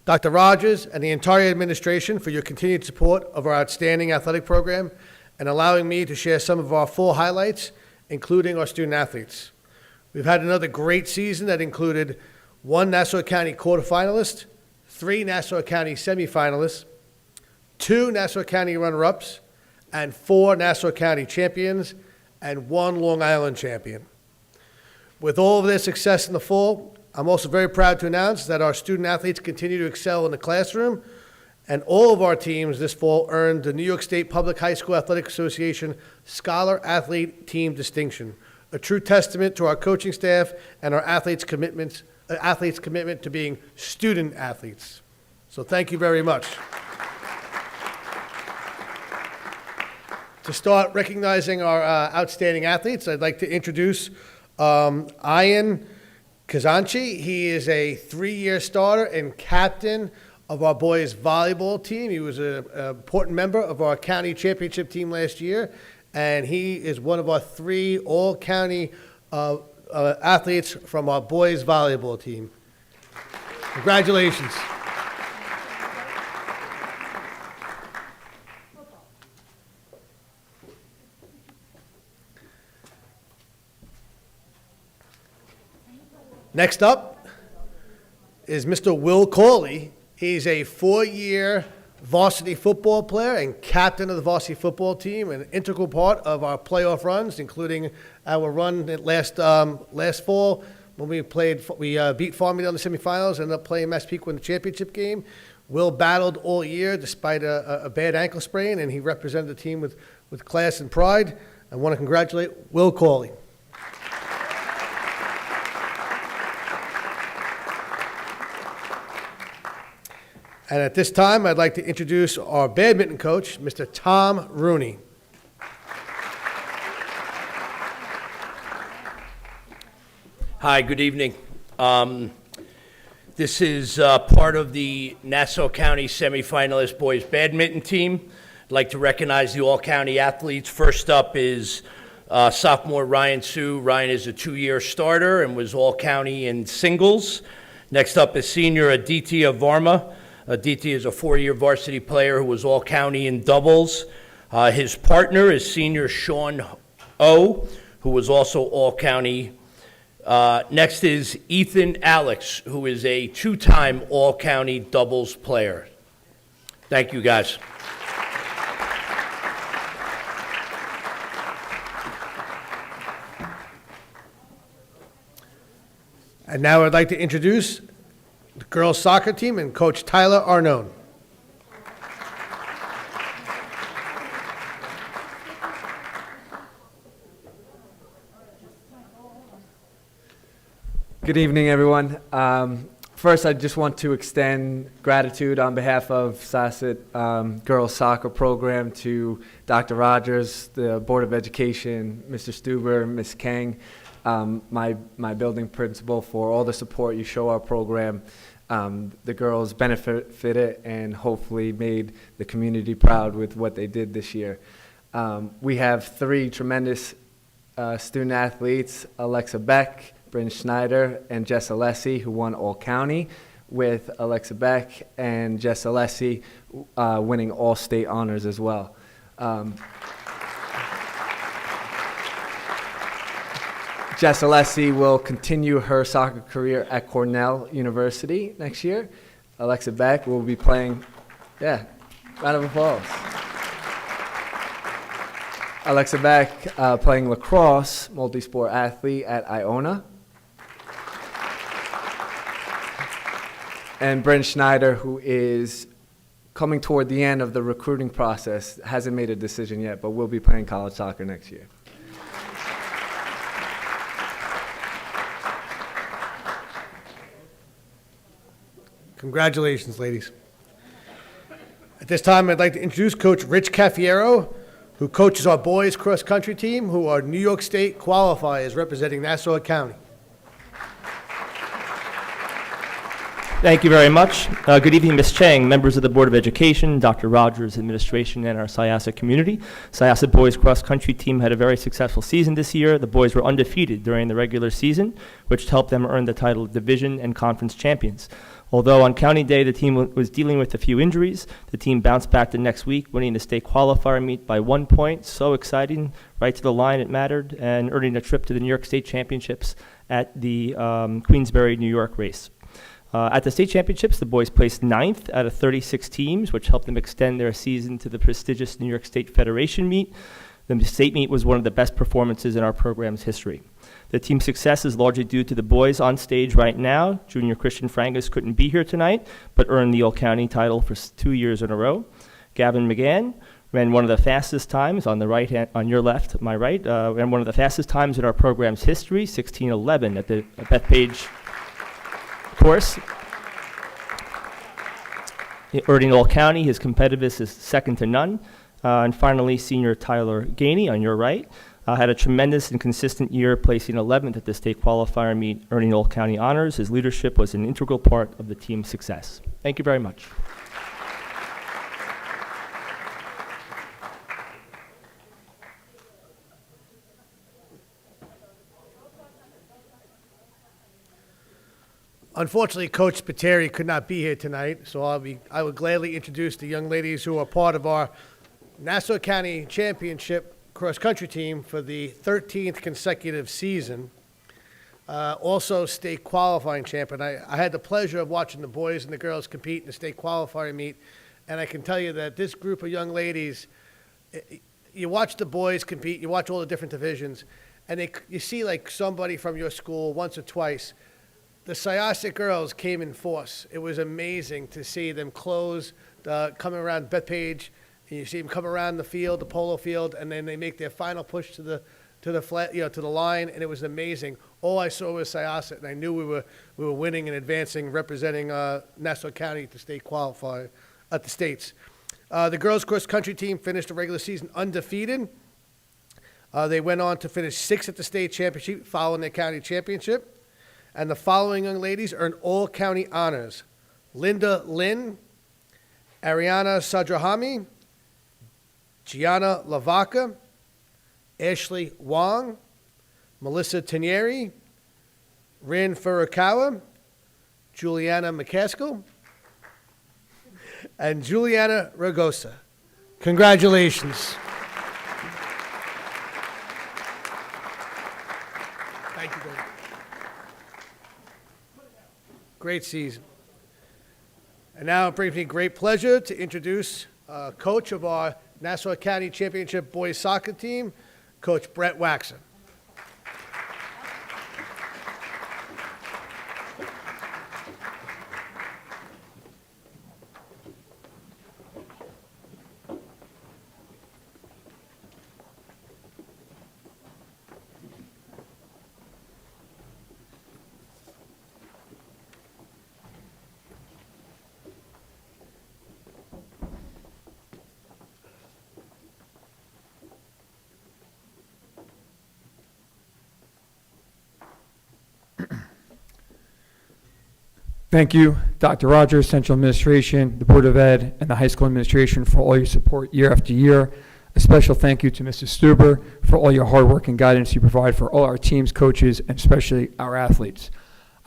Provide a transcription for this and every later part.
Dr. Rogers and the entire administration for your continued support of our outstanding athletic program and allowing me to share some of our full highlights, including our student athletes. We've had another great season that included 1 Nassau County quarterfinalist, 3 Nassau County semifinalists, 2 Nassau County runner-ups, and 4 Nassau County champions, and 1 Long Island champion. With all of their success in the fall, I'm also very proud to announce that our student athletes continue to excel in the classroom, and all of our teams this fall earned the New York State Public High School Athletic Association Scholar Athlete Team Distinction, a true testament to our coaching staff and our athletes' commitment to being student athletes. So thank you very much. To start recognizing our outstanding athletes, I'd like to introduce Ian Kazanchi. He is a 3-year starter and captain of our boys volleyball team. He was an important member of our county championship team last year, and he is one of our 3 all-county athletes from our boys volleyball team. Congratulations. Next up is Mr. Will Cawley. He's a 4-year varsity football player and captain of the varsity football team, and an integral part of our playoff runs, including our run last fall when we beat Farmingdale in the semifinals and ended up playing Massapequa in the championship game. Will battled all year despite a bad ankle sprain, and he represented the team with class and pride. I want to congratulate Will Cawley. And at this time, I'd like to introduce our badminton coach, Mr. Tom Rooney. Hi, good evening. This is part of the Nassau County semifinalist boys badminton team. I'd like to recognize the all-county athletes. First up is sophomore Ryan Sue. Ryan is a 2-year starter and was all-county in singles. Next up is senior Aditi Varma. Aditi is a 4-year varsity player who was all-county in doubles. His partner is senior Sean O, who was also all-county. Next is Ethan Alex, who is a 2-time all-county doubles player. Thank you, guys. And now I'd like to introduce the girls soccer team and Coach Tyler Arnone. Good evening, everyone. First, I just want to extend gratitude on behalf of Sasset girls soccer program to Dr. Rogers, the Board of Education, Mr. Stuber, Ms. Kang, my building principal, for all the support you show our program. The girls benefited and hopefully made the community proud with what they did this year. We have 3 tremendous student athletes, Alexa Beck, Bryn Schneider, and Jess Alessi, who won all county, with Alexa Beck and Jess Alessi winning all state honors as well. Jess Alessi will continue her soccer career at Cornell University next year. Alexa Beck will be playing, round of applause. Alexa Beck playing lacrosse, multi-sport athlete at Iona. And Bryn Schneider, who is coming toward the end of the recruiting process, hasn't made a decision yet, but will be playing college soccer next year. Congratulations, ladies. At this time, I'd like to introduce Coach Rich Caffiero, who coaches our boys cross-country team, who are New York State qualifiers representing Nassau County. Thank you very much. Good evening, Ms. Chang, members of the Board of Education, Dr. Rogers, administration, and our Syosset community. Syosset boys cross country team had a very successful season this year. The boys were undefeated during the regular season, which helped them earn the title of division and conference champions. Although on county day the team was dealing with a few injuries, the team bounced back the next week, winning the state qualifier meet by 1 point. So exciting, right to the line it mattered, and earning a trip to the New York State Championships at the Queensbury, New York race. At the state championships, the boys placed 9th out of 36 teams, which helped them extend their season to the prestigious New York State Federation meet. The state meet was one of the best performances in our program's history. The team's success is largely due to the boys on stage right now. Junior Christian Frangus couldn't be here tonight, but earned the All-County title for 2 years in a row. Gavin McGann ran one of the fastest times on the right hand, on your left, my right, ran one of the fastest times in our program's history, 16:11 at the Bethpage course. Earning All-County, his competitiveness is second to none. And finally, senior Tyler Gainey on your right had a tremendous and consistent year, placing 11th at the state qualifier meet, earning All-County honors. His leadership was an integral part of the team's success. Thank you very much. Unfortunately, Coach Spiteri could not be here tonight, so I would gladly introduce the young ladies who are part of our Nassau County Championship cross-country team for the 13th consecutive season. Also state qualifying champion. I had the pleasure of watching the boys and the girls compete in the state qualifying meet, and I can tell you that this group of young ladies, you watch the boys compete, you watch all the different divisions, and you see like somebody from your school once or twice. The Syosset girls came in force. It was amazing to see them close, coming around Bethpage, and you see them come around the field, the polo field, and then they make their final push to the line, and it was amazing. All I saw was Syosset, and I knew we were winning and advancing, representing Nassau County to state qualify at the states. The girls cross country team finished the regular season undefeated. They went on to finish 6th at the state championship, following their county championship. And the following young ladies earned all-county honors: Linda Lynn, Ariana Sadrahami, Gianna Lavaca, Ashley Wong, Melissa Tanieri, Rin Furukawa, Juliana McCaskill, and Juliana Ragosa. Congratulations. Thank you, David. Great season. And now it brings me great pleasure to introduce coach of our Nassau County Championship boys soccer team, Coach Brett Waxon. Thank you, Dr. Rogers, Central Administration, the Board of Ed, and the high school administration for all your support year after year. A special thank you to Mr. Stuber for all your hard work and guidance you provide for all our teams, coaches, and especially our athletes.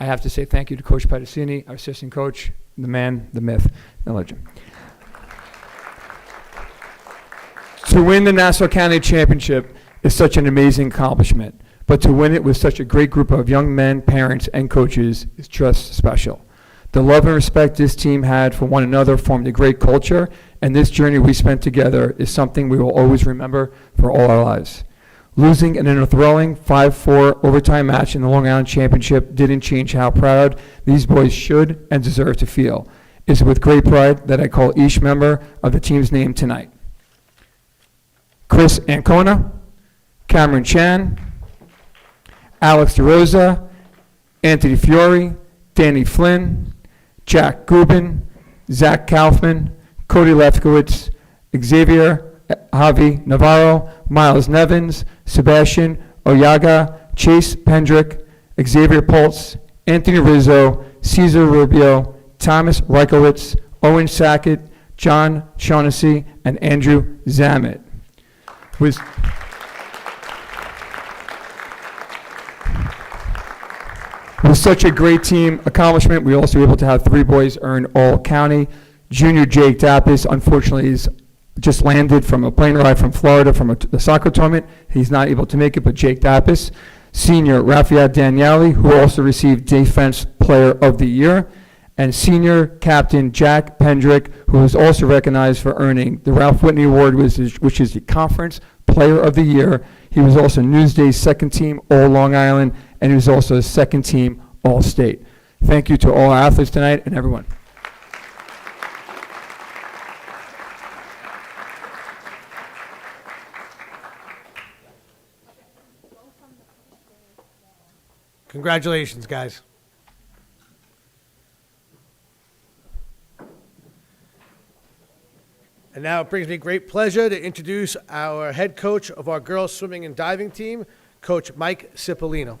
I have to say thank you to Coach Pedicini, our assistant coach, the man, the myth, the legend. To win the Nassau County Championship is such an amazing accomplishment, but to win it with such a great group of young men, parents, and coaches is just special. The love and respect this team had for one another formed a great culture, and this journey we spent together is something we will always remember for all our lives. Losing in a thrilling 5-4 overtime match in the Long Island Championship didn't change how proud these boys should and deserve to feel. It's with great pride that I call each member of the team's name tonight. Chris Ancona, Cameron Chan, Alex DeRosa, Anthony Fiore, Danny Flynn, Jack Gubin, Zach Kaufman, Cody Lefkowitz, Xavier Javi Navarro, Miles Nevins, Sebastian Oyaga, Chase Pendrick, Xavier Pultz, Anthony Rizzo, Cesar Rubio, Thomas Reichowitz, Owen Sackett, John Shaughnessy, and Andrew Zamet. Was With such a great team accomplishment, we also were able to have 3 boys earn All-County. Junior Jake Dappis, unfortunately, is just landed from a plane ride from Florida from the soccer tournament. He's not able to make it, but Jake Dappis. Senior Rafael Daniele, who also received Defense Player of the Year. And senior captain Jack Pendrick, who was also recognized for earning the Ralph Whitney Award, which is the Conference Player of the Year. He was also Newsday's second team All-Long Island, and he was also second team All-State. Thank you to all our athletes tonight and everyone. Congratulations, guys. And now it brings me great pleasure to introduce our head coach of our girls swimming and diving team, Coach Mike Cipollino.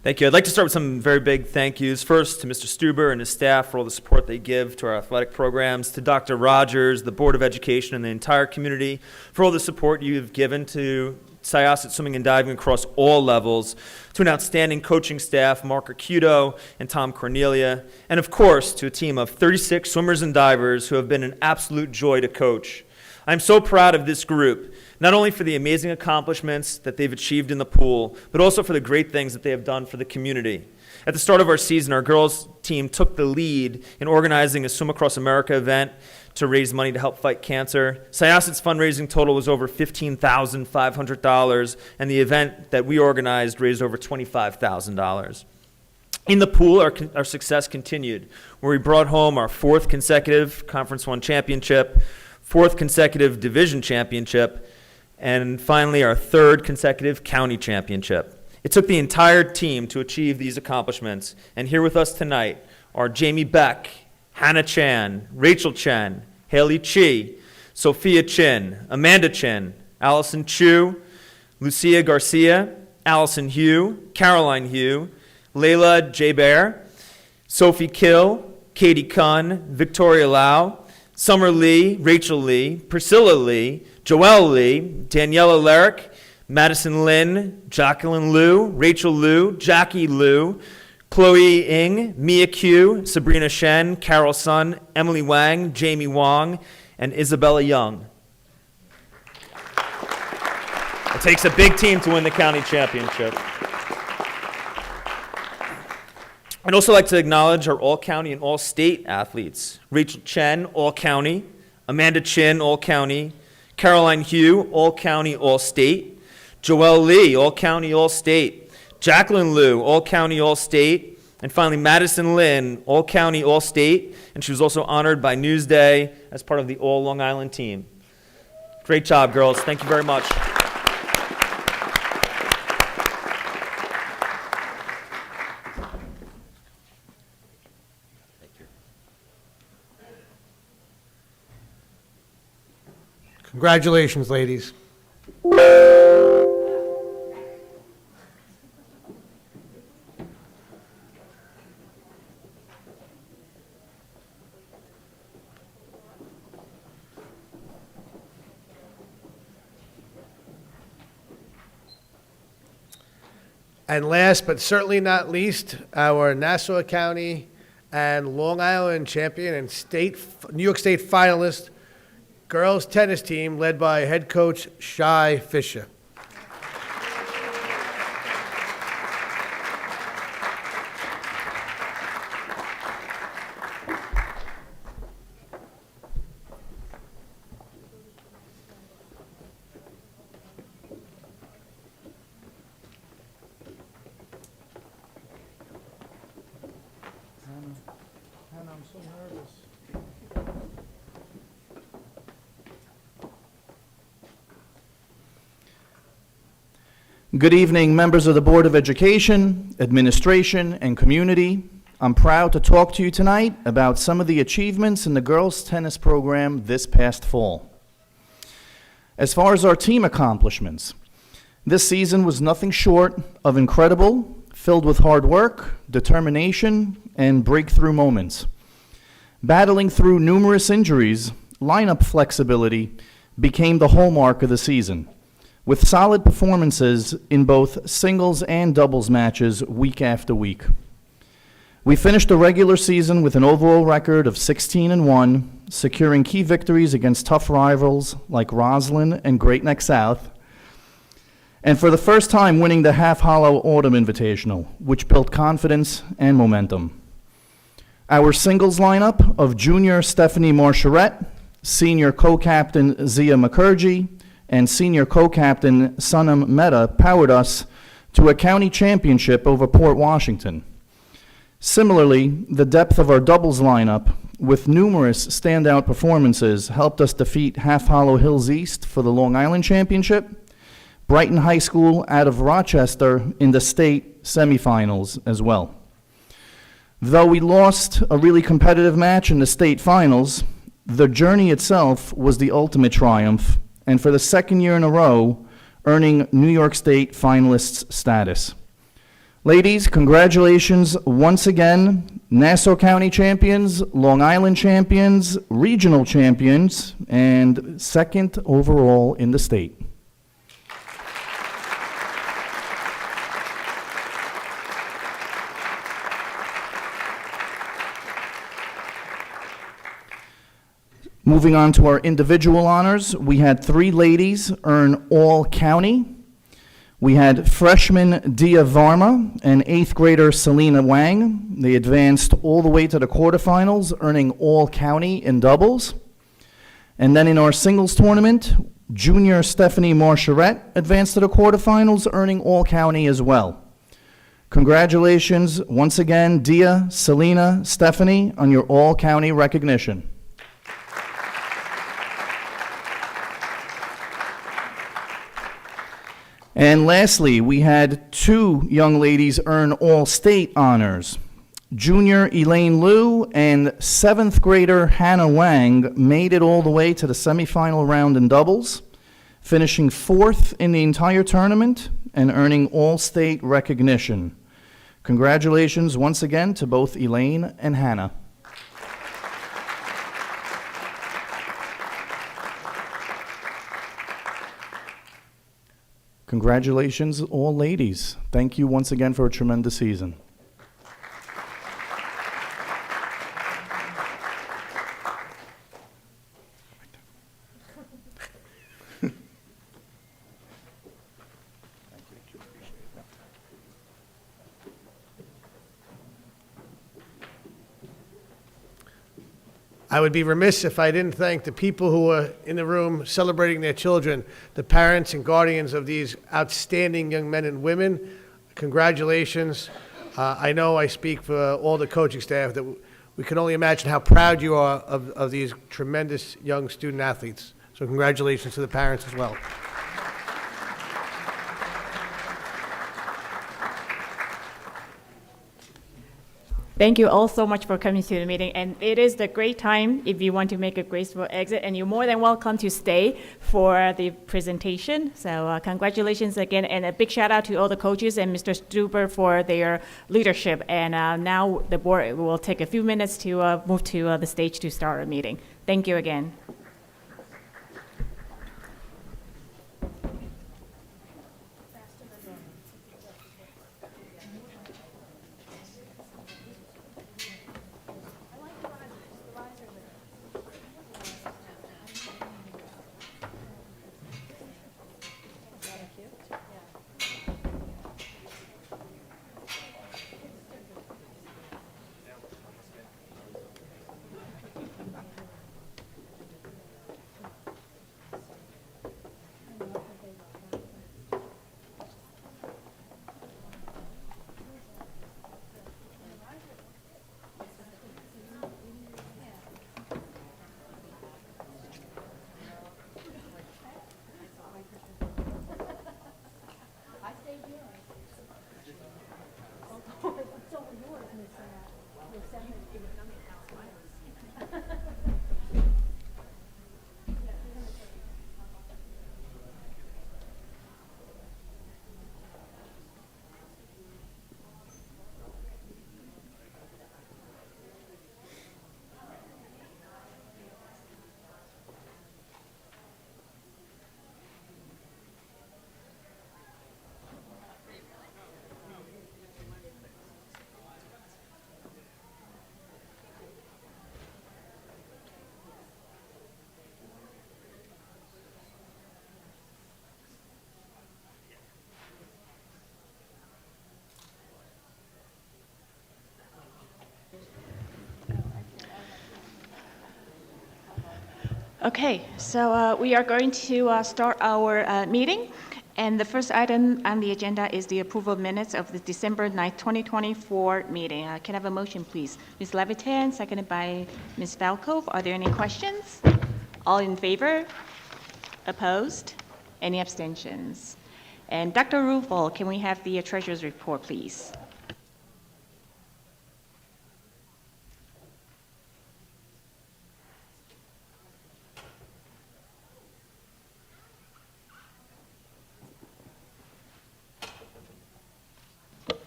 Thank you. I'd like to start with some very big thank yous. First, to Mr. Stuber and his staff for all the support they give to our athletic programs, to Dr. Rogers, the Board of Education, and the entire community for all the support you've given to Syosset Swimming and Diving across all levels, to an outstanding coaching staff, Mark Arcuto and Tom Cornelia, and of course, to a team of 36 swimmers and divers who have been an absolute joy to coach. I'm so proud of this group, not only for the amazing accomplishments that they've achieved in the pool, but also for the great things that they have done for the community. At the start of our season, our girls team took the lead in organizing a Swim Across America event to raise money to help fight cancer. Syosset's fundraising total was over $15,500, and the event that we organized raised over $25,000. In the pool, our success continued, where we brought home our 4th consecutive Conference 1 championship, 4th consecutive division championship, and finally our 3rd consecutive county championship. It took the entire team to achieve these accomplishments, and here with us tonight are Jamie Beck, Hannah Chan, Rachel Chen, Haley Chi, Sophia Chin, Amanda Chin, Allison Chu, Lucia Garcia, Allison Hugh, Caroline Hugh, Layla J. Bear, Sophie Kill, Katie Kunn, Victoria Lau, Summer Lee, Rachel Lee, Priscilla Lee, Joelle Lee, Daniela Lerick, Madison Lynn, Jacqueline Liu, Rachel Liu, Jackie Liu, Chloe Ng, Mia Q, Sabrina Shen, Carol Sun, Emily Wang, Jamie Wong, and Isabella Young. It takes a big team to win the county championship. I'd also like to acknowledge our all-county and all-state athletes. Rachel Chen, all-county. Amanda Chin, all-county. Caroline Hugh, all-county, all-state. Joelle Lee, all-county, all-state. Jacqueline Liu, all-county, all-state. And finally, Madison Lynn, all-county, all-state. And she was also honored by Newsday as part of the All-Long Island team. Great job, girls. Thank you very much. Congratulations, ladies. And last but certainly not least, our Nassau County and Long Island champion and New York State finalist girls tennis team led by head coach Shai Fisher. Good evening, members of the Board of Education, Administration, and Community. I'm proud to talk to you tonight about some of the achievements in the girls' tennis program this past fall. As far as our team accomplishments, this season was nothing short of incredible, filled with hard work, determination, and breakthrough moments. Battling through numerous injuries, lineup flexibility became the hallmark of the season, with solid performances in both singles and doubles matches week after week. We finished the regular season with an overall record of 16-1, securing key victories against tough rivals like Roslyn and Great Neck South, and for the first time winning the Half Hollow Autumn Invitational, which built confidence and momentum. Our singles lineup of junior Stephanie Marcheret, senior co-captain Zia Mukherjee, and senior co-captain Sanam Mehta powered us to a county championship over Port Washington. Similarly, the depth of our doubles lineup, with numerous standout performances, helped us defeat Half Hollow Hills East for the Long Island Championship, Brighton High School out of Rochester in the state semifinals as well. Though we lost a really competitive match in the state finals, the journey itself was the ultimate triumph, and for the second year in a row, earning New York State finalists status. Ladies, congratulations once again, Nassau County champions, Long Island champions, regional champions, and second overall in the state. Moving on to our individual honors, we had 3 ladies earn All-County. We had freshman Dia Varma and 8th grader Selena Wang. They advanced all the way to the quarterfinals, earning All-County in doubles. And then in our singles tournament, junior Stephanie Marcheret advanced to the quarterfinals, earning All-County as well. Congratulations once again, Dia, Selena, Stephanie, on your All-County recognition. And lastly, we had 2 young ladies earn all-state honors. Junior Elaine Liu and 7th grader Hannah Wang made it all the way to the semifinal round in doubles, finishing 4th in the entire tournament and earning all-state recognition. Congratulations once again to both Elaine and Hannah. Congratulations, all ladies. Thank you once again for a tremendous season. I would be remiss if I didn't thank the people who were in the room celebrating their children, the parents and guardians of these outstanding young men and women. Congratulations. I know I speak for all the coaching staff that we can only imagine how proud you are of these tremendous young student athletes. So congratulations to the parents as well. Thank you all so much for coming to the meeting, and it is the great time if you want to make a graceful exit, and you're more than welcome to stay for the presentation. So congratulations again, and a big shout out to all the coaches and Mr. Stuber for their leadership. And now the board will take a few minutes to move to the stage to start our meeting. Thank you again. Okay, so we are going to start our meeting. And the first item on the agenda is the approval of minutes of the December 9th, 2024 meeting. Can I have a motion, please? Ms. Levitan, seconded by Ms. Falco. Are there any questions? All in favor? Opposed? Any abstentions? And Dr. Rufo, can we have the treasurer's report, please?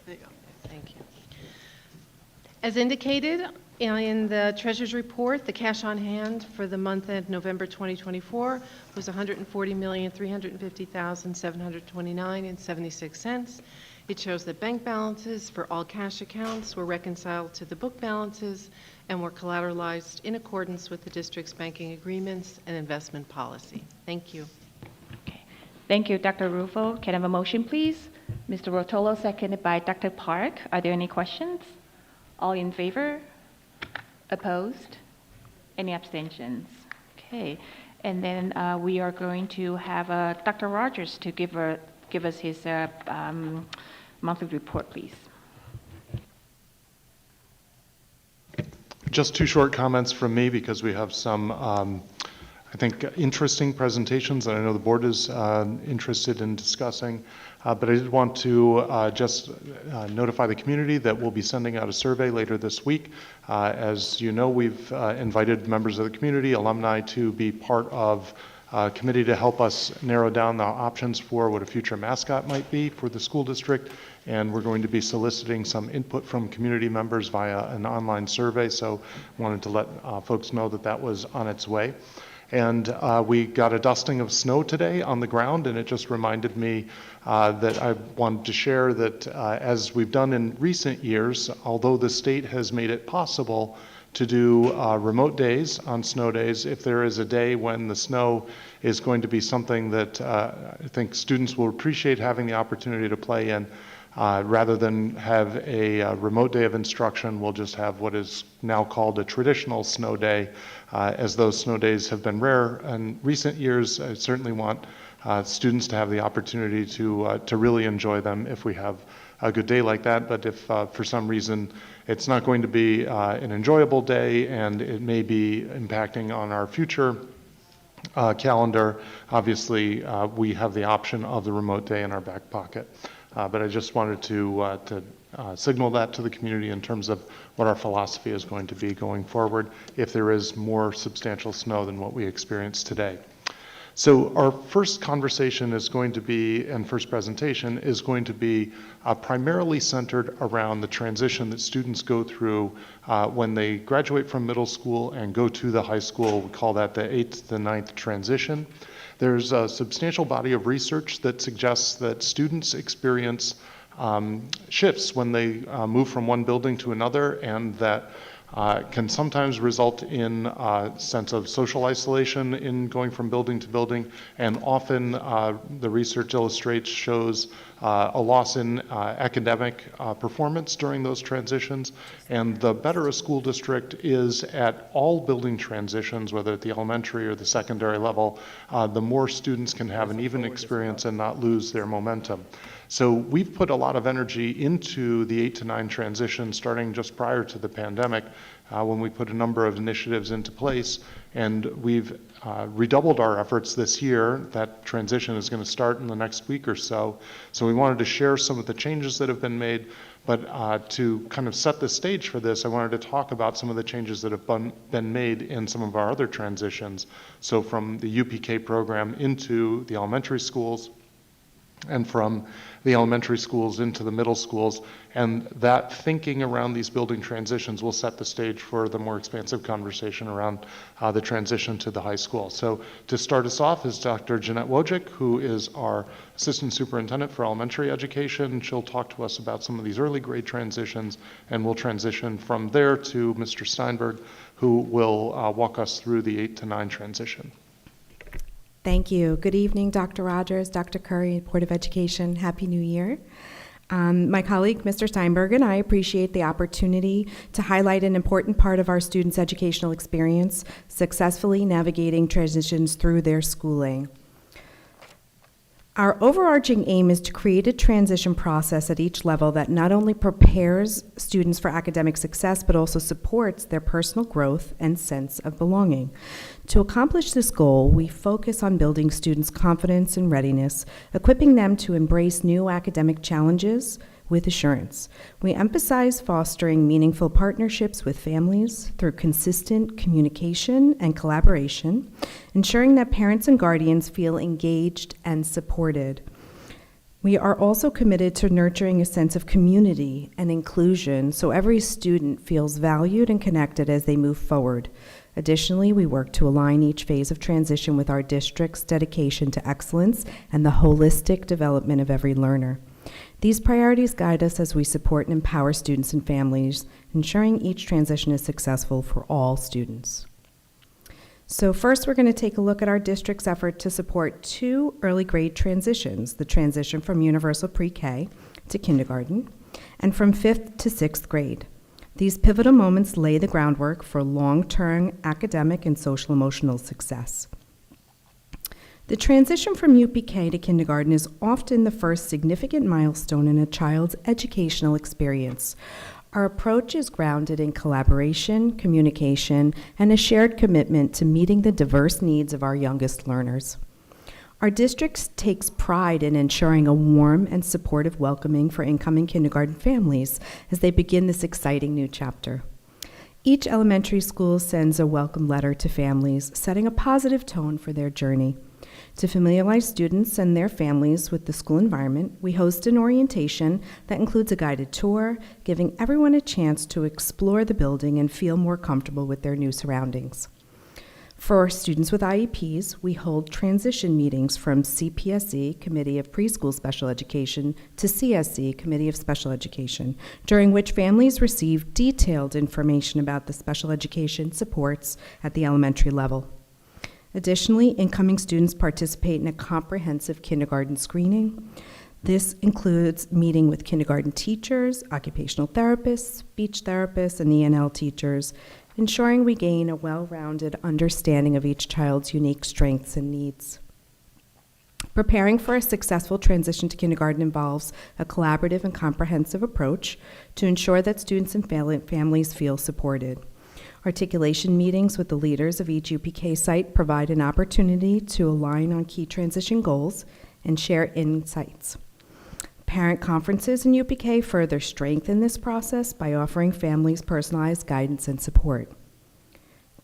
There you go. Thank you. As indicated in the Treasurer's Report, the cash on hand for the month end November 2024 was $140,350,729.76. It shows that bank balances for all cash accounts were reconciled to the book balances and were collateralized in accordance with the district's banking agreements and investment policy. Thank you. Okay. Thank you, Dr. Rufo. Can I have a motion, please? Mr. Rotolo, seconded by Dr. Park. Are there any questions? All in favor? Opposed? Any abstentions? Okay. And then we are going to have Dr. Rogers to give us his monthly report, please. Just two short comments from me because we have some, I think, interesting presentations that I know the board is interested in discussing. But I did want to just notify the community that we'll be sending out a survey later this week. As you know, we've invited members of the community, alumni, to be part of a committee to help us narrow down the options for what a future mascot might be for the school district. And we're going to be soliciting some input from community members via an online survey. So wanted to let folks know that that was on its way. And we got a dusting of snow today on the ground, and it just reminded me that I wanted to share that as we've done in recent years, although the state has made it possible to do remote days on snow days, if there is a day when the snow is going to be something that I think students will appreciate having the opportunity to play in, rather than have a remote day of instruction, we'll just have what is now called a traditional snow day. As those snow days have been rare in recent years, I certainly want students to have the opportunity to really enjoy them if we have a good day like that. But if for some reason it's not going to be an enjoyable day and it may be impacting on our future calendar, obviously we have the option of the remote day in our back pocket. But I just wanted to signal that to the community in terms of what our philosophy is going to be going forward if there is more substantial snow than what we experienced today. So our first conversation is going to be, and first presentation, is going to be primarily centered around the transition that students go through when they graduate from middle school and go to the high school. We call that the 8th to 9th transition. There's a substantial body of research that suggests that students experience shifts when they move from one building to another, and that can sometimes result in a sense of social isolation in going from building to building, and often the research shows a loss in academic performance during those transitions. And the better a school district is at all building transitions, whether at the elementary or the secondary level, the more students can have an even experience and not lose their momentum. So we've put a lot of energy into the 8 to 9 transition starting just prior to the pandemic when we put a number of initiatives into place, and we've redoubled our efforts this year. That transition is going to start in the next week or so. So we wanted to share some of the changes that have been made, but to kind of set the stage for this, I wanted to talk about some of the changes that have been made in some of our other transitions. So from the UPK program into the elementary schools, and from the elementary schools into the middle schools, and that thinking around these building transitions will set the stage for the more expansive conversation around the transition to the high school. So to start us off is Dr. Jeanette Wojcik, who is our Assistant Superintendent for Elementary Education. She'll talk to us about some of these early grade transitions, and we'll transition from there to Mr. Steinberg, who will walk us through the 8 to 9 transition. Thank you. Good evening, Dr. Rogers, Dr. Curry, Board of Education. Happy New Year. My colleague, Mr. Steinberg, and I appreciate the opportunity to highlight an important part of our students' educational experience, successfully navigating transitions through their schooling. Our overarching aim is to create a transition process at each level that not only prepares students for academic success, but also supports their personal growth and sense of belonging. To accomplish this goal, we focus on building students' confidence and readiness, equipping them to embrace new academic challenges with assurance. We emphasize fostering meaningful partnerships with families through consistent communication and collaboration, ensuring that parents and guardians feel engaged and supported. We are also committed to nurturing a sense of community and inclusion so every student feels valued and connected as they move forward. Additionally, we work to align each phase of transition with our district's dedication to excellence and the holistic development of every learner. These priorities guide us as we support and empower students and families, ensuring each transition is successful for all students. So first, we're going to take a look at our district's effort to support 2 early grade transitions, the transition from universal pre-K to kindergarten, and from 5th to 6th grade. These pivotal moments lay the groundwork for long-term academic and social-emotional success. The transition from UPK to kindergarten is often the first significant milestone in a child's educational experience. Our approach is grounded in collaboration, communication, and a shared commitment to meeting the diverse needs of our youngest learners. Our district takes pride in ensuring a warm and supportive welcoming for incoming kindergarten families as they begin this exciting new chapter. Each elementary school sends a welcome letter to families, setting a positive tone for their journey. To familiarize students and their families with the school environment, we host an orientation that includes a guided tour, giving everyone a chance to explore the building and feel more comfortable with their new surroundings. For students with IEPs, we hold transition meetings from CPSE, Committee of Preschool Special Education, to CSE, Committee of Special Education, during which families receive detailed information about the special education supports at the elementary level. Additionally, incoming students participate in a comprehensive kindergarten screening. This includes meeting with kindergarten teachers, occupational therapists, speech therapists, and ENL teachers, ensuring we gain a well-rounded understanding of each child's unique strengths and needs. Preparing for a successful transition to kindergarten involves a collaborative and comprehensive approach to ensure that students and families feel supported. Articulation meetings with the leaders of each UPK site provide an opportunity to align on key transition goals and share insights. Parent conferences in UPK further strengthen this process by offering families personalized guidance and support.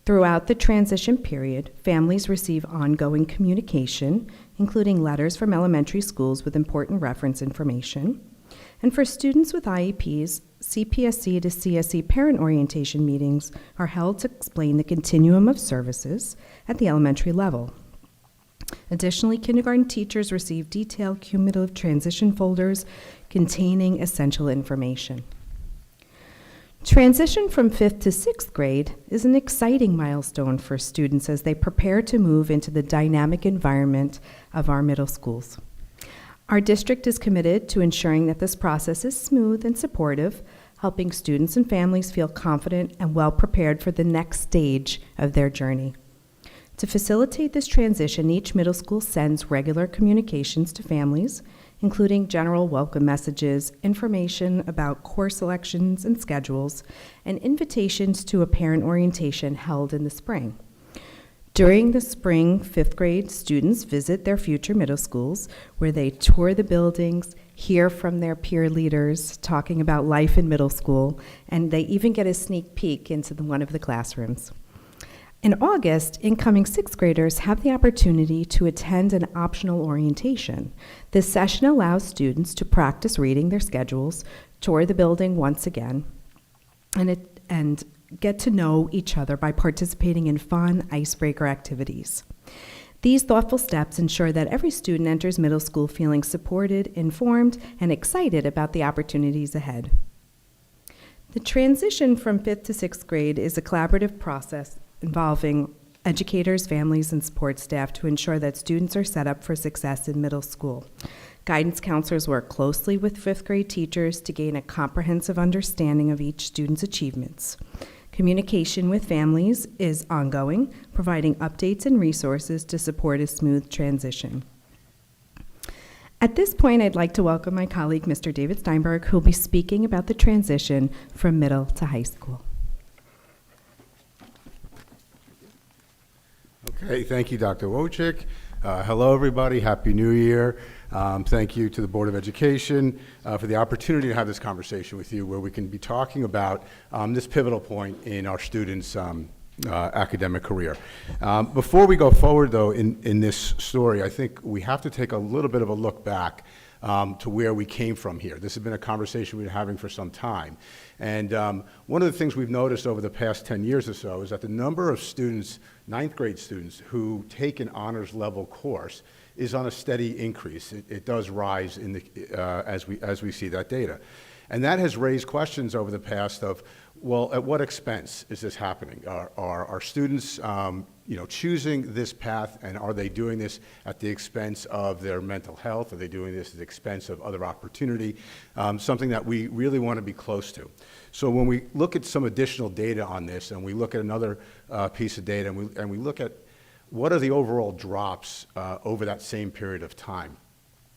Throughout the transition period, families receive ongoing communication, including letters from elementary schools with important reference information. And for students with IEPs, CPSE to CSE parent orientation meetings are held to explain the continuum of services at the elementary level. Additionally, kindergarten teachers receive detailed cumulative transition folders containing essential information. Transition from 5th to 6th grade is an exciting milestone for students as they prepare to move into the dynamic environment of our middle schools. Our district is committed to ensuring that this process is smooth and supportive, helping students and families feel confident and well prepared for the next stage of their journey. To facilitate this transition, each middle school sends regular communications to families, including general welcome messages, information about course selections and schedules, and invitations to a parent orientation held in the spring. During the spring, 5th grade students visit their future middle schools, where they tour the buildings, hear from their peer leaders talking about life in middle school, and they even get a sneak peek into one of the classrooms. In August, incoming 6th graders have the opportunity to attend an optional orientation. This session allows students to practice reading their schedules, tour the building once again, and get to know each other by participating in fun icebreaker activities. These thoughtful steps ensure that every student enters middle school feeling supported, informed, and excited about the opportunities ahead. The transition from 5th to 6th grade is a collaborative process involving educators, families, and support staff to ensure that students are set up for success in middle school. Guidance counselors work closely with 5th grade teachers to gain a comprehensive understanding of each student's achievements. Communication with families is ongoing, providing updates and resources to support a smooth transition. At this point, I'd like to welcome my colleague, Mr. David Steinberg, who will be speaking about the transition from middle to high school. Okay, thank you, Dr. Wojcik. Hello, everybody. Happy New Year. Thank you to the Board of Education for the opportunity to have this conversation with you, where we can be talking about this pivotal point in our students' academic career. Before we go forward, though, in this story, I think we have to take a little bit of a look back to where we came from here. This has been a conversation we've been having for some time. And one of the things we've noticed over the past 10 years or so is that the number of students, 9th grade students, who take an honors level course is on a steady increase. It does rise in the, as we see that data. And that has raised questions over the past of, well, at what expense is this happening? Are students choosing this path, and are they doing this at the expense of their mental health? Are they doing this at the expense of other opportunity? Something that we really want to be close to. So when we look at some additional data on this, and we look at another piece of data, and we look at what are the overall drops over that same period of time.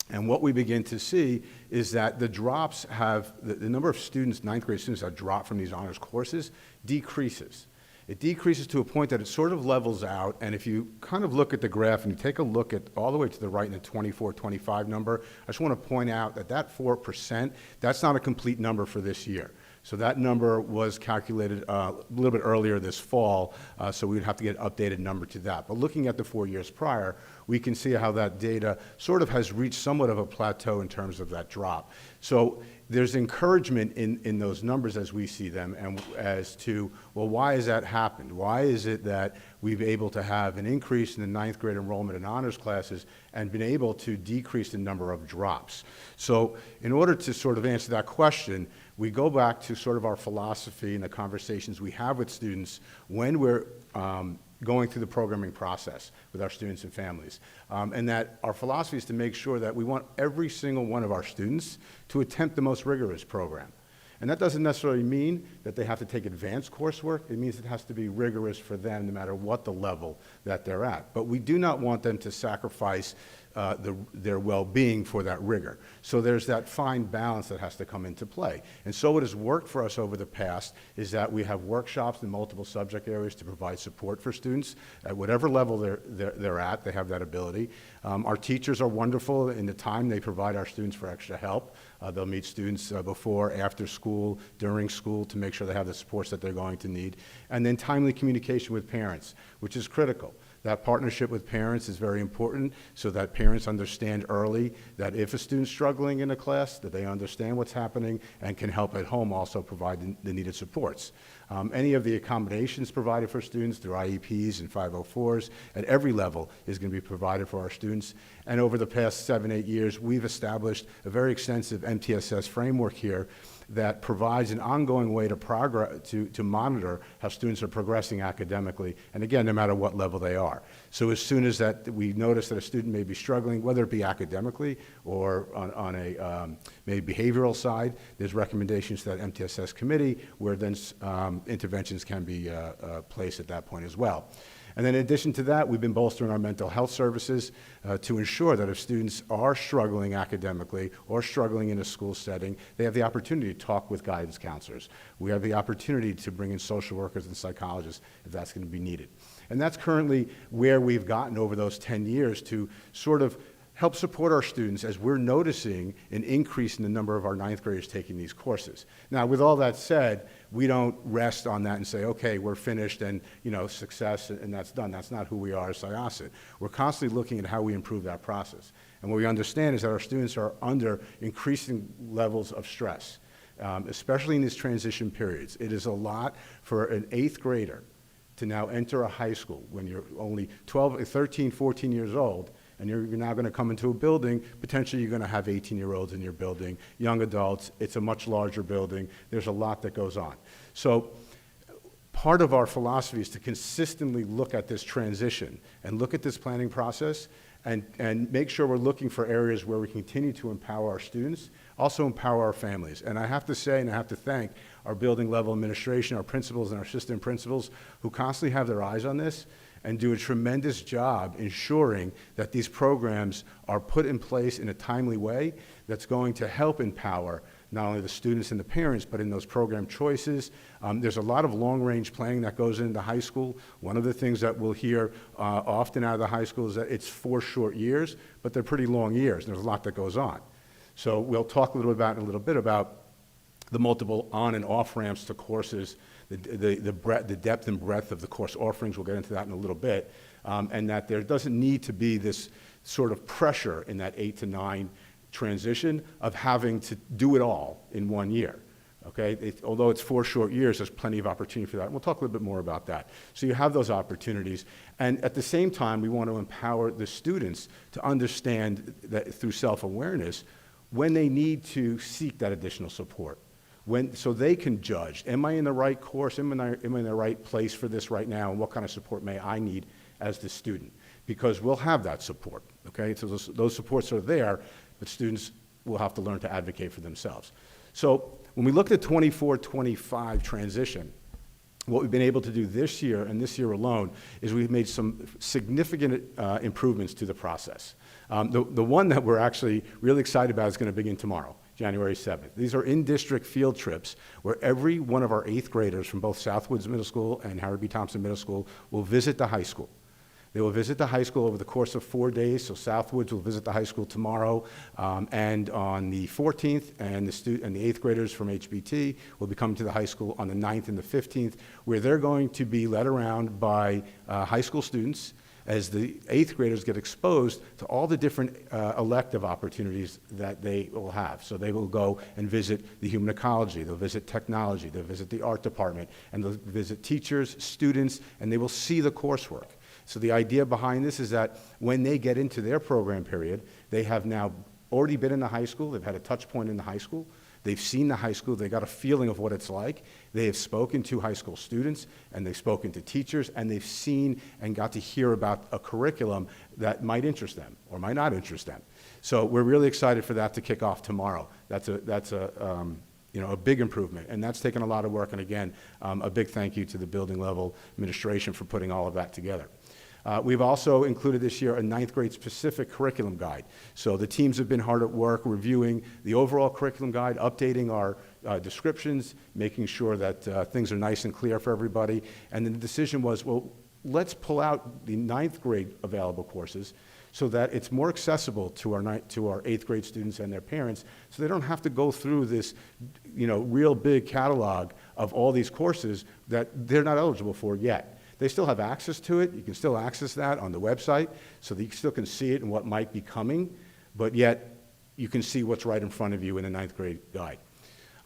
And what we begin to see is that the drops have, the number of students, 9th grade students that drop from these honors courses decreases. It decreases to a point that it sort of levels out, and if you kind of look at the graph and you take a look at all the way to the right in the 24, 25 number, I just want to point out that that 4%, that's not a complete number for this year. So that number was calculated a little bit earlier this fall, so we would have to get an updated number to that. But looking at the 4 years prior, we can see how that data sort of has reached somewhat of a plateau in terms of that drop. So there's encouragement in those numbers as we see them, and as to, well, why has that happened? Why is it that we've been able to have an increase in the 9th grade enrollment in honors classes and been able to decrease the number of drops? So in order to sort of answer that question, we go back to sort of our philosophy and the conversations we have with students when we're going through the programming process with our students and families. And that our philosophy is to make sure that we want every single one of our students to attempt the most rigorous program. And that doesn't necessarily mean that they have to take advanced coursework. It means it has to be rigorous for them no matter what the level that they're at. But we do not want them to sacrifice their well-being for that rigor. So there's that fine balance that has to come into play. And so what has worked for us over the past is that we have workshops in multiple subject areas to provide support for students at whatever level they're at. They have that ability. Our teachers are wonderful in the time they provide our students for extra help. They'll meet students before, after school, during school to make sure they have the supports that they're going to need. And then timely communication with parents, which is critical. That partnership with parents is very important so that parents understand early that if a student's struggling in a class, that they understand what's happening and can help at home also provide the needed supports. Any of the accommodations provided for students through IEPs and 504s at every level is going to be provided for our students. And over the past 7-8 years, we've established a very extensive MTSS framework here that provides an ongoing way to monitor how students are progressing academically, and again, no matter what level they are. So as soon as that we notice that a student may be struggling, whether it be academically or on a maybe behavioral side, there's recommendations to that MTSS committee where then interventions can be placed at that point as well. And then in addition to that, we've been bolstering our mental health services to ensure that if students are struggling academically or struggling in a school setting, they have the opportunity to talk with guidance counselors. We have the opportunity to bring in social workers and psychologists if that's going to be needed. And that's currently where we've gotten over those 10 years to sort of help support our students as we're noticing an increase in the number of our ninth graders taking these courses. Now, with all that said, we don't rest on that and say, okay, we're finished and, success and that's done. That's not who we are as Syosset. We're constantly looking at how we improve that process. And what we understand is that our students are under increasing levels of stress, especially in these transition periods. It is a lot for an 8th grader to now enter a high school when you're only 13, 14 years old, and you're now going to come into a building, potentially you're going to have 18-year-olds in your building, young adults. It's a much larger building. There's a lot that goes on. So part of our philosophy is to consistently look at this transition and look at this planning process and make sure we're looking for areas where we continue to empower our students, also empower our families. And I have to say, and I have to thank our building level administration, our principals and our assistant principals who constantly have their eyes on this and do a tremendous job ensuring that these programs are put in place in a timely way that's going to help empower not only the students and the parents, but in those program choices. There's a lot of long-range planning that goes into high school. One of the things that we'll hear often out of the high school is that it's 4 short years, but they're pretty long years, and there's a lot that goes on. So we'll talk a little bit about the multiple on and off ramps to courses, the depth and breadth of the course offerings. We'll get into that in a little bit, and that there doesn't need to be this sort of pressure in that 8 to 9 transition of having to do it all in 1 year. Okay, although it's 4 short years, there's plenty of opportunity for that. And we'll talk a little bit more about that. So you have those opportunities. And at the same time, we want to empower the students to understand that through self-awareness when they need to seek that additional support. So they can judge, am I in the right course? Am I in the right place for this right now? And what kind of support may I need as the student? Because we'll have that support. Okay, so those supports are there, but students will have to learn to advocate for themselves. So when we look at 24-25 transition, what we've been able to do this year and this year alone is we've made some significant improvements to the process. The one that we're actually really excited about is going to begin tomorrow, January 7th. These are in-district field trips where every one of our 8th graders from both Southwoods Middle School and Harry B. Thompson Middle School will visit the high school. They will visit the high school over the course of 4 days. So Southwoods will visit the high school tomorrow, and on the 14th, and the 8th graders from HBT will be coming to the high school on the 9th and the 15th, where they're going to be led around by high school students as the 8th graders get exposed to all the different elective opportunities that they will have. So they will go and visit the human ecology, they'll visit technology, they'll visit the art department, and they'll visit teachers, students, and they will see the coursework. So the idea behind this is that when they get into their program period, they have now already been in the high school, they've had a touch point in the high school, they've seen the high school, they got a feeling of what it's like, they have spoken to high school students, and they've spoken to teachers, and they've seen and got to hear about a curriculum that might interest them or might not interest them. So we're really excited for that to kick off tomorrow. That's a big improvement, and that's taken a lot of work, and again, a big thank you to the building level administration for putting all of that together. We've also included this year a 9th grade specific curriculum guide. So the teams have been hard at work reviewing the overall curriculum guide, updating our descriptions, making sure that things are nice and clear for everybody. And then the decision was, well, let's pull out the 9th grade available courses so that it's more accessible to our 8th grade students and their parents, so they don't have to go through this, real big catalog of all these courses that they're not eligible for yet. They still have access to it. You can still access that on the website, so that you still can see it and what might be coming, but yet you can see what's right in front of you in the 9th grade guide.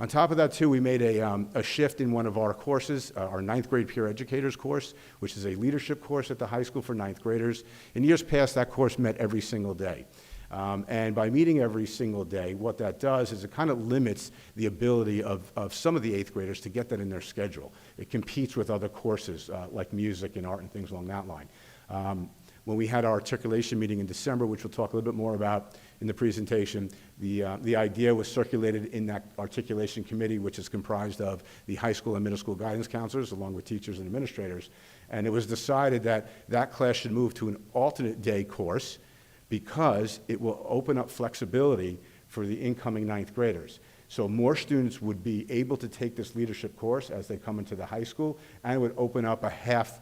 On top of that, too, we made a shift in one of our courses, our 9th grade peer educators course, which is a leadership course at the high school for 9th graders. In years past, that course met every single day. And by meeting every single day, what that does is it kind of limits the ability of some of the 8th graders to get that in their schedule. It competes with other courses like music and art and things along that line. When we had our articulation meeting in December, which we'll talk a little bit more about in the presentation, the idea was circulated in that articulation committee, which is comprised of the high school and middle school guidance counselors, along with teachers and administrators. And it was decided that that class should move to an alternate day course because it will open up flexibility for the incoming ninth graders. So more students would be able to take this leadership course as they come into the high school, and it would open up a half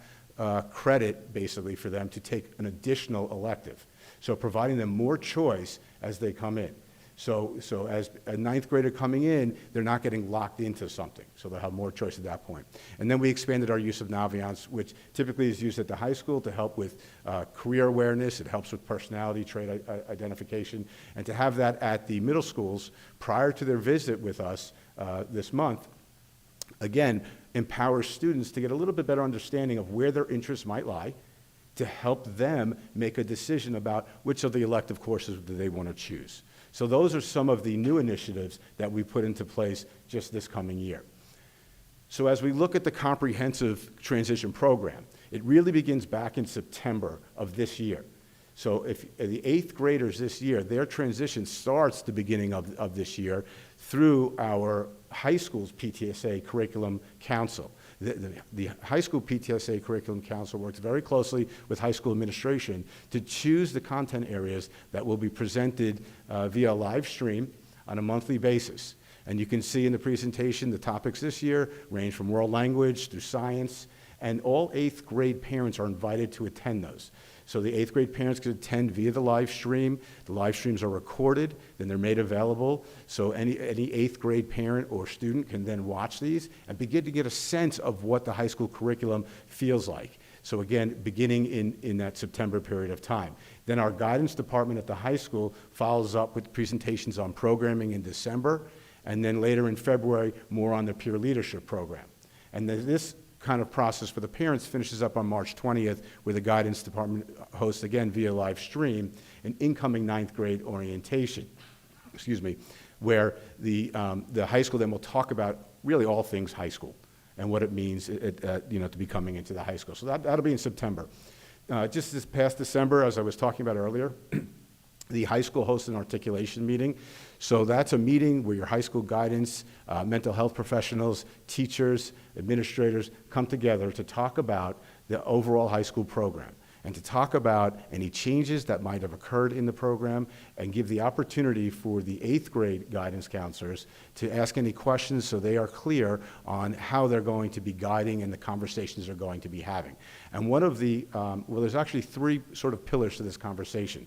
credit, basically, for them to take an additional elective. So providing them more choice as they come in. So as a ninth grader coming in, they're not getting locked into something. So they'll have more choice at that point. And then we expanded our use of Naviance, which typically is used at the high school to help with career awareness. It helps with personality trait identification. And to have that at the middle schools prior to their visit with us this month, again, empowers students to get a little bit better understanding of where their interests might lie, to help them make a decision about which of the elective courses do they want to choose. So those are some of the new initiatives that we put into place just this coming year. So as we look at the comprehensive transition program, it really begins back in September of this year. So if the eighth graders this year, their transition starts the beginning of this year through our high school's PTSA Curriculum Council. The high school PTSA Curriculum Council works very closely with high school administration to choose the content areas that will be presented via live stream on a monthly basis. And you can see in the presentation the topics this year range from world language through science, and all eighth grade parents are invited to attend those. So the eighth grade parents can attend via the live stream. The live streams are recorded, then they're made available. So any eighth grade parent or student can then watch these and begin to get a sense of what the high school curriculum feels like. So again, beginning in that September period of time. Then our guidance department at the high school follows up with presentations on programming in December, and then later in February, more on the peer leadership program. And then this kind of process for the parents finishes up on March 20th, where the guidance department hosts, again via live stream, an incoming ninth grade orientation, where the high school then will talk about really all things high school and what it means to be coming into the high school. So that'll be in September. Just this past December, as I was talking about earlier, the high school hosts an articulation meeting. So that's a meeting where your high school guidance, mental health professionals, teachers, administrators come together to talk about the overall high school program and to talk about any changes that might have occurred in the program and give the opportunity for the eighth grade guidance counselors to ask any questions so they are clear on how they're going to be guiding and the conversations they're going to be having. And one of the, there's actually three sort of pillars to this conversation.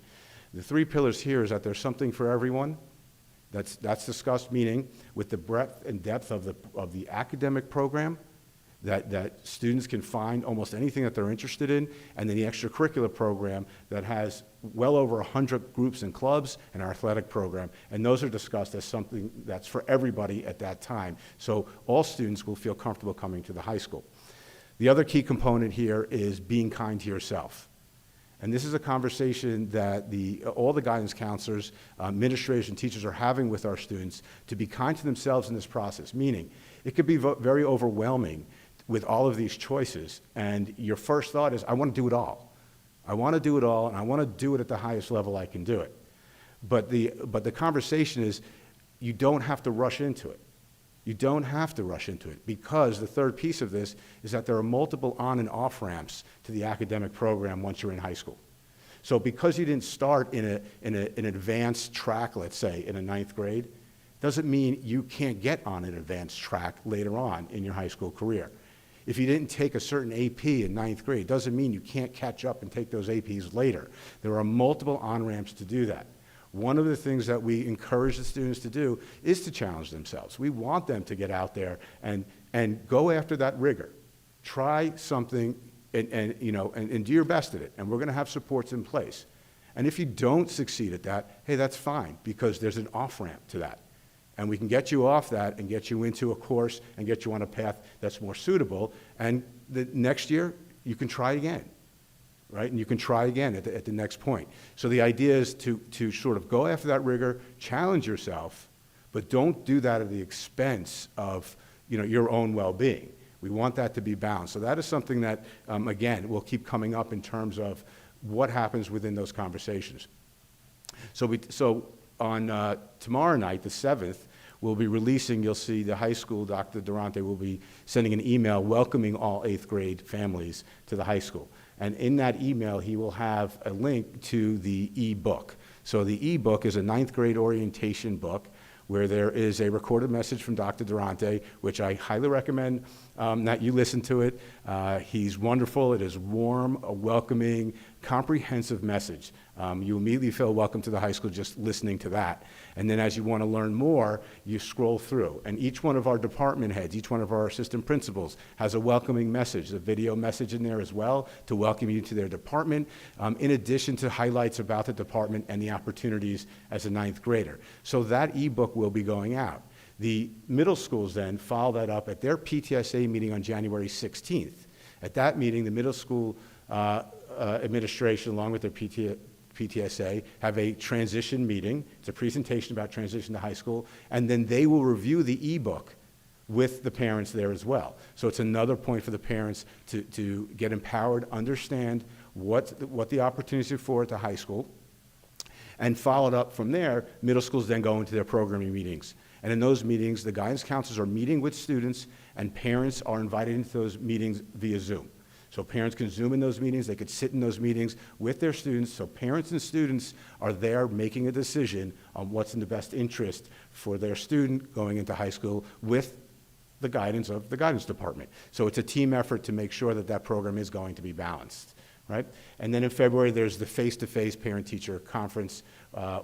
The three pillars here is that there's something for everyone. That's discussed, meaning with the breadth and depth of the academic program, that students can find almost anything that they're interested in, and then the extracurricular program that has well over 100 groups and clubs, and our athletic program, and those are discussed as something that's for everybody at that time. So all students will feel comfortable coming to the high school. The other key component here is being kind to yourself. And this is a conversation that all the guidance counselors, administrators, and teachers are having with our students to be kind to themselves in this process, meaning it could be very overwhelming with all of these choices, and your first thought is, I want to do it all. I want to do it all, and I want to do it at the highest level I can do it. But the conversation is, you don't have to rush into it. You don't have to rush into it, because the third piece of this is that there are multiple on and off ramps to the academic program once you're in high school. So because you didn't start in an advanced track, let's say, in a ninth grade, doesn't mean you can't get on an advanced track later on in your high school career. If you didn't take a certain AP in ninth grade, doesn't mean you can't catch up and take those APs later. There are multiple on-ramps to do that. One of the things that we encourage the students to do is to challenge themselves. We want them to get out there and go after that rigor. Try something and do your best at it, and we're going to have supports in place. And if you don't succeed at that, hey, that's fine, because there's an off-ramp to that. And we can get you off that and get you into a course and get you on a path that's more suitable, and the next year, you can try again. Right? And you can try again at the next point. So the idea is to sort of go after that rigor, challenge yourself, but don't do that at the expense of your own well-being. We want that to be balanced. So that is something that, again, will keep coming up in terms of what happens within those conversations. So on tomorrow night, the 7th, we'll be releasing, you'll see the high school, Dr. Durante will be sending an email welcoming all 8th grade families to the high school. And in that email, he will have a link to the e-book. So the e-book is a 9th grade orientation book where there is a recorded message from Dr. Durante, which I highly recommend that you listen to it. He's wonderful. It is warm, a welcoming, comprehensive message. You immediately feel welcome to the high school just listening to that. And then as you want to learn more, you scroll through. And each one of our department heads, each one of our assistant principals has a welcoming message, a video message in there as well to welcome you to their department, in addition to highlights about the department and the opportunities as a 9th grader. So that ebook will be going out. The middle schools then follow that up at their PTSA meeting on January 16th. At that meeting, the middle school administration, along with their PTSA, have a transition meeting. It's a presentation about transition to high school, and then they will review the ebook with the parents there as well. So it's another point for the parents to get empowered, understand what the opportunities are for at the high school, and followed up from there, middle schools then go into their programming meetings. And in those meetings, the guidance counselors are meeting with students, and parents are invited into those meetings via Zoom. So parents can Zoom in those meetings, they could sit in those meetings with their students, so parents and students are there making a decision on what's in the best interest for their student going into high school with the guidance of the guidance department. So it's a team effort to make sure that that program is going to be balanced, right? And then in February, there's the face-to-face parent-teacher conference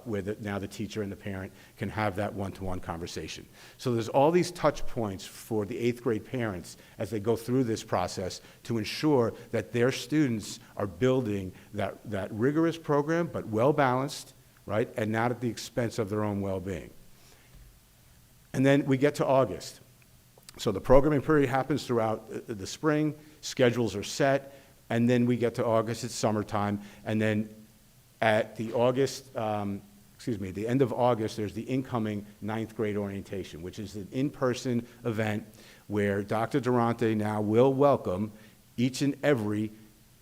where now the teacher and the parent can have that one-to-one conversation. So there's all these touch points for the 8th grade parents as they go through this process to ensure that their students are building that rigorous program, but well-balanced, right, and not at the expense of their own well-being. And then we get to August. So the programming period happens throughout the spring, schedules are set, and then we get to August, it's summertime, and then at the the end of August, there's the incoming 9th grade orientation, which is an in-person event where Dr. Durante now will welcome each and every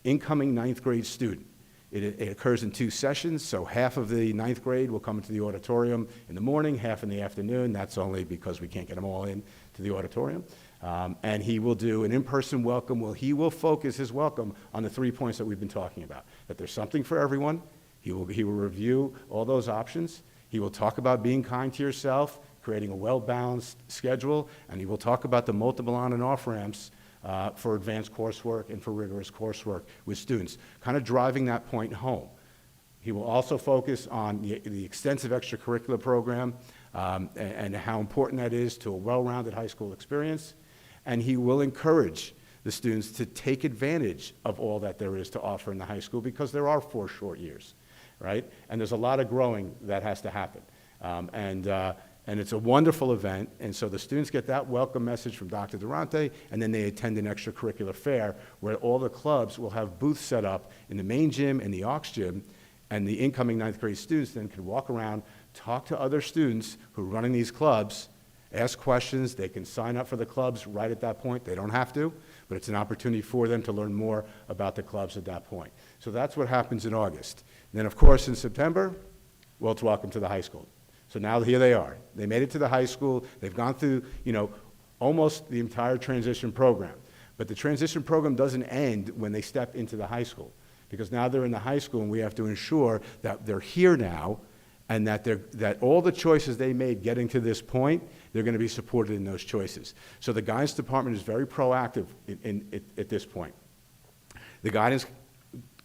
incoming 9th grade student. It occurs in 2 sessions, so half of the 9th grade will come into the auditorium in the morning, half in the afternoon. That's only because we can't get them all in to the auditorium. And he will do an in-person welcome. Well, he will focus his welcome on the 3 points that we've been talking about, that there's something for everyone. He will review all those options. He will talk about being kind to yourself, creating a well-balanced schedule, and he will talk about the multiple on and off ramps for advanced coursework and for rigorous coursework with students, kind of driving that point home. He will also focus on the extensive extracurricular program and how important that is to a well-rounded high school experience. And he will encourage the students to take advantage of all that there is to offer in the high school, because there are 4 short years, right? And there's a lot of growing that has to happen. And it's a wonderful event, and so the students get that welcome message from Dr. Durante, and then they attend an extracurricular fair where all the clubs will have booths set up in the main gym and the aux gym, and the incoming 9th grade students then can walk around, talk to other students who are running these clubs, ask questions. They can sign up for the clubs right at that point. They don't have to, but it's an opportunity for them to learn more about the clubs at that point. So that's what happens in August. And then, of course, in September, well, it's welcome to the high school. So now here they are. They made it to the high school. They've gone through, almost the entire transition program. But the transition program doesn't end when they step into the high school, because now they're in the high school, and we have to ensure that they're here now, and that all the choices they made getting to this point, they're going to be supported in those choices. So the guidance department is very proactive at this point. The guidance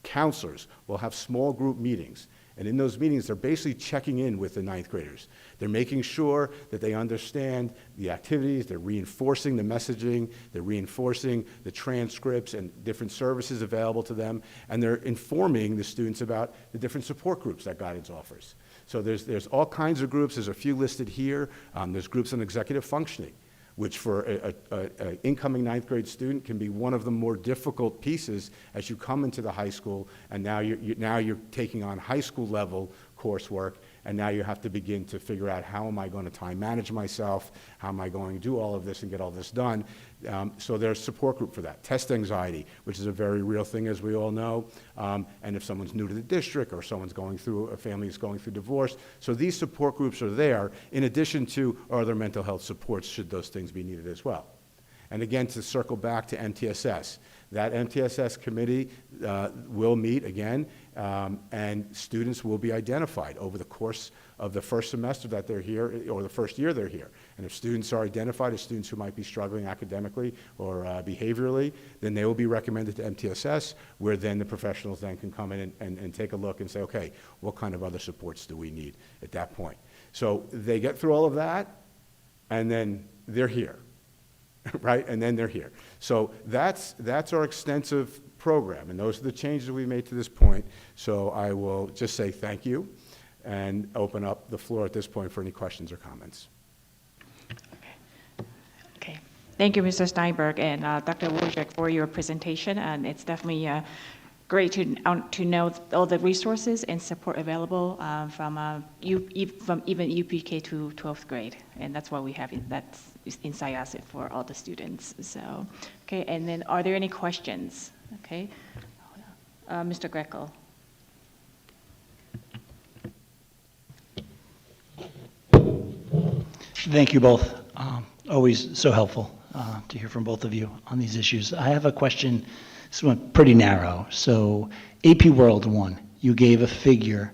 counselors will have small group meetings, and in those meetings, they're basically checking in with the 9th graders. They're making sure that they understand the activities, they're reinforcing the messaging, they're reinforcing the transcripts and different services available to them, and they're informing the students about the different support groups that guidance offers. So there's all kinds of groups. There's a few listed here. There's groups on executive functioning, which for an incoming 9th grade student can be one of the more difficult pieces as you come into the high school, and now you're taking on high school level coursework, and now you have to begin to figure out, how am I going to time manage myself? How am I going to do all of this and get all this done? So there's support group for that. Test anxiety, which is a very real thing, as we all know, and if someone's new to the district or someone's going through, a family is going through divorce. So these support groups are there in addition to other mental health supports should those things be needed as well. And again, to circle back to MTSS, that MTSS committee will meet again, and students will be identified over the course of the first semester that they're here, or the first year they're here. And if students are identified as students who might be struggling academically or behaviorally, then they will be recommended to MTSS, where then the professionals then can come in and take a look and say, okay, what kind of other supports do we need at that point? So they get through all of that, and then they're here. Right, and then they're here. So that's our extensive program, and those are the changes we made to this point. So I will just say thank you and open up the floor at this point for any questions or comments. Okay. Thank you, Mr. Steinberg and Dr. Wojcik, for your presentation, and it's definitely great to know all the resources and support available from even UPK to 12th grade, and that's what we have that's in Syosset for all the students. So, okay, and then are there any questions? Okay, Mr. Greco. Thank you both. Always so helpful to hear from both of you on these issues. I have a question. This one pretty narrow. So AP World 1, you gave a figure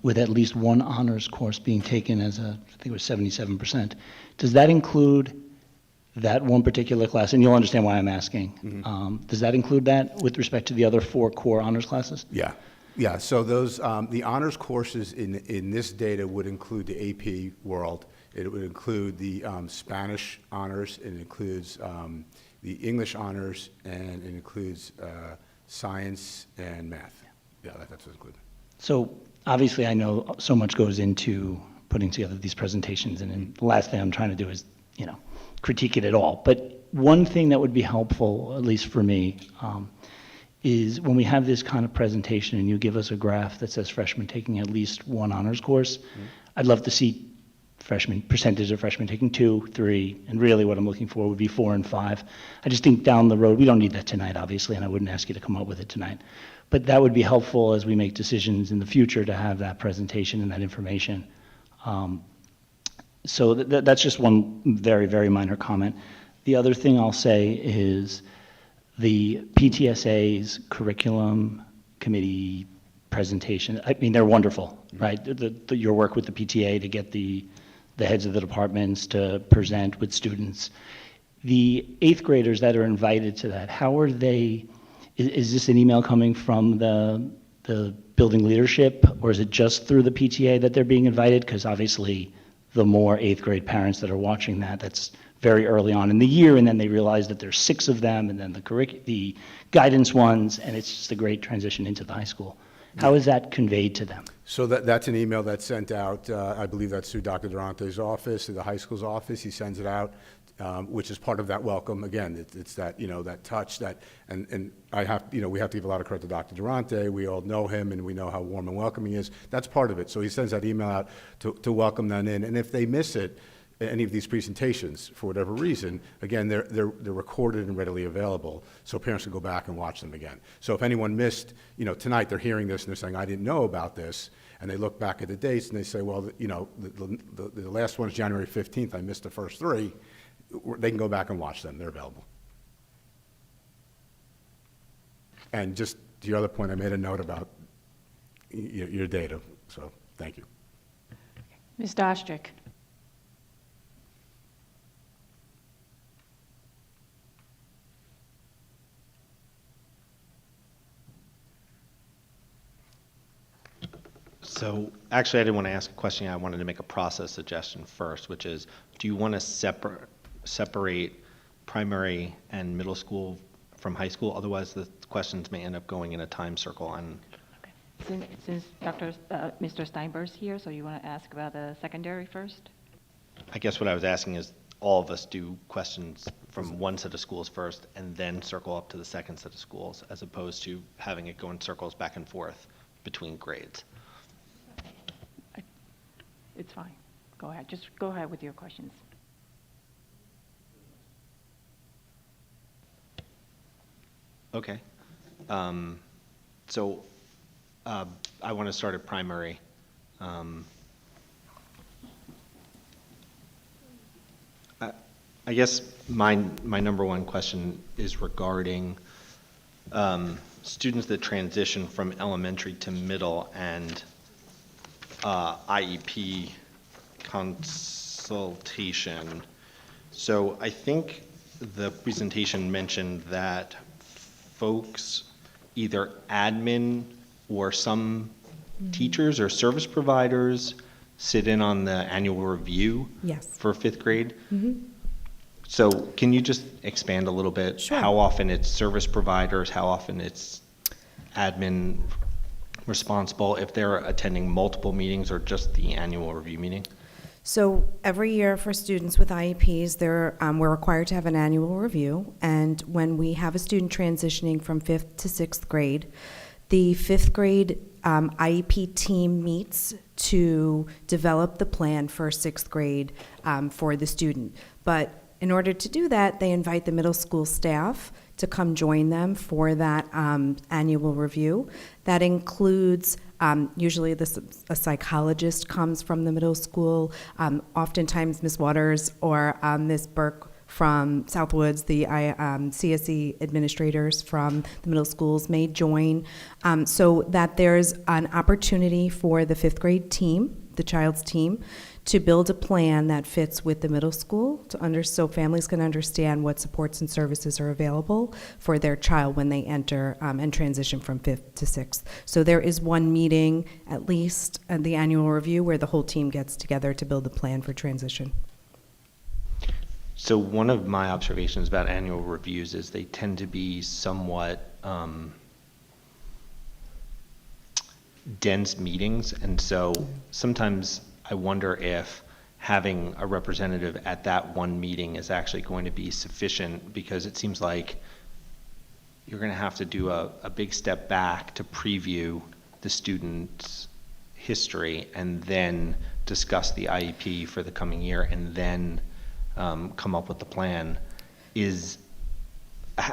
with at least one honors course being taken as I think it was 77%. Does that include that one particular class? And you'll understand why I'm asking. Mm-hmm. Does that include that with respect to the other 4 core honors classes? Yeah. Yeah, so those, the honors courses in this data would include the AP World. It would include the Spanish honors. It includes the English honors, and it includes science and math. Yeah, that's what's included. So obviously I know so much goes into putting together these presentations, and the last thing I'm trying to do is, critique it at all. But one thing that would be helpful, at least for me, is when we have this kind of presentation and you give us a graph that says freshmen taking at least one honors course, I'd love to see percentage of freshmen taking 2, 3, and really what I'm looking for would be 4 and 5. I just think down the road, we don't need that tonight, obviously, and I wouldn't ask you to come up with it tonight. But that would be helpful as we make decisions in the future to have that presentation and that information. So that's just one very, very minor comment. The other thing I'll say is the PTSA's curriculum committee presentation. I mean, they're wonderful, right? Your work with the PTA to get the heads of the departments to present with students. The 8th graders that are invited to that, how are they, is this an email coming from the building leadership, or is it just through the PTA that they're being invited? Because obviously the more 8th grade parents that are watching that's very early on in the year, and then they realize that there's 6 of them, and then the guidance ones, and it's just a great transition into the high school. How is that conveyed to them? So that's an email that's sent out, I believe that's through Dr. Durante's office, through the high school's office. He sends it out, which is part of that welcome. Again, it's that, that touch that, and I have, we have to give a lot of credit to Dr. Durante. We all know him, and we know how warm and welcoming he is. That's part of it. So he sends that email out to welcome them in. And if they miss it, any of these presentations, for whatever reason, again, they're recorded and readily available, so parents can go back and watch them again. So if anyone missed, tonight they're hearing this and they're saying, I didn't know about this, and they look back at the dates and they say, well, the last one is January 15th, I missed the first 3, they can go back and watch them, they're available. And just to your other point, I made a note about your data, so thank you. Mr. Ostrich. So actually, I didn't want to ask a question. I wanted to make a process suggestion first, which is, do you want to separate primary and middle school from high school? Otherwise, the questions may end up going in a time circle. And okay. Since Mr. Steinberg's here, so you want to ask about the secondary first? I guess what I was asking is, all of us do questions from one set of schools first and then circle up to the second set of schools, as opposed to having it go in circles back and forth between grades. it's fine. Go ahead, just go ahead with your questions. Okay. So I want to start at primary. I guess my number one question is regarding students that transition from elementary to middle and IEP consultation. So I think the presentation mentioned that folks, either admin or some teachers or service providers, sit in on the annual review Yes. for fifth grade. Mhm. So can you just expand a little bit? Sure. How often it's service providers, how often it's admin responsible, if they're attending multiple meetings or just the annual review meeting? So every year for students with IEPs, we're required to have an annual review. And when we have a student transitioning from 5th to 6th grade, the 5th grade IEP team meets to develop the plan for 6th grade for the student. But in order to do that, they invite the middle school staff to come join them for that annual review. That includes usually a psychologist comes from the middle school, oftentimes Ms. Waters or Ms. Burke from Southwoods, the CSE administrators from the middle schools may join, so that there's an opportunity for the 5th grade team, the child's team, to build a plan that fits with the middle school, so families can understand what supports and services are available for their child when they enter and transition from 5th to 6th. So there is one meeting, at least, at the annual review, where the whole team gets together to build a plan for transition. So one of my observations about annual reviews is they tend to be somewhat dense meetings, and so sometimes I wonder if having a representative at that one meeting is actually going to be sufficient, because it seems like you're going to have to do a big step back to preview the student's history and then discuss the IEP for the coming year and then come up with the plan.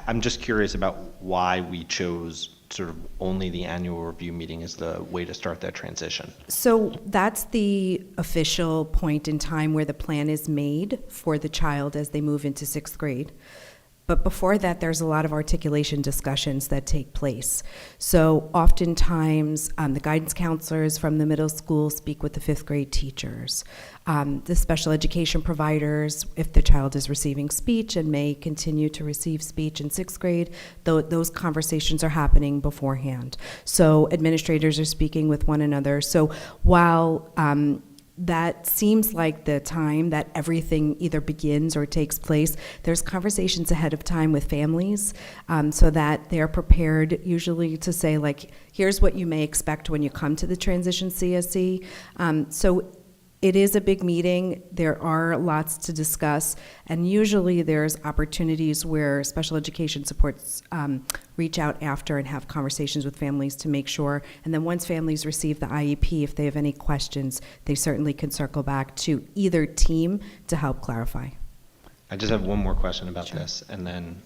I'm just curious about why we chose sort of only the annual review meeting as the way to start that transition. So that's the official point in time where the plan is made for the child as they move into 6th grade. But before that, there's a lot of articulation discussions that take place. So oftentimes, the guidance counselors from the middle school speak with the 5th grade teachers. The special education providers, if the child is receiving speech and may continue to receive speech in 6th grade, those conversations are happening beforehand. So administrators are speaking with one another. So while that seems like the time that everything either begins or takes place, there's conversations ahead of time with families, so that they're prepared usually to say, like, here's what you may expect when you come to the transition CSE. So it is a big meeting. There are lots to discuss, and usually there's opportunities where special education supports reach out after and have conversations with families to make sure. And then once families receive the IEP, if they have any questions, they certainly can circle back to either team to help clarify. I just have one more question about this, and then,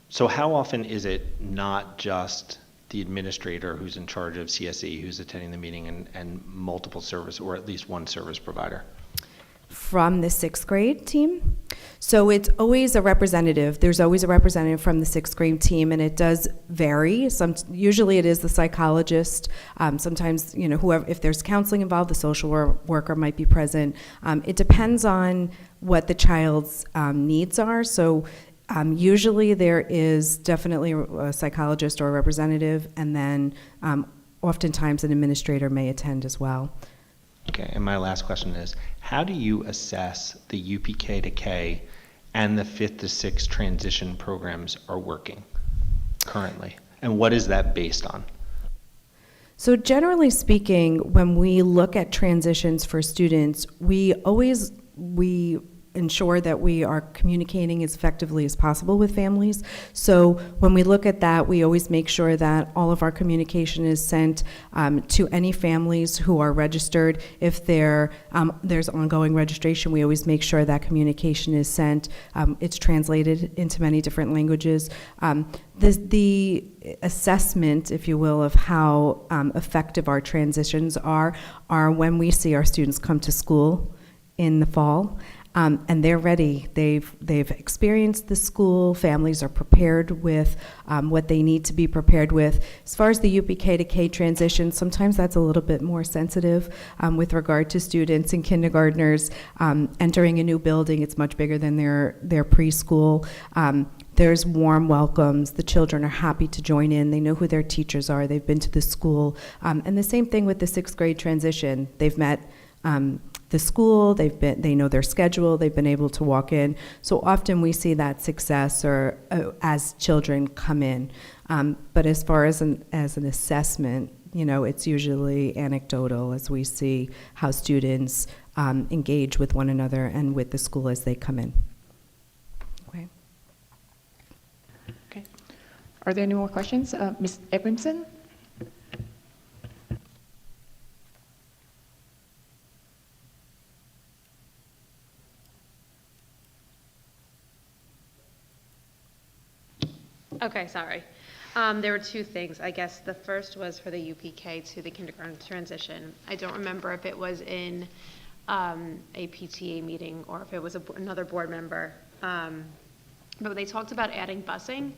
so how often is it not just the administrator who's in charge of CSE who's attending the meeting and multiple service, or at least one service provider? From the 6th grade team. So it's always a representative. There's always a representative from the 6th grade team, and it does vary. Usually it is the psychologist. Sometimes, whoever, if there's counseling involved, the social worker might be present. It depends on what the child's needs are. So usually there is definitely a psychologist or a representative, and then oftentimes an administrator may attend as well. Okay, and my last question is, how do you assess the UPK to K and the 5th to 6th transition programs are working currently? And what is that based on? So generally speaking, when we look at transitions for students, we ensure that we are communicating as effectively as possible with families. So when we look at that, we always make sure that all of our communication is sent to any families who are registered. If there's ongoing registration, we always make sure that communication is sent. It's translated into many different languages. The assessment, if you will, of how effective our transitions are when we see our students come to school in the fall. And they're ready. They've experienced the school. Families are prepared with what they need to be prepared with. As far as the UPK to K transition, sometimes that's a little bit more sensitive with regard to students and kindergartners entering a new building. It's much bigger than their preschool. There's warm welcomes. The children are happy to join in. They know who their teachers are. They've been to the school. And the same thing with the 6th grade transition. They've met the school, they know their schedule, they've been able to walk in. So often we see that success or as children come in. But as far as an assessment, it's usually anecdotal as we see how students engage with one another and with the school as they come in. Okay. Okay. Are there any more questions? Ms. Abramson? Okay, sorry. There were two things. I guess the first was for the UPK to the kindergarten transition. I don't remember if it was in a PTA meeting or if it was another board member. But they talked about adding busing,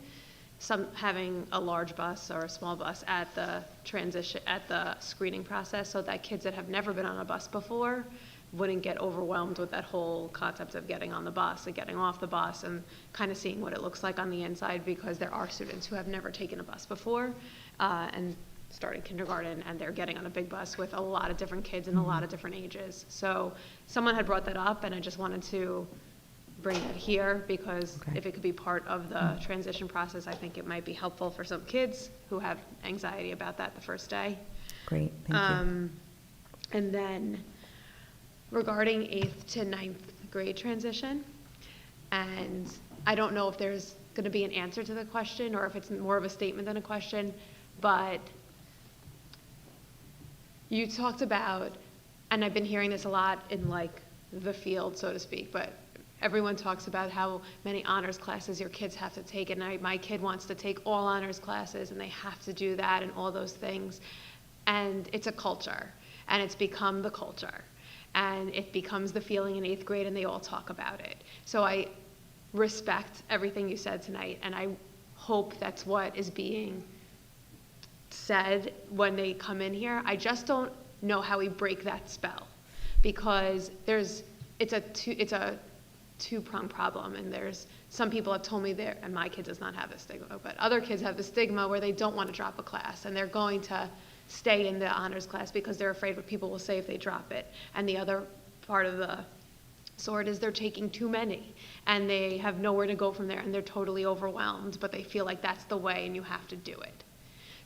having a large bus or a small bus at the transition, at the screening process, so that kids that have never been on a bus before wouldn't get overwhelmed with that whole concept of getting on the bus and getting off the bus and kind of seeing what it looks like on the inside, because there are students who have never taken a bus before and starting kindergarten, and they're getting on a big bus with a lot of different kids in a lot of different ages. So someone had brought that up, and I just wanted to bring it here because if it could be part of the transition process, I think it might be helpful for some kids who have anxiety about that the first day. Great, thank you. And then regarding 8th to 9th grade transition, and I don't know if there's going to be an answer to the question or if it's more of a statement than a question, but you talked about, and I've been hearing this a lot in like the field, so to speak, but everyone talks about how many honors classes your kids have to take, and my kid wants to take all honors classes and they have to do that and all those things. And it's a culture, and it's become the culture. And it becomes the feeling in 8th grade, and they all talk about it. So I respect everything you said tonight, and I hope that's what is being said when they come in here. I just don't know how we break that spell, because it's a two-pronged problem, and there's some people have told me there, and my kid does not have the stigma, but other kids have the stigma where they don't want to drop a class, and they're going to stay in the honors class because they're afraid what people will say if they drop it. And the other part of the sword is they're taking too many, and they have nowhere to go from there, and they're totally overwhelmed, but they feel like that's the way and you have to do it.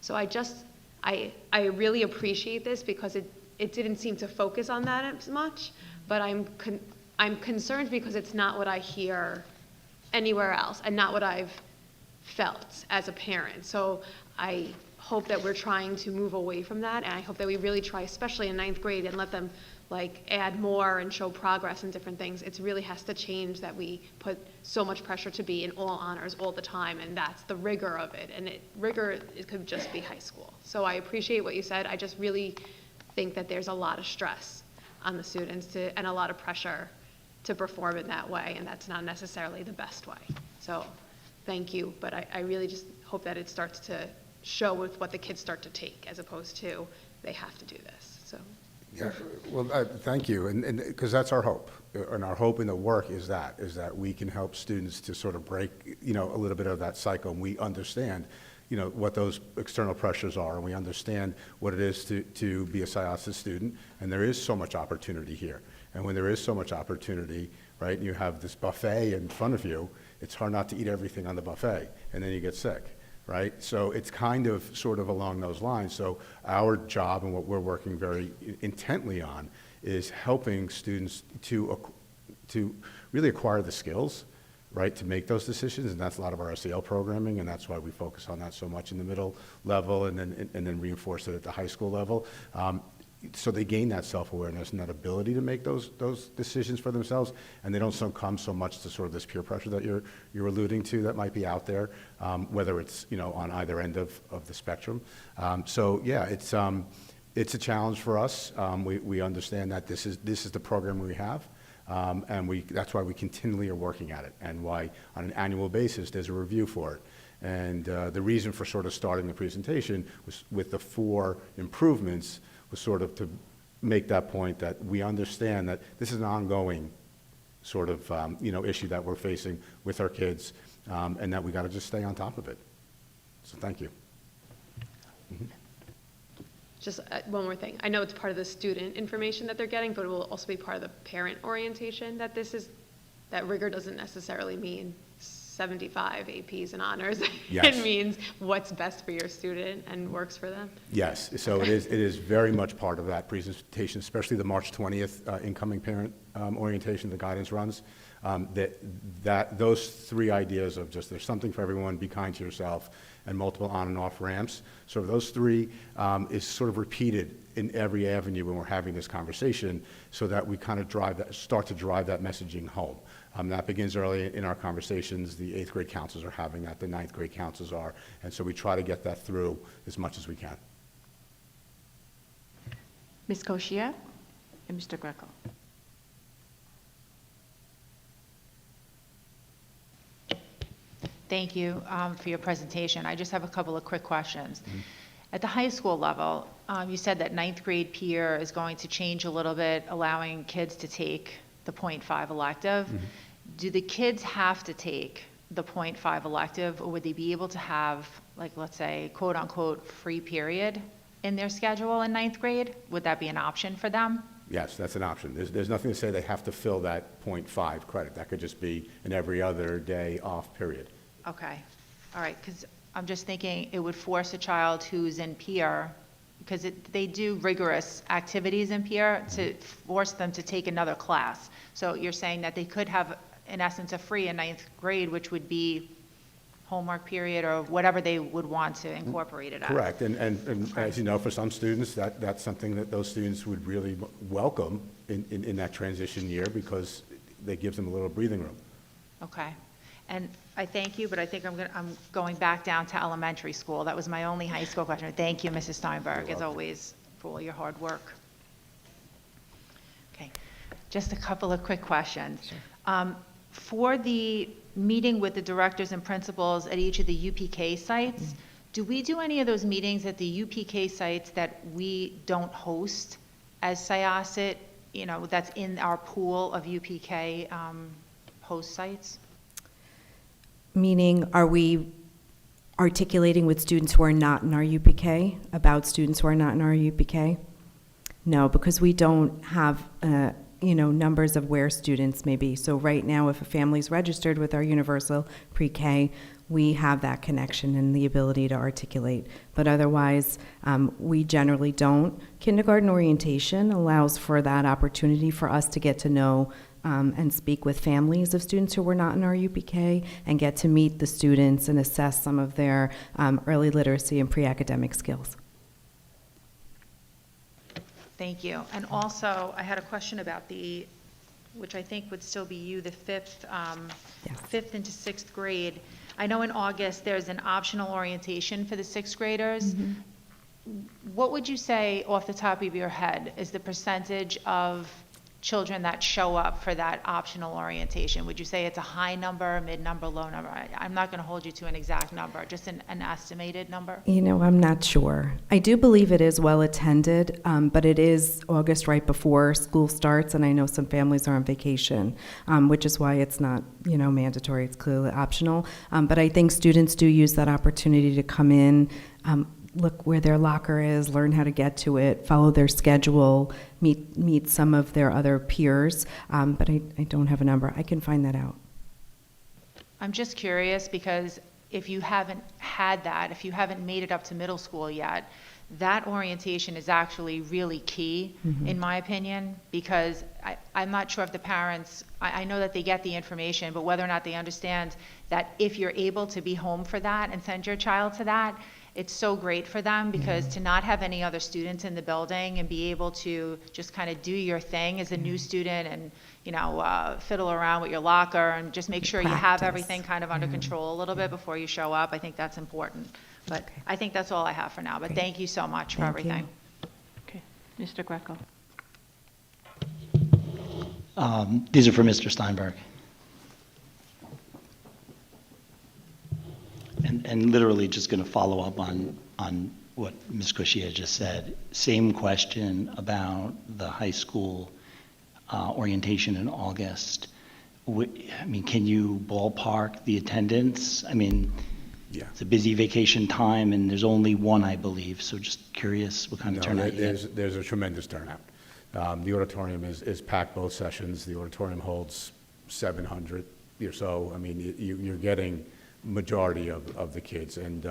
So I really appreciate this, because it didn't seem to focus on that as much, but I'm concerned because it's not what I hear anywhere else and not what I've felt as a parent. So I hope that we're trying to move away from that, and I hope that we really try, especially in 9th grade, and let them like add more and show progress in different things. It really has to change that we put so much pressure to be in all honors all the time, and that's the rigor of it. And it could just be high school. So I appreciate what you said. I just really think that there's a lot of stress on the students and a lot of pressure to perform in that way, and that's not necessarily the best way. So thank you, but I really just hope that it starts to show with what the kids start to take, as opposed to they have to do this. So. Yeah, well, thank you, and because that's our hope, and our hope in the work is that we can help students to sort of break, a little bit of that cycle, and we understand, what those external pressures are, and we understand what it is to be a SIASA student, and there is so much opportunity here, and when there is so much opportunity, right, and you have this buffet in front of you, it's hard not to eat everything on the buffet, and then you get sick. Right? So it's kind of sort of along those lines. So our job and what we're working very intently on is helping students to really acquire the skills, right, to make those decisions, and that's a lot of our SEL programming, and that's why we focus on that so much in the middle level and then reinforce it at the high school level. So they gain that self-awareness and that ability to make those decisions for themselves, and they don't succumb so much to sort of this peer pressure that you're alluding to that might be out there, whether it's, you know, on either end of the spectrum. So yeah, it's a challenge for us. We understand that this is the program we have. And that's why we continually are working at it, and why on an annual basis there's a review for it. And the reason for sort of starting the presentation was with the 4 improvements was sort of to make that point that we understand that this is an ongoing sort of issue that we're facing with our kids, and that we got to just stay on top of it. So thank you. Mm-hmm. Just one more thing. I know it's part of the student information that they're getting, but it will also be part of the parent orientation that that rigor doesn't necessarily mean 75 APs and honors. Yes. It means what's best for your student and works for them. Yes, so it is very much part of that presentation, especially the March 20th incoming parent orientation the guidance runs. Those 3 ideas of just there's something for everyone, be kind to yourself, and multiple on and off ramps. So those 3 is sort of repeated in every avenue when we're having this conversation, so that we kind of start to drive that messaging home. That begins early in our conversations. The 8th grade counselors are having that, the 9th grade counselors are, and so we try to get that through as much as we can. Ms. Koshia and Mr. Greco. Thank you for your presentation. I just have a couple of quick questions. Mm-hmm. At the high school level, you said that 9th grade peer is going to change a little bit, allowing kids to take the .5 elective. Mm-hmm. Do the kids have to take the .5 elective, or would they be able to have, like, let's say, quote unquote, free period in their schedule in 9th grade? Would that be an option for them? Yes, that's an option. There's nothing to say they have to fill that .5 credit. That could just be an every other day off period. Okay, all right, because I'm just thinking it would force a child who's in peer, because they do rigorous activities in peer, to force them to take another class. So you're saying that they could have, in essence, a free in 9th grade, which would be homework period or whatever they would want to incorporate it as. Correct, and as you know, for some students, that's something that those students would really welcome in that transition year, because it gives them a little breathing room. Okay. And I thank you, but I think I'm going back down to elementary school. That was my only high school question. Thank you, Mrs. Steinberg, as always, for all your hard work. Okay, just a couple of quick questions. Sure. For the meeting with the directors and principals at each of the UPK sites, do we do any of those meetings at the UPK sites that we don't host as Syosset, that's in our pool of UPK host sites? Meaning, are we articulating with students who are not in our UPK about students who are not in our UPK? No, because we don't have, numbers of where students may be. So right now, if a family's registered with our universal pre-K, we have that connection and the ability to articulate. But otherwise, we generally don't. Kindergarten orientation allows for that opportunity for us to get to know and speak with families of students who were not in our UPK and get to meet the students and assess some of their early literacy and pre-academic skills. Thank you. And also, I had a question about which I think would still be you, the 5th into 6th grade. I know in August there's an optional orientation for the 6th graders. Mm-hmm. What would you say off the top of your head is the percentage of children that show up for that optional orientation? Would you say it's a high number, mid number, low number? I'm not going to hold you to an exact number, just an estimated number. I'm not sure. I do believe it is well attended, but it is August right before school starts, and I know some families are on vacation, which is why it's not, mandatory. It's clearly optional. But I think students do use that opportunity to come in, look where their locker is, learn how to get to it, follow their schedule, meet some of their other peers, but I don't have a number. I can find that out. I'm just curious because if you haven't had that, if you haven't made it up to middle school yet, that orientation is actually really key, in my opinion, because I'm not sure if the parents, I know that they get the information, but whether or not they understand that if you're able to be home for that and send your child to that, it's so great for them, because to not have any other students in the building and be able to just kind of do your thing as a new student and, you know, fiddle around with your locker and just make sure you have Practice. everything kind of under control a little bit before you show up. I think that's important. But I think that's all I have for now. But thank you so much for Thank you. everything. Okay. Mr. Greco. These are for Mr. Steinberg. And literally just going to follow up on what Ms. Cushier just said. Same question about the high school orientation in August. I mean, can you ballpark the attendance? I mean, Yeah. it's a busy vacation time, and there's only one, I believe, so just curious what kind of No, turnout you had. there's a tremendous turnout. The auditorium is packed both sessions. The auditorium holds 700 or so. I mean, you're getting majority of the kids. And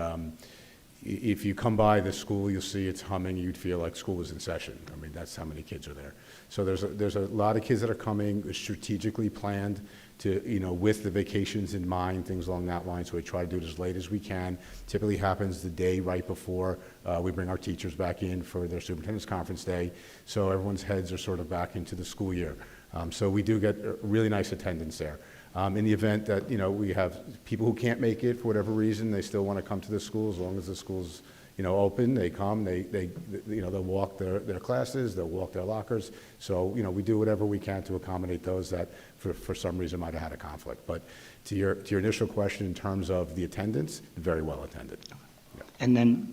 if you come by the school, you'll see it's humming. You'd feel like school was in session. I mean, that's how many kids are there. So there's a lot of kids that are coming, strategically planned to, you know, with the vacations in mind, things along that line. So we try to do it as late as we can. Typically happens the day right before we bring our teachers back in for their superintendent's conference day. So everyone's heads are sort of back into the school year. So we do get really nice attendance there. In the event that, you know, we have people who can't make it for whatever reason, they still want to come to the school. As long as the school's, you know, open, they come, they you know, they'll walk their classes, they'll walk their lockers. So, you know, we do whatever we can to accommodate those that for some reason might have had a conflict. But to your initial question in terms of the attendance, very well attended. Yeah. And then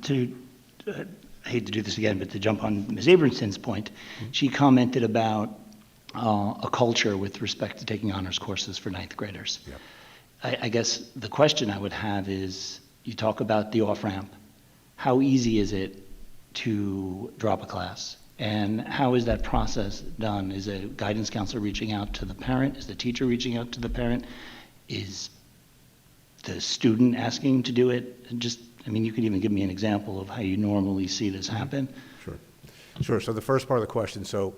I hate to do this again, but to jump on Ms. Abramson's point, she commented about a culture with respect to taking honors courses for ninth graders. Yep. I guess the question I would have is, you talk about the off-ramp. How easy is it to drop a class? And how is that process done? Is a guidance counselor reaching out to the parent? Is the teacher reaching out to the parent? Is the student asking to do it? Just, I mean, you could even give me an example of how you normally see this happen. Sure. So the first part of the question, so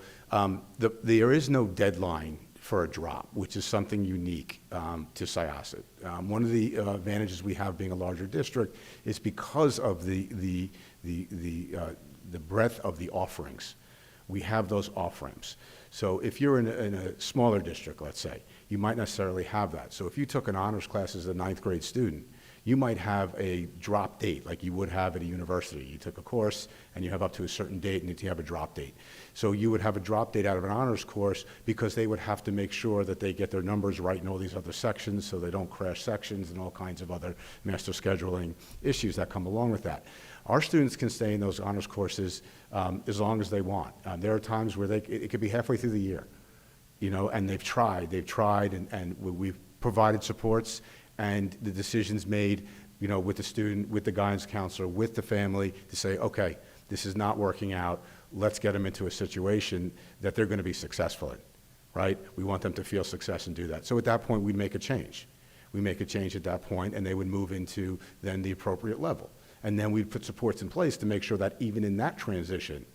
there is no deadline for a drop, which is something unique to Syosset. One of the advantages we have being a larger district is because of the breadth of the offerings. We have those off-ramps. So if you're in a smaller district, let's say, you might necessarily have that. So if you took an honors class as a ninth grade student, you might have a drop date like you would have at a university. You took a course and you have up to a certain date and you have a drop date. So you would have a drop date out of an honors course because they would have to make sure that they get their numbers right in all these other sections so they don't crash sections and all kinds of other master scheduling issues that come along with that. Our students can stay in those honors courses as long as they want. There are times where it could be halfway through the year, you know, and they've tried and we've provided supports. And the decisions made, you know, with the student, with the guidance counselor, with the family to say, okay, this is not working out. Let's get them into a situation that they're going to be successful in, right? We want them to feel success and do that. So at that point, we'd make a change. We make a change at that point, and they would move into then the appropriate level. And then we'd put supports in place to make sure that even in that transition,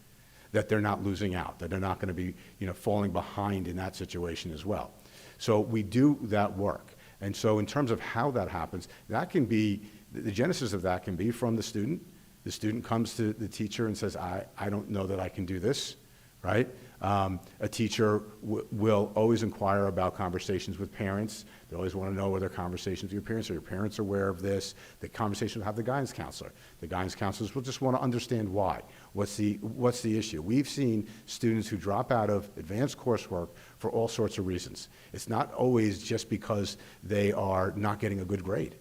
that they're not losing out, that they're not going to be, you know, falling behind in that situation as well. So we do that work. And so in terms of how that happens, that can be, the genesis of that can be from the student. The student comes to the teacher and says, I don't know that I can do this, right? A teacher will always inquire about conversations with parents. They always want to know whether conversations with your parents, are your parents aware of this? The conversation will have the guidance counselor. The guidance counselors will just want to understand why. What's the issue? We've seen students who drop out of advanced coursework for all sorts of reasons. It's not always just because they are not getting a good grade.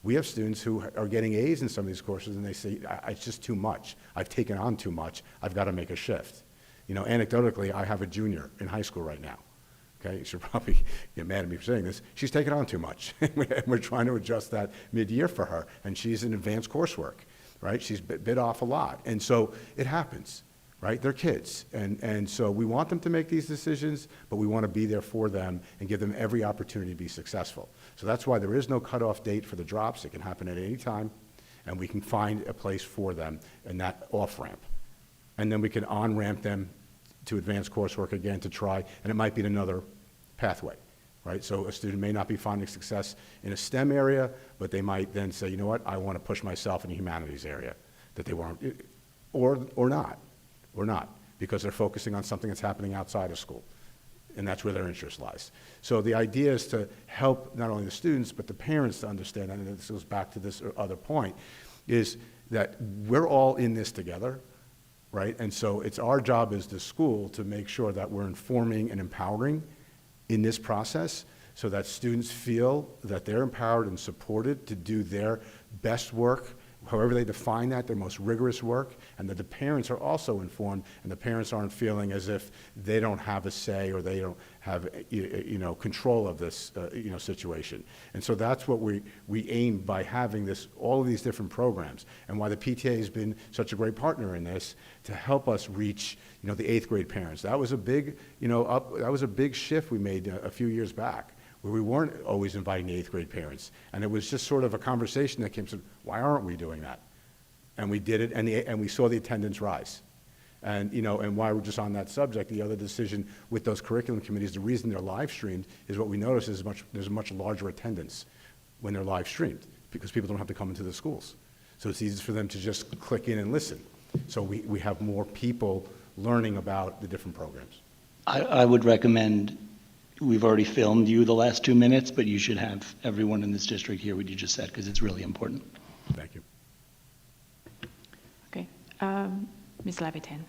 We have students who are getting A's in some of these courses and they say, it's just too much. I've taken on too much. I've got to make a shift. You know, anecdotally, I have a junior in high school right now. Okay, you should probably get mad at me for saying this. She's taken on too much. We're trying to adjust that mid-year for her, and she's in advanced coursework, right? She's bit off a lot, and so it happens, right? They're kids, and so we want them to make these decisions, but we want to be there for them and give them every opportunity to be successful. So that's why there is no cutoff date for the drops. It can happen at any time, and we can find a place for them in that off-ramp. And then we can on-ramp them to advanced coursework again to try, and it might be in another pathway, right? So a student may not be finding success in a STEM area, but they might then say, you know what, I want to push myself in the humanities area that they weren't, or not, because they're focusing on something that's happening outside of school, and that's where their interest lies. So the idea is to help not only the students, but the parents to understand, and this goes back to this other point, is that we're all in this together, right? And so it's our job as the school to make sure that we're informing and empowering in this process so that students feel that they're empowered and supported to do their best work, however they define that, their most rigorous work, and that the parents are also informed, and the parents aren't feeling as if they don't have a say or they don't have, control of this, situation. And so that's what we aim by having this, all of these different programs, and why the PTA has been such a great partner in this to help us reach, the 8th grade parents. That was a big, that was a big shift we made a few years back, where we weren't always inviting the 8th grade parents. And it was just sort of a conversation that came, said, why aren't we doing that? And we did it, and we saw the attendance rise. And, and while we're just on that subject, the other decision with those curriculum committees, the reason they're live streamed is what we notice is there's a much larger attendance when they're live streamed, because people don't have to come into the schools. So it's easy for them to just click in and listen. So we have more people learning about the different programs. I would recommend, we've already filmed you the last 2 minutes, but you should have everyone in this district hear what you just said, because it's really important. Thank you. Okay. Ms. Levitan.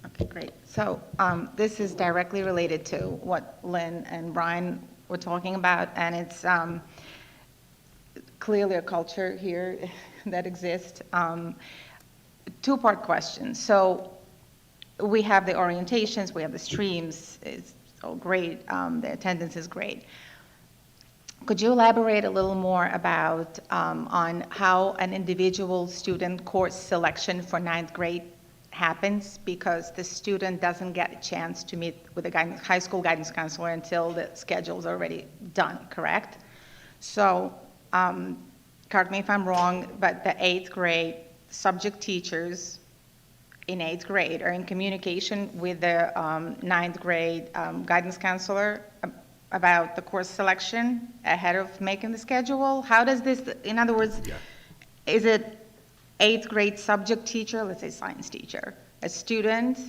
Okay, great. So this is directly related to what Lynn and Brian were talking about, and it's clearly a culture here that exists. Two-part question. So we have the orientations, we have the streams, it's all great, the attendance is great. Could you elaborate a little more about on how an individual student course selection for 9th grade happens, because the student doesn't get a chance to meet with a high school guidance counselor until the schedule's already done, correct? So, correct me if I'm wrong, but the 8th grade subject teachers in 8th grade are in communication with the 9th grade guidance counselor about the course selection ahead of making the schedule? How does this, in other words, is it 8th grade subject teacher, let's say science teacher, a student,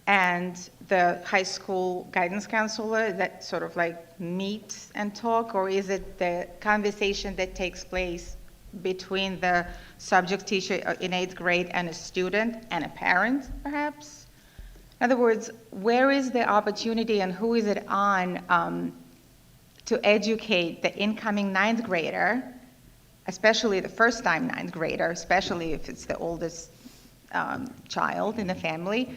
and the high school guidance counselor that sort of like meet and talk, or is it the conversation that takes place between the subject teacher in 8th grade and a student and a parent, perhaps? In other words, where is the opportunity and who is it on to educate the incoming 9th grader, especially the first-time 9th grader, especially if it's the oldest child in the family?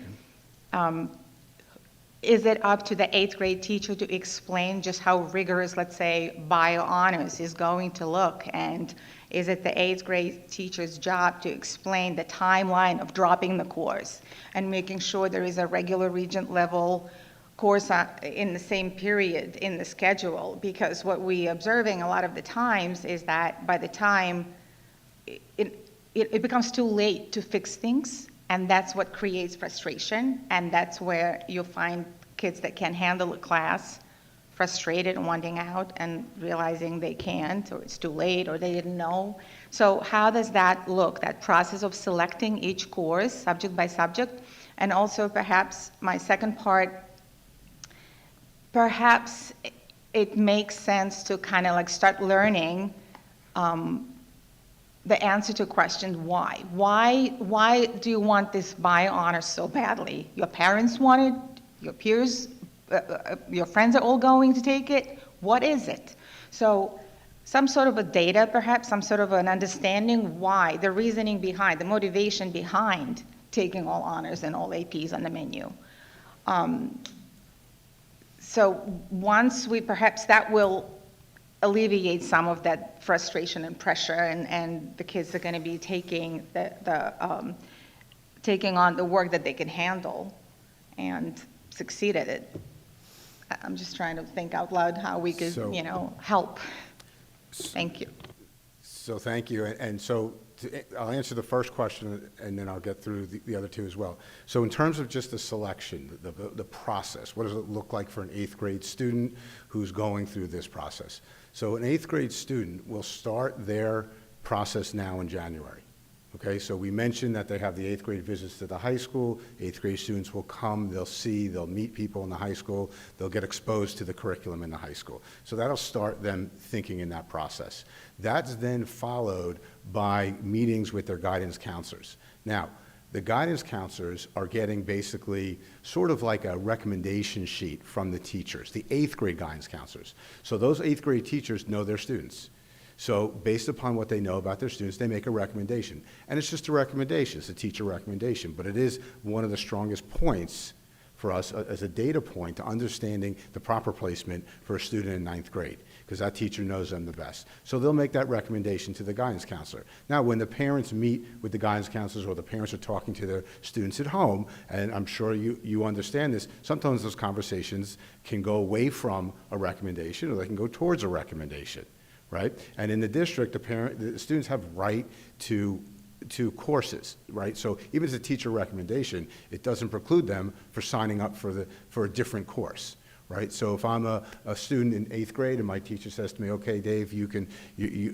Is it up to the 8th grade teacher to explain just how rigorous, let's say, bio honors is going to look? And is it the 8th grade teacher's job to explain the timeline of dropping the course and making sure there is a regular regent level course in the same period in the schedule? Because what we're observing a lot of the times is that by the time it becomes too late to fix things, and that's what creates frustration, and that's where you'll find kids that can't handle a class frustrated and wanting out and realizing they can't, or it's too late, or they didn't know. So how does that look, that process of selecting each course subject by subject? And also perhaps my second part, perhaps it makes sense to kind of like start learning the answer to question why. Why do you want this bio honor so badly? Your parents want it, your peers, your friends are all going to take it. What is it? So some sort of a data, perhaps some sort of an understanding why, the reasoning behind, the motivation behind taking all honors and all APs on the menu. So once we, perhaps that will alleviate some of that frustration and pressure, and the kids are going to be taking taking on the work that they can handle and succeed at it. I'm just trying to think out loud how we could, So- help. Thank you. So thank you. And so I'll answer the first question, and then I'll get through the other two as well. So in terms of just the selection, the process, what does it look like for an 8th grade student who's going through this process? So an 8th grade student will start their process now in January. Okay, so we mentioned that they have the 8th grade visits to the high school. 8th grade students will come, they'll meet people in the high school, they'll get exposed to the curriculum in the high school. So that'll start them thinking in that process. That's then followed by meetings with their guidance counselors. Now, the guidance counselors are getting basically sort of like a recommendation sheet from the teachers, the 8th grade guidance counselors. So those 8th grade teachers know their students. So based upon what they know about their students, they make a recommendation. And it's just a recommendation, it's a teacher recommendation, but it is one of the strongest points for us as a data point to understanding the proper placement for a student in 9th grade, because that teacher knows them the best. So they'll make that recommendation to the guidance counselor. Now, when the parents meet with the guidance counselors or the parents are talking to their students at home, and I'm sure you understand this, sometimes those conversations can go away from a recommendation or they can go towards a recommendation. Right? And in the district, the students have right to courses, right? So even as a teacher recommendation, it doesn't preclude them for signing up for a different course, right? So if I'm a student in 8th grade and my teacher says to me, okay, Dave,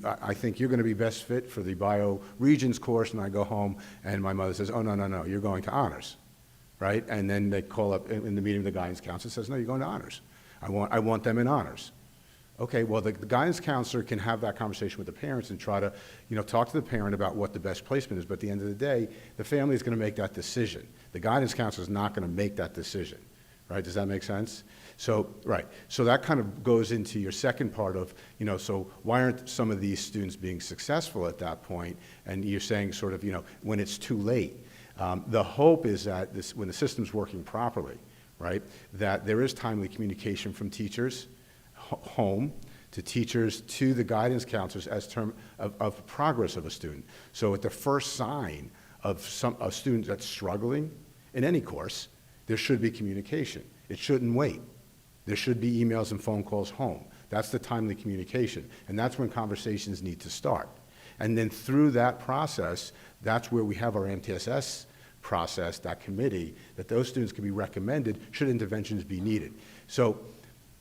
I think you're going to be best fit for the bioregions course, and I go home and my mother says, oh, no, you're going to honors, right? And then they call up in the meeting, the guidance counselor says, no, you're going to honors. I want them in honors. Okay, well, the guidance counselor can have that conversation with the parents and try to, talk to the parent about what the best placement is. But at the end of the day, the family is going to make that decision. The guidance counselor is not going to make that decision, right? Does that make sense? So, right. So that kind of goes into your second part of, so why aren't some of these students being successful at that point? And you're saying sort of, when it's too late. The hope is that when the system's working properly, right, that there is timely communication from teachers home to teachers to the guidance counselors as term of progress of a student. So at the first sign of a student that's struggling in any course, there should be communication. It shouldn't wait. There should be emails and phone calls home. That's the timely communication, and that's when conversations need to start. And then through that process, that's where we have our MTSS process, that committee, that those students can be recommended should interventions be needed. So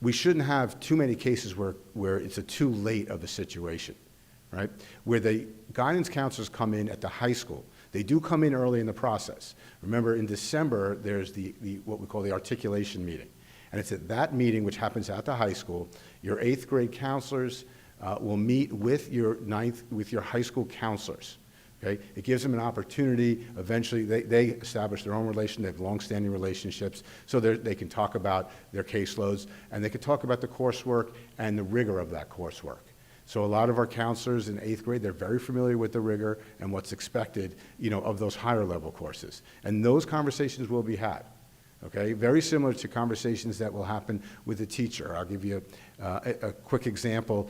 we shouldn't have too many cases where it's a too late of a situation, right? Where the guidance counselors come in at the high school. They do come in early in the process. Remember, in December, there's what we call the articulation meeting. And it's at that meeting, which happens at the high school, your 8th grade counselors will meet with your high school counselors. Okay? It gives them an opportunity. Eventually, they establish their own relation. They have long-standing relationships, so they can talk about their caseloads, and they can talk about the coursework and the rigor of that coursework. So a lot of our counselors in 8th grade, they're very familiar with the rigor and what's expected, of those higher level courses. And those conversations will be had. Okay, very similar to conversations that will happen with a teacher. I'll give you a quick example.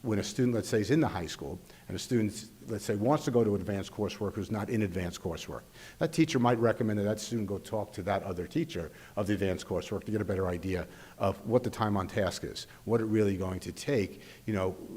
When a student, let's say, is in the high school, and a student, let's say, wants to go to advanced coursework who's not in advanced coursework, that teacher might recommend that student go talk to that other teacher of the advanced coursework to get a better idea of what the time on task is, what it really going to take,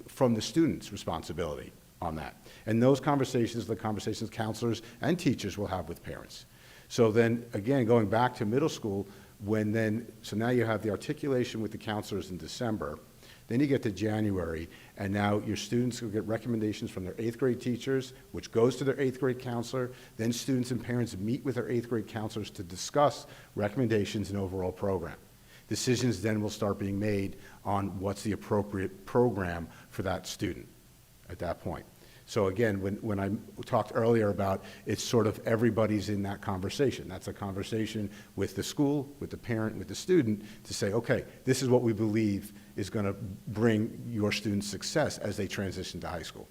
from the student's responsibility on that. And those conversations, the conversations counselors and teachers will have with parents. So then, again, going back to middle school, so now you have the articulation with the counselors in December, then you get to January, and now your students will get recommendations from their 8th grade teachers, which goes to their 8th grade counselor, then students and parents meet with their 8th grade counselors to discuss recommendations and overall program. Decisions then will start being made on what's the appropriate program for that student at that point. So again, when I talked earlier about it's sort of everybody's in that conversation. That's a conversation with the school, with the parent, with the student to say, okay, this is what we believe is going to bring your students success as they transition to high school.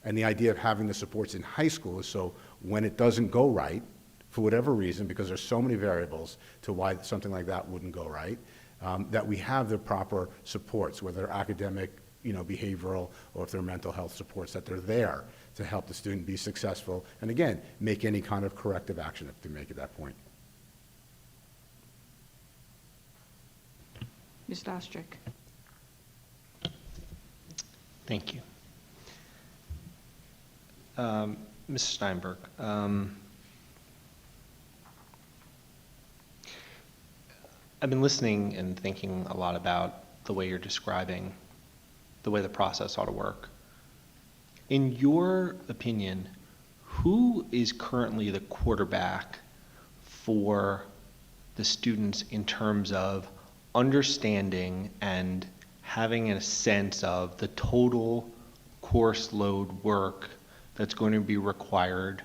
And the idea of having the supports in high school is so when it doesn't go right, for whatever reason, because there's so many variables to why something like that wouldn't go right, that we have the proper supports, whether they're academic, behavioral, or if they're mental health supports, that they're there to help the student be successful, and again, make any kind of corrective action if they make at that point. Mr. Ostrich. Thank you. Mrs. Steinberg, I've been listening and thinking a lot about the way you're describing the way the process ought to work. In your opinion, who is currently the quarterback for the students in terms of understanding and having a sense of the total course load work that's going to be required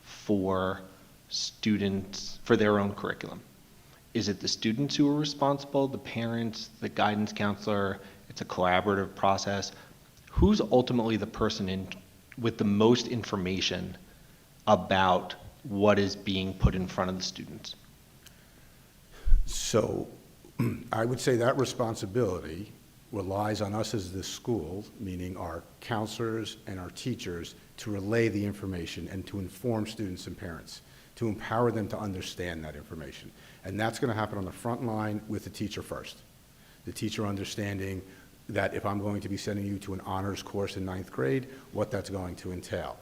for students, for their own curriculum? Is it the students who are responsible, the parents, the guidance counselor? It's a collaborative process. Who's ultimately the person with the most information about what is being put in front of the students? So I would say that responsibility relies on us as the school, meaning our counselors and our teachers, to relay the information and to inform students and parents, to empower them to understand that information. And that's going to happen on the front line with the teacher first. The teacher understanding that if I'm going to be sending you to an honors course in 9th grade, what that's going to entail.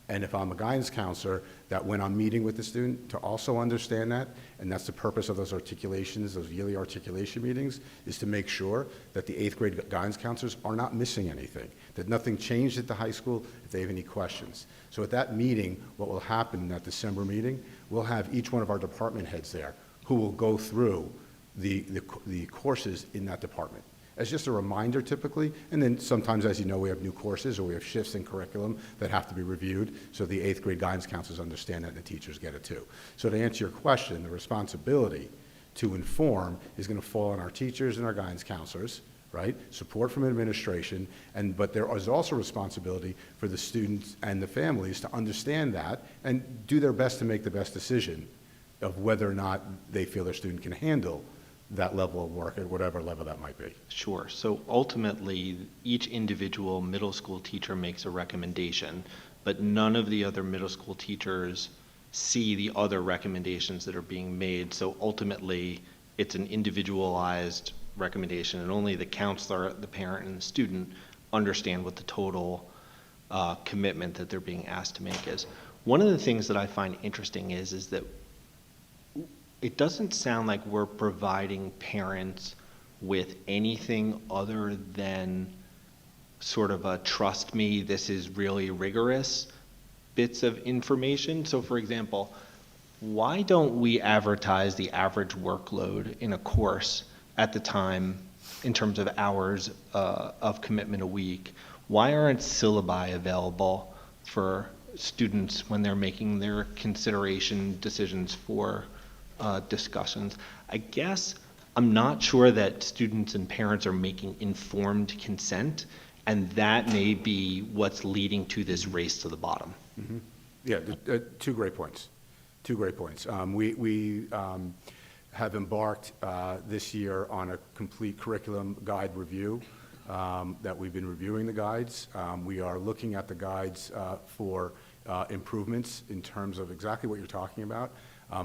And if I'm a guidance counselor, that when I'm meeting with the student, to also understand that, and that's the purpose of those articulations, those yearly articulation meetings, is to make sure that the 8th grade guidance counselors are not missing anything, that nothing changed at the high school if they have any questions. So at that meeting, what will happen in that December meeting, we'll have each one of our department heads there who will go through the courses in that department. As just a reminder typically, and then sometimes, as you know, we have new courses or we have shifts in curriculum that have to be reviewed, so the 8th grade guidance counselors understand that and the teachers get it too. So to answer your question, the responsibility to inform is going to fall on our teachers and our guidance counselors, right? Support from administration, but there is also responsibility for the students and the families to understand that and do their best to make the best decision of whether or not they feel their student can handle that level of work at whatever level that might be. Sure. So ultimately, each individual middle school teacher makes a recommendation, but none of the other middle school teachers see the other recommendations that are being made. So ultimately, it's an individualized recommendation, and only the counselor, the parent, and the student understand what the total commitment that they're being asked to make is. One of the things that I find interesting is that it doesn't sound like we're providing parents with anything other than sort of a trust me, this is really rigorous bits of information. So for example, why don't we advertise the average workload in a course at the time in terms of hours of commitment a week? Why aren't syllabi available for students when they're making their consideration decisions for discussions? I guess I'm not sure that students and parents are making informed consent, and that may be what's leading to this race to the bottom. Mm-hmm. Yeah, two great points. Two great points. We have embarked this year on a complete curriculum guide review that we've been reviewing the guides. We are looking at the guides for improvements in terms of exactly what you're talking about.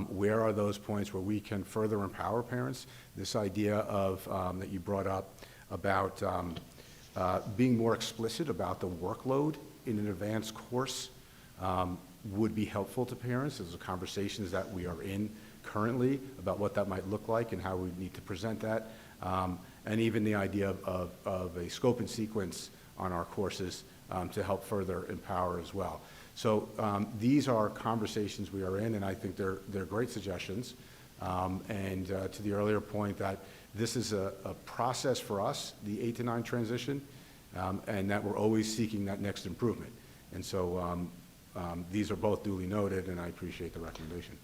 Where are those points where we can further empower parents? This idea of that you brought up about being more explicit about the workload in an advanced course would be helpful to parents. Those are conversations that we are in currently about what that might look like and how we need to present that. And even the idea of a scope and sequence on our courses to help further empower as well. So these are conversations we are in, and I think they're great suggestions. And to the earlier point that this is a process for us, the 8 to 9 transition, and that we're always seeking that next improvement. And so these are both duly noted, and I appreciate the recommendation.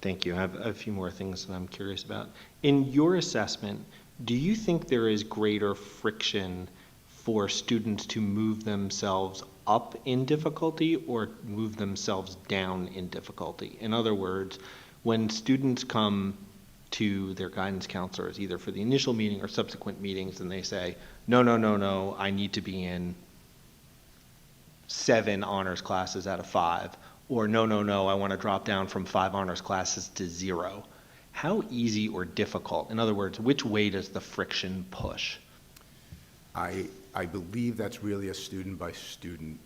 Thank you. I have a few more things that I'm curious about. In your assessment, do you think there is greater friction for students to move themselves up in difficulty or move themselves down in difficulty? In other words, when students come to their guidance counselors, either for the initial meeting or subsequent meetings, and they say, no, I need to be in 7 honors classes out of 5, or no, I want to drop down from 5 honors classes to 0. how easy or difficult, in other words, which way does the friction push? I believe that's really a student-by-student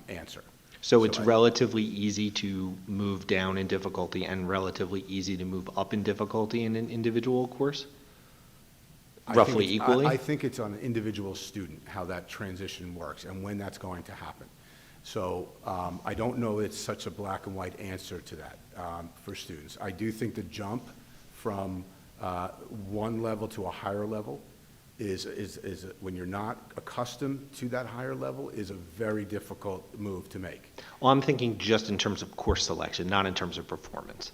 answer. So it's I- relatively easy to move down in difficulty and relatively easy to move up in difficulty in an individual course? I think Roughly it's- equally? I think it's on an individual student, how that transition works and when that's going to happen. So I don't know it's such a black and white answer to that for students. I do think the jump from one level to a higher level is when you're not accustomed to that higher level, is a very difficult move to make. Well, I'm thinking just in terms of course selection, not in terms of performance.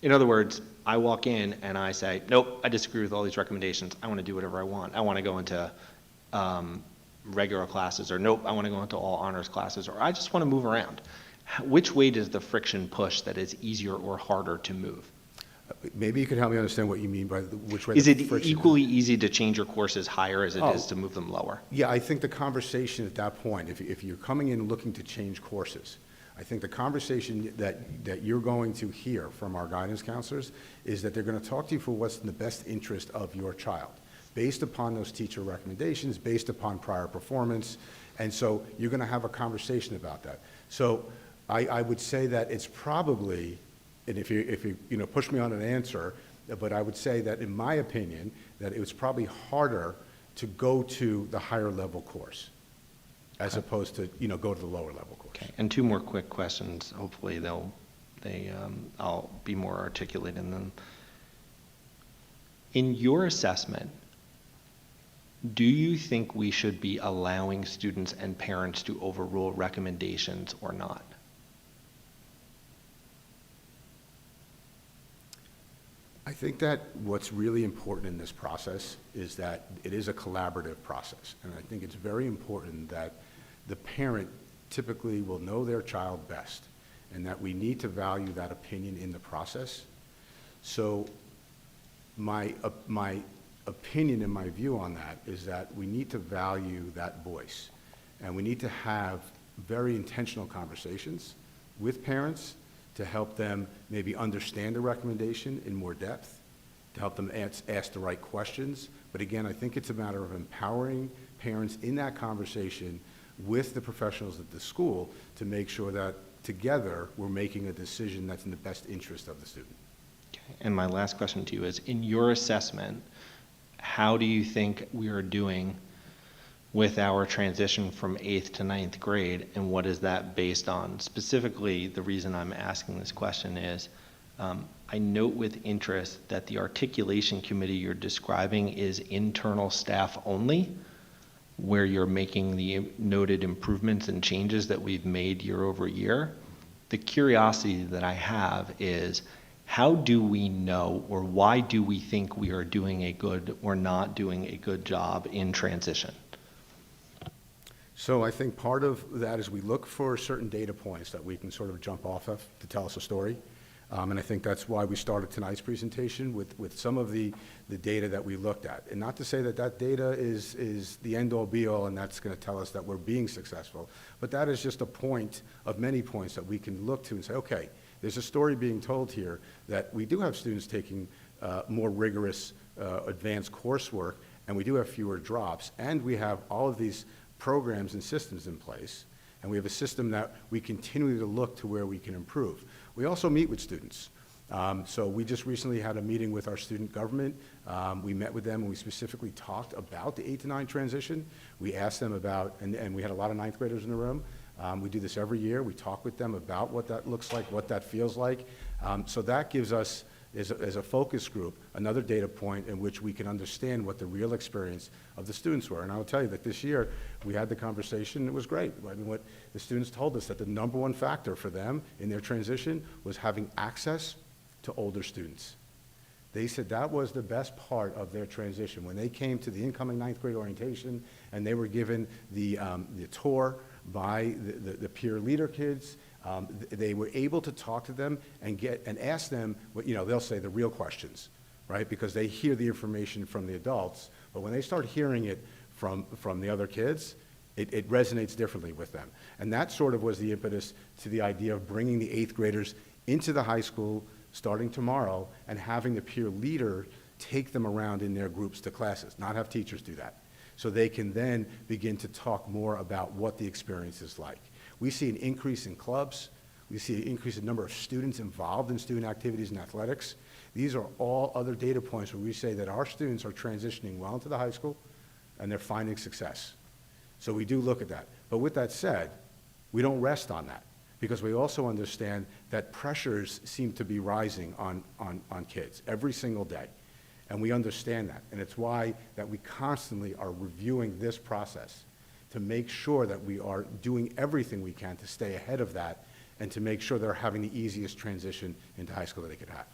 In other words, I walk in and I say, nope, I disagree with all these recommendations. I want to do whatever I want. I want to go into regular classes, or nope, I want to go into all honors classes, or I just want to move around. Which way does the friction push that is easier or harder to move? Maybe you could help me understand what you mean by which way. Is the it friction equally easy to change your courses higher as it is Oh. to move them lower? Yeah, I think the conversation at that point, if you're coming in looking to change courses, I think the conversation that you're going to hear from our guidance counselors is that they're going to talk to you for what's in the best interest of your child, based upon those teacher recommendations, based upon prior performance, and so you're going to have a conversation about that. So I would say that it's probably, and if you push me on an answer, but I would say that in my opinion, that it was probably harder to go to the higher level course as opposed to, go to the lower level course. Okay, and two more quick questions. Hopefully I'll be more articulate in them. In your assessment, do you think we should be allowing students and parents to overrule recommendations or not? I think that what's really important in this process is that it is a collaborative process. And I think it's very important that the parent typically will know their child best, and that we need to value that opinion in the process. So my opinion and my view on that is that we need to value that voice, and we need to have very intentional conversations with parents to help them maybe understand the recommendation in more depth, to help them ask the right questions. But again, I think it's a matter of empowering parents in that conversation with the professionals at the school to make sure that together we're making a decision that's in the best interest of the student. Okay. And my last question to you is, in your assessment, how do you think we are doing with our transition from 8th to 9th grade, and what is that based on? Specifically, the reason I'm asking this question is, I note with interest that the articulation committee you're describing is internal staff only, where you're making the noted improvements and changes that we've made year over year. The curiosity that I have is, how do we know, or why do we think we are doing a good or not doing a good job in transition? So I think part of that is we look for certain data points that we can sort of jump off of to tell us a story. And I think that's why we started tonight's presentation with some of the data that we looked at. And not to say that that data is the end-all be-all and that's going to tell us that we're being successful, but that is just a point of many points that we can look to and say, okay, there's a story being told here that we do have students taking more rigorous advanced coursework, and we do have fewer drops, and we have all of these programs and systems in place, and we have a system that we continue to look to where we can improve. We also meet with students. So we just recently had a meeting with our student government. We met with them and we specifically talked about the 8 to 9 transition. We asked them about, and we had a lot of 9th graders in the room. We do this every year. We talk with them about what that looks like, what that feels like. So that gives us, as a focus group, another data point in which we can understand what the real experience of the students were. And I will tell you that this year, we had the conversation, it was great. I mean, what the students told us that the number one factor for them in their transition was having access to older students. They said that was the best part of their transition. When they came to the incoming 9th grade orientation and they were given the tour by the peer leader kids, they were able to talk to them and ask them, they'll say the real questions, right? Because they hear the information from the adults, but when they start hearing it from the other kids, it resonates differently with them. And that sort of was the impetus to the idea of bringing the 8th graders into the high school starting tomorrow and having the peer leader take them around in their groups to classes, not have teachers do that. So they can then begin to talk more about what the experience is like. We see an increase in clubs. We see an increase in number of students involved in student activities and athletics. These are all other data points where we say that our students are transitioning well into the high school and they're finding success. So we do look at that. But with that said, we don't rest on that because we also understand that pressures seem to be rising on kids every single day. And we understand that. And it's why that we constantly are reviewing this process to make sure that we are doing everything we can to stay ahead of that and to make sure they're having the easiest transition into high school that they could have.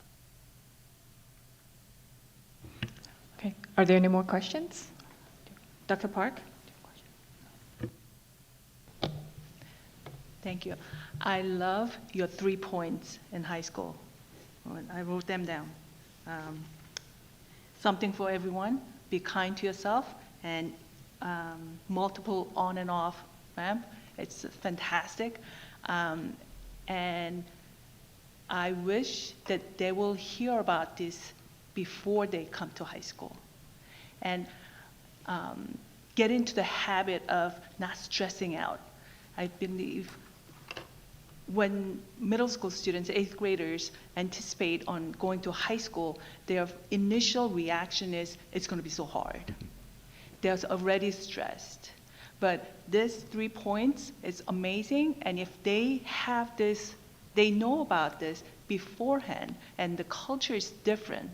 Okay. Are there any more questions? Dr. Park? Thank you. I love your 3 points in high school. I wrote them down. Something for everyone, be kind to yourself, and multiple on and off ramp. It's fantastic. And I wish that they will hear about this before they come to high school. And get into the habit of not stressing out. I believe when middle school students, 8th graders, anticipate on going to high school, their initial reaction is, it's going to be so hard. They're already stressed. But this 3 points is amazing, and if they have this, they know about this beforehand, and the culture is different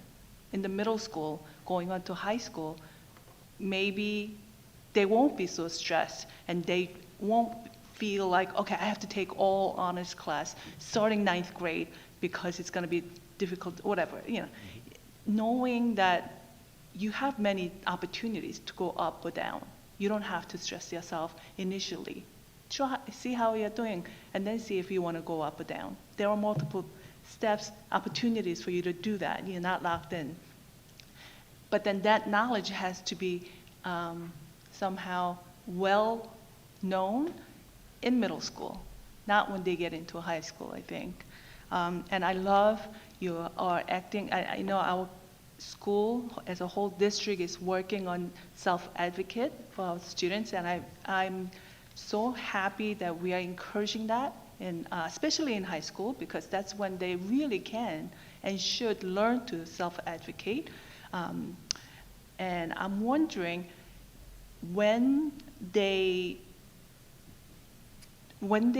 in the middle school, going on to high school, maybe they won't be so stressed, and they won't feel like, okay, I have to take all honors class starting 9th grade because it's going to be difficult, whatever. Knowing that you have many opportunities to go up or down. You don't have to stress yourself initially. See how you're doing, and then see if you want to go up or down. There are multiple steps, opportunities for you to do that. You're not locked in. But then that knowledge has to be somehow well known in middle school, not when they get into high school, I think. And I love you are acting, I know our school as a whole district is working on self-advocate for our students, and I'm so happy that we are encouraging that, especially in high school, because that's when they really can and should learn to self-advocate. And I'm wondering, when they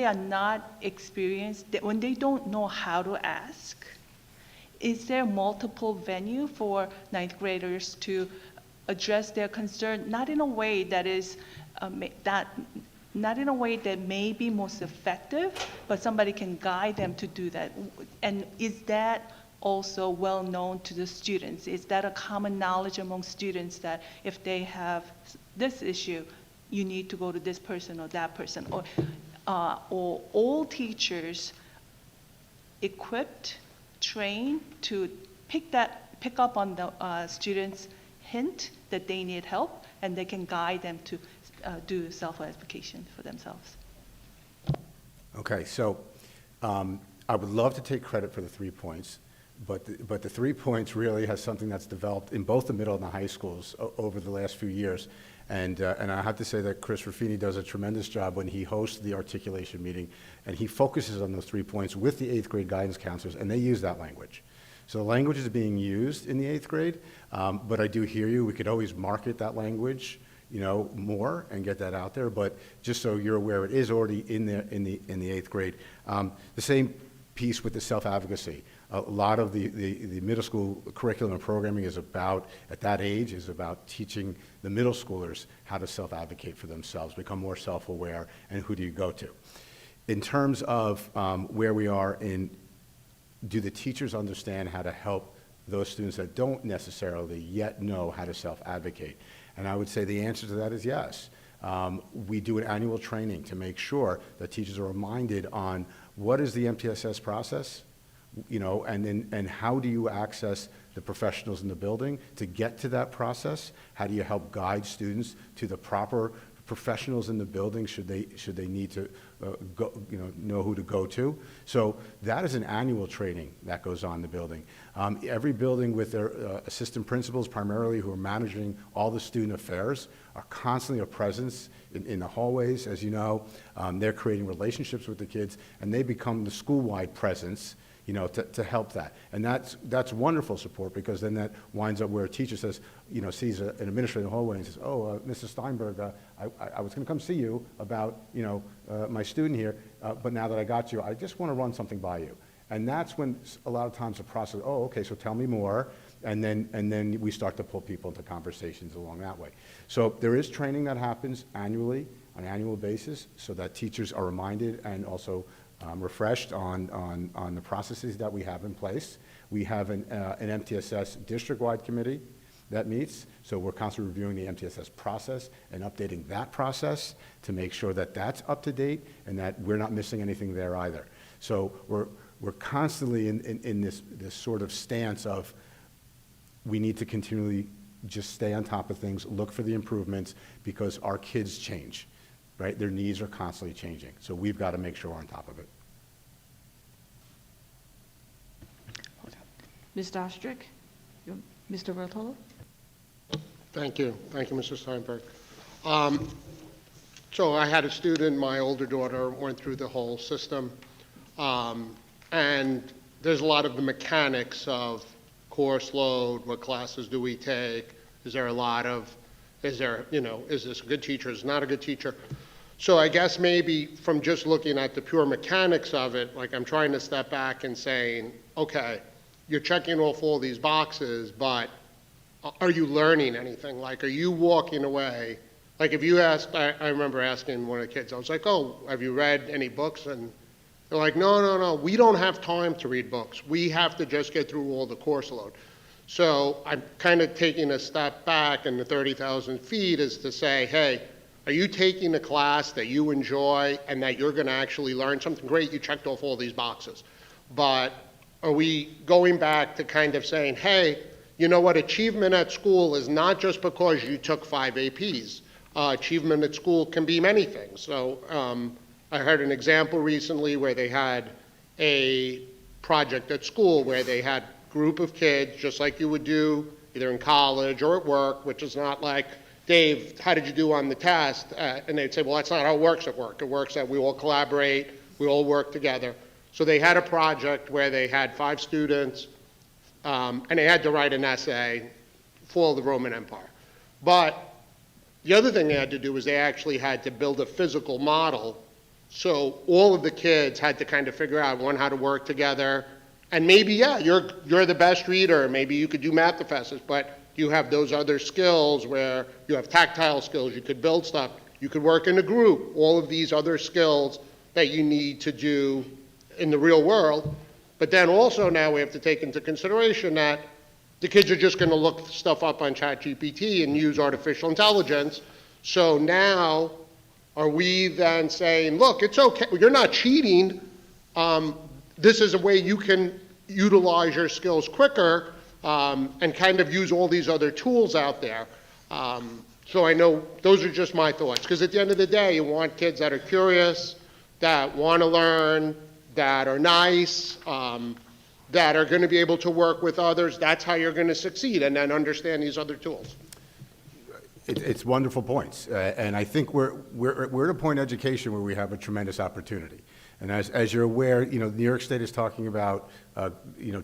are not experienced, when they don't know how to ask, is there multiple venue for 9th graders to address their concern, not in a way that is not in a way that may be most effective, but somebody can guide them to do that? And is that also well known to the students? Is that a common knowledge among students that if they have this issue, you need to go to this person or that person? Or all teachers equipped, trained to pick up on the students' hint that they need help, and they can guide them to do self-education for themselves. Okay, so I would love to take credit for the 3 points, but the 3 points really has something that's developed in both the middle and the high schools over the last few years. And I have to say that Chris Ruffini does a tremendous job when he hosts the articulation meeting, and he focuses on those 3 points with the 8th grade guidance counselors, and they use that language. So the language is being used in the 8th grade, but I do hear you. We could always market that language, more and get that out there. But just so you're aware, it is already in there in the 8th grade. The same piece with the self-advocacy. A lot of the middle school curriculum and programming is about, at that age, is about teaching the middle schoolers how to self-advocate for themselves, become more self-aware, and who do you go to. In terms of where we are in, do the teachers understand how to help those students that don't necessarily yet know how to self-advocate? And I would say the answer to that is yes. We do an annual training to make sure that teachers are reminded on what is the MTSS process, and how do you access the professionals in the building to get to that process? How do you help guide students to the proper professionals in the building should they need to know who to go to. So that is an annual training that goes on in the building. Every building with their assistant principals primarily who are managing all the student affairs are constantly a presence in the hallways, as you know. They're creating relationships with the kids, and they become the school-wide presence, to help that. And that's wonderful support, because then that winds up where a teacher says, sees an administrator in the hallway and says, oh, Mrs. Steinberg, I was going to come see you about, my student here, but now that I got you, I just want to run something by you. And that's when a lot of times the process, oh, okay, so tell me more, and then we start to pull people into conversations along that way. So there is training that happens annually, on an annual basis, so that teachers are reminded and also refreshed on the processes that we have in place. We have an MTSS district-wide committee that meets, so we're constantly reviewing the MTSS process and updating that process to make sure that that's up to date and that we're not missing anything there either. So we're constantly in this sort of stance of we need to continually just stay on top of things, look for the improvements, because our kids change, right? Their needs are constantly changing. So we've got to make sure we're on top of it. Ms. Dostrick? Mr. Rotolo? Thank you. Thank you, Mr. Steinberg. So I had a student, my older daughter went through the whole system, and there's a lot of the mechanics of course load, what classes do we take, is there, is this a good teacher, is not a good teacher? So I guess maybe from just looking at the pure mechanics of it, like I'm trying to step back and saying, okay, you're checking off all these boxes, but are you learning anything? Like, are you walking away? Like, if you asked, I remember asking one of the kids, I was like, oh, have you read any books? And they're like, no, we don't have time to read books. We have to just get through all the course load. So I'm kind of taking a step back, and the 30,000 feet is to say, hey, are you taking a class that you enjoy and that you're going to actually learn something? Great, you checked off all these boxes. But are we going back to kind of saying, hey, you know what, achievement at school is not just because you took 5 APs. Achievement at school can be many things. So I heard an example recently where they had a project at school where they had a group of kids, just like you would do either in college or at work, which is not like, Dave, how did you do on the test? And they'd say, well, that's not how it works at work. It works that we all collaborate, we all work together. So they had a project where they had 5 students, and they had to write an essay for the Roman Empire. But the other thing they had to do was they actually had to build a physical model. So all of the kids had to kind of figure out, one, how to work together. And maybe, yeah, you're the best reader. Maybe you could do Mathefesses, but you have those other skills where you have tactile skills, you could build stuff, you could work in a group, all of these other skills that you need to do in the real world. But then also now we have to take into consideration that the kids are just going to look stuff up on ChatGPT and use artificial intelligence. So now are we then saying, look, it's okay, you're not cheating. This is a way you can utilize your skills quicker and kind of use all these other tools out there. So I know those are just my thoughts, because at the end of the day, you want kids that are curious, that want to learn, that are nice, that are going to be able to work with others. That's how you're going to succeed, and then understand these other tools. It's wonderful points, and I think we're at a point in education where we have a tremendous opportunity. And as you're aware, New York State is talking about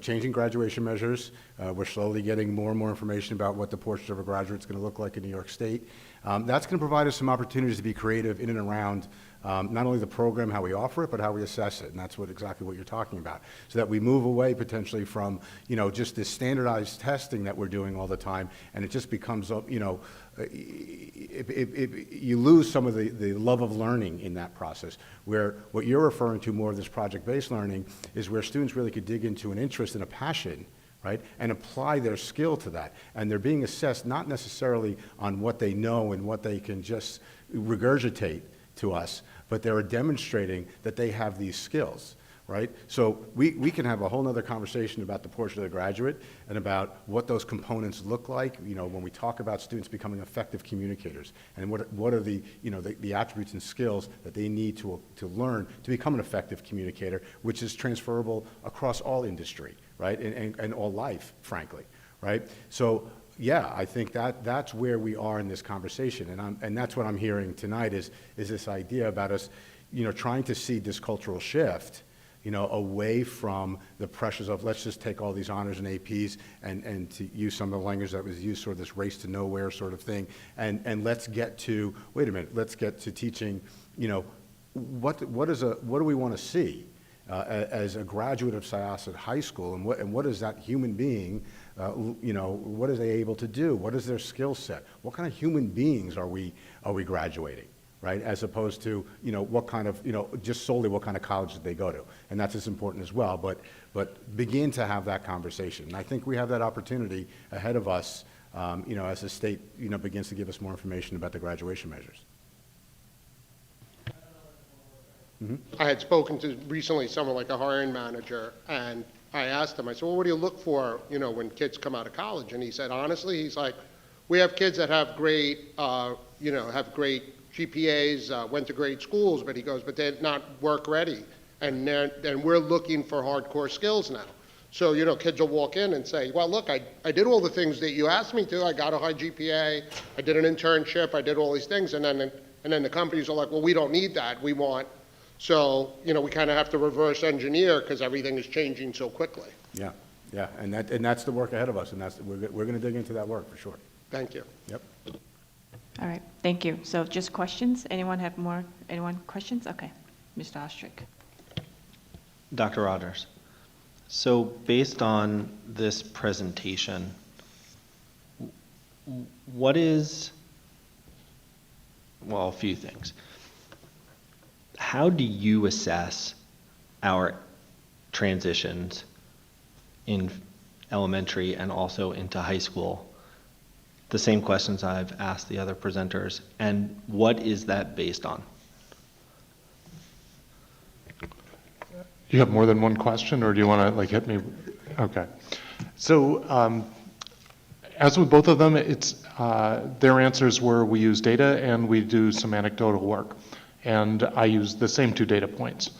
changing graduation measures. We're slowly getting more and more information about what the portrait of a graduate is going to look like in New York State. That's going to provide us some opportunities to be creative in and around not only the program, how we offer it, but how we assess it, and that's exactly what you're talking about. So that we move away potentially from, just this standardized testing that we're doing all the time, and it just becomes, you lose some of the love of learning in that process, where what you're referring to more of this project-based learning is where students really could dig into an interest and a passion, right, and apply their skill to that. And they're being assessed not necessarily on what they know and what they can just regurgitate to us, but they're demonstrating that they have these skills, right? So we can have a whole nother conversation about the portrait of the graduate and about what those components look like, you know, when we talk about students becoming effective communicators, and what are the, you know, the attributes and skills that they need to learn to become an effective communicator, which is transferable across all industry, right, and all life, frankly, right? So yeah, I think that's where we are in this conversation, and that's what I'm hearing tonight is this idea about us, you know, trying to see this cultural shift, you know, away from the pressures of let's just take all these honors and APs and to use some of the language that was used, sort of this race to nowhere sort of thing, and let's get to, wait a minute, let's get to teaching, you know, what do we want to see as a graduate of Syosset High School, and what is that human being, you know, what are they able to do? What is their skill set? What kind of human beings are we graduating? Right, as opposed to, you know, what kind of, you know, just solely what kind of college did they go to, and that's as important as well. But begin to have that conversation, and I think we have that opportunity ahead of us, you know, as the state, you know, begins to give us more information about the graduation measures. I had spoken to recently someone like a hiring manager, and I asked him, I said, well, what do you look for, you know, when kids come out of college? And he said, honestly, he's like, we have kids that have great, you know, have great GPAs, went to great schools, but he goes, but they're not work ready. And we're looking for hardcore skills now. So, you know, kids will walk in and say, well, look, I did all the things that you asked me to. I got a high GPA. I did an internship. I did all these things. And then the companies are like, well, we don't need that. We want. So, you know, we kind of have to reverse engineer because everything is changing so quickly. Yeah, and that's the work ahead of us, and we're going to dig into that work for sure. Thank you. Yep. All right, thank you. So just questions? Anyone questions? Okay, Mr. Ostrich. Dr. Rogers, so based on this presentation, what is, well, a few things. How do you assess our transitions in elementary and also into high school? The same questions I've asked the other presenters, and what is that based on? You have more than one question, or do you want to like hit me? Okay. So as with both of them, it's their answers were we use data and we do some anecdotal work, and I use the same 2 data points.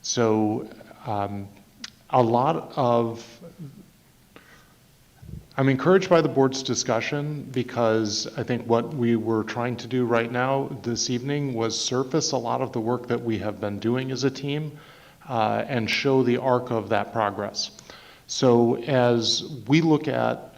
So a lot of I'm encouraged by the board's discussion because I think what we were trying to do right now this evening was surface a lot of the work that we have been doing as a team and show the arc of that progress. So as we look at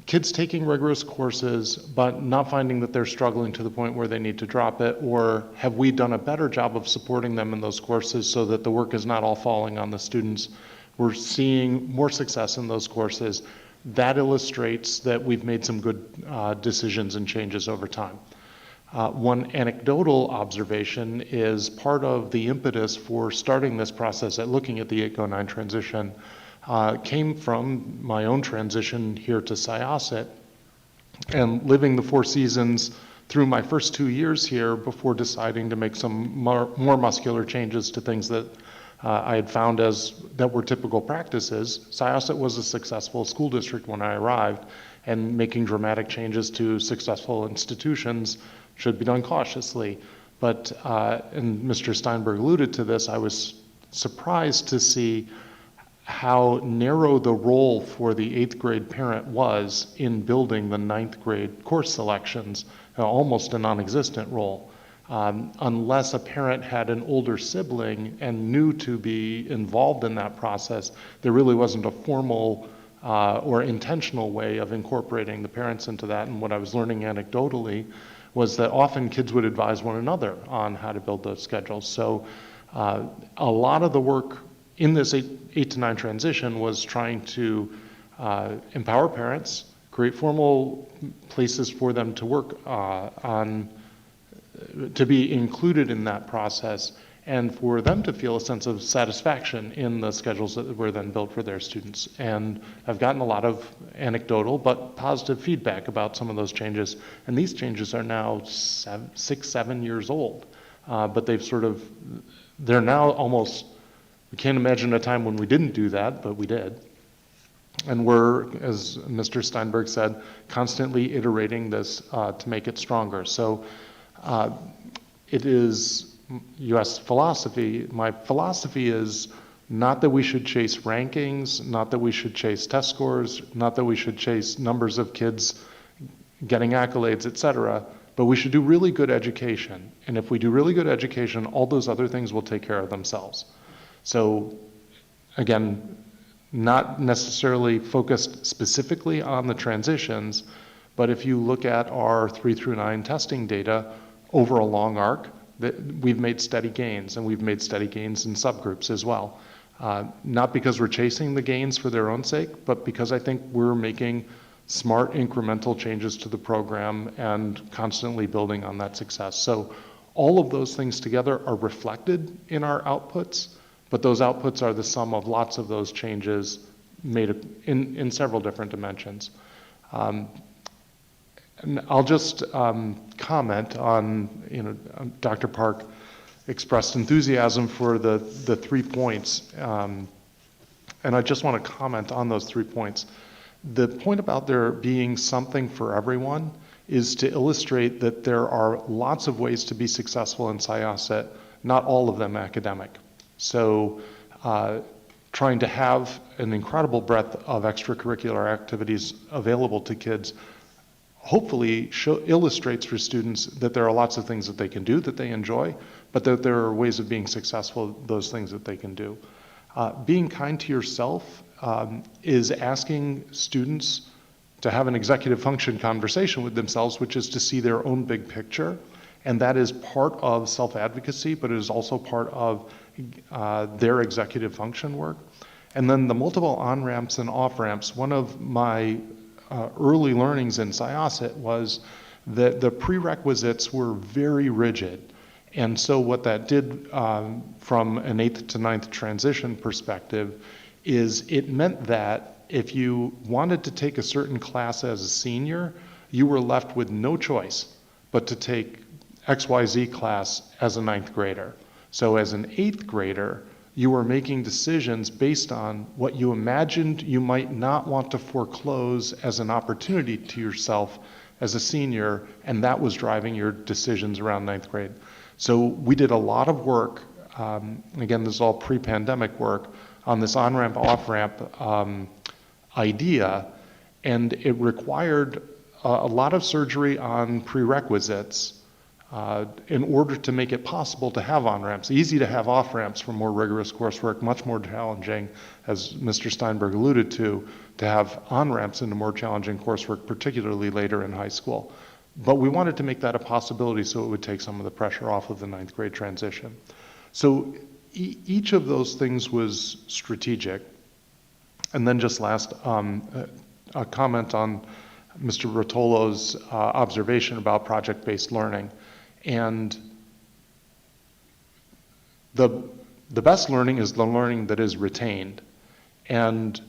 kids taking rigorous courses but not finding that they're struggling to the point where they need to drop it, or have we done a better job of supporting them in those courses so that the work is not all falling on the students? We're seeing more success in those courses. That illustrates that we've made some good decisions and changes over time. One anecdotal observation is part of the impetus for starting this process at looking at the 809 transition came from my own transition here to Syosset and living the 4 seasons through my first 2 years here before deciding to make some more muscular changes to things that I had found that were typical practices. Syosset was a successful school district when I arrived, and making dramatic changes to successful institutions should be done cautiously. But, and Mr. Steinberg alluded to this, I was surprised to see how narrow the role for the 8th grade parent was in building the 9th grade course selections, almost a non-existent role. Unless a parent had an older sibling and knew to be involved in that process, there really wasn't a formal or intentional way of incorporating the parents into that. And what I was learning anecdotally was that often kids would advise one another on how to build those schedules. So a lot of the work in this 8 to 9 transition was trying to empower parents, create formal places for them to work to be included in that process, and for them to feel a sense of satisfaction in the schedules that were then built for their students. And I've gotten a lot of anecdotal but positive feedback about some of those changes. And these changes are now 6, 7 years old, but they're now almost We can't imagine a time when we didn't do that, but we did. And we're, as Mr. Steinberg said, constantly iterating this to make it stronger. So it is, you asked philosophy. My philosophy is not that we should chase rankings, not that we should chase test scores, not that we should chase numbers of kids getting accolades, et cetera, but we should do really good education. And if we do really good education, all those other things will take care of themselves. So again, not necessarily focused specifically on the transitions, but if you look at our 3 through 9 testing data over a long arc, we've made steady gains, and we've made steady gains in subgroups as well. Not because we're chasing the gains for their own sake, but because I think we're making smart incremental changes to the program and constantly building on that success. So all of those things together are reflected in our outputs, but those outputs are the sum of lots of those changes made in several different dimensions. And I'll just comment on, Dr. Park expressed enthusiasm for the 3 points, and I just want to comment on those 3 points. The point about there being something for everyone is to illustrate that there are lots of ways to be successful in Syosset, not all of them academic. So trying to have an incredible breadth of extracurricular activities available to kids hopefully illustrates for students that there are lots of things that they can do that they enjoy, but that there are ways of being successful, those things that they can do. Being kind to yourself is asking students to have an executive function conversation with themselves, which is to see their own big picture. And that is part of self-advocacy, but it is also part of their executive function work. And then the multiple on-ramps and off-ramps, one of my early learnings in Syosset was that the prerequisites were very rigid. And so what that did from an 8th to 9th transition perspective is it meant that if you wanted to take a certain class as a senior, you were left with no choice but to take XYZ class as a 9th grader. So as an 8th grader, you were making decisions based on what you imagined you might not want to foreclose as an opportunity to yourself as a senior, and that was driving your decisions around 9th grade. So we did a lot of work, again, this is all pre-pandemic work, on this on-ramp, off-ramp idea, and it required a lot of surgery on prerequisites in order to make it possible to have on-ramps. Easy to have off-ramps for more rigorous coursework, much more challenging, as Mr. Steinberg alluded to have on-ramps into more challenging coursework, particularly later in high school. But we wanted to make that a possibility so it would take some of the pressure off of the 9th grade transition. So each of those things was strategic. And then just last, a comment on Mr. Rotolo's observation about project-based learning. And the best learning is the learning that is retained. And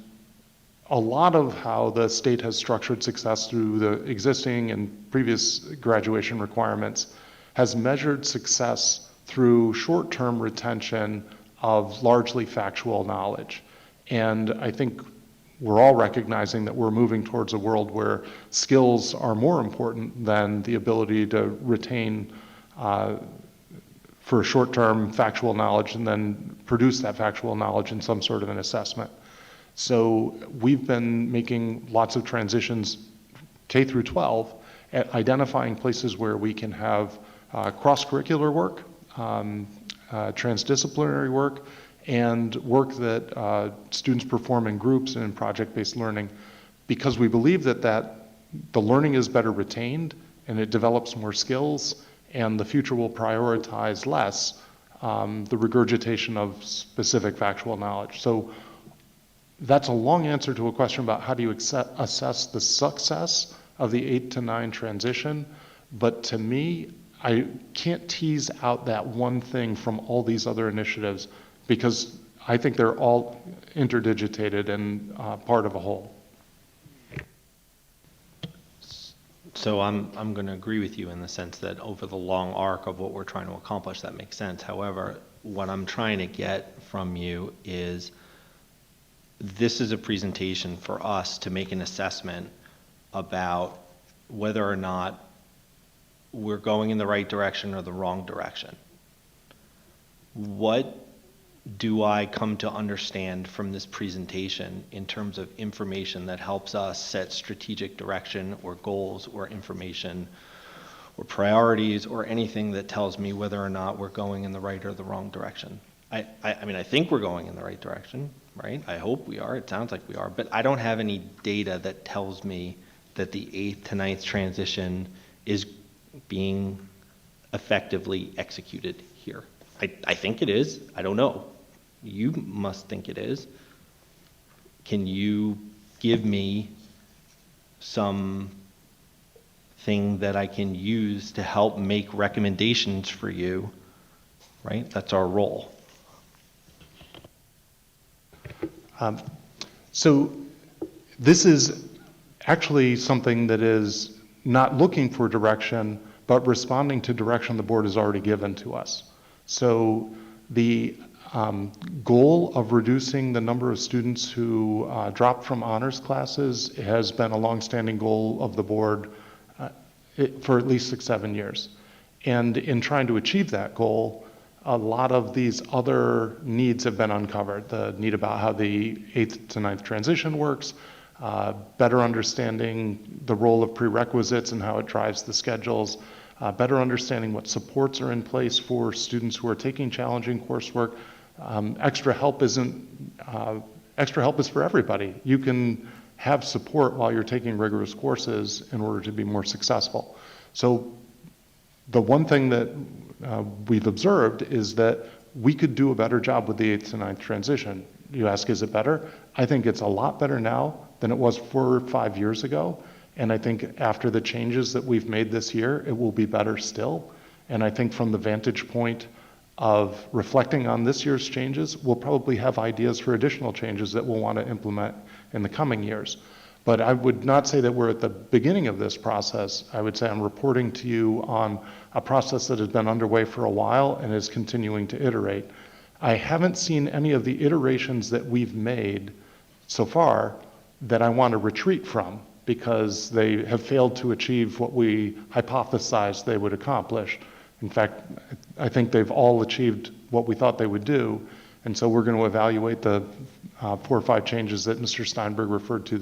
a lot of how the state has structured success through the existing and previous graduation requirements has measured success through short-term retention of largely factual knowledge. And I think we're all recognizing that we're moving towards a world where skills are more important than the ability to retain for short-term factual knowledge and then produce that factual knowledge in some sort of an assessment. So we've been making lots of transitions K through 12 at identifying places where we can have cross-curricular work, transdisciplinary work, and work that students perform in groups and in project-based learning, because we believe that the learning is better retained and it develops more skills, and the future will prioritize less the regurgitation of specific factual knowledge. So that's a long answer to a question about how do you assess the success of the 8 to 9 transition, but to me, I can't tease out that one thing from all these other initiatives, because I think they're all interdigitated and part of a whole. So I'm going to agree with you in the sense that over the long arc of what we're trying to accomplish, that makes sense. However, what I'm trying to get from you is this is a presentation for us to make an assessment about whether or not we're going in the right direction or the wrong direction. What do I come to understand from this presentation in terms of information that helps us set strategic direction or goals or information or priorities or anything that tells me whether or not we're going in the right or the wrong direction? I mean, I think we're going in the right direction, right? I hope we are. It sounds like we are. But I don't have any data that tells me that the 8th to 9th transition is being effectively executed here. I think it is. I don't know. You must think it is. Can you give me some thing that I can use to help make recommendations for you, right? That's our role. So this is actually something that is not looking for direction, but responding to direction the board has already given to us. So the goal of reducing the number of students who drop from honors classes has been a longstanding goal of the board for at least 6-7 years. And in trying to achieve that goal, a lot of these other needs have been uncovered. The need about how the 8th to 9th transition works, better understanding the role of prerequisites and how it drives the schedules, better understanding what supports are in place for students who are taking challenging coursework. Extra help is for everybody. You can have support while you're taking rigorous courses in order to be more successful. So the one thing that we've observed is that we could do a better job with the 8th to 9th transition. You ask, is it better? I think it's a lot better now than it was 4 or 5 years ago. And I think after the changes that we've made this year, it will be better still. And I think from the vantage point of reflecting on this year's changes, we'll probably have ideas for additional changes that we'll want to implement in the coming years. But I would not say that we're at the beginning of this process. I would say I'm reporting to you on a process that has been underway for a while and is continuing to iterate. I haven't seen any of the iterations that we've made so far that I want to retreat from because they have failed to achieve what we hypothesized they would accomplish. In fact, I think they've all achieved what we thought they would do. And so we're going to evaluate the 4 or 5 changes that Mr. Steinberg referred to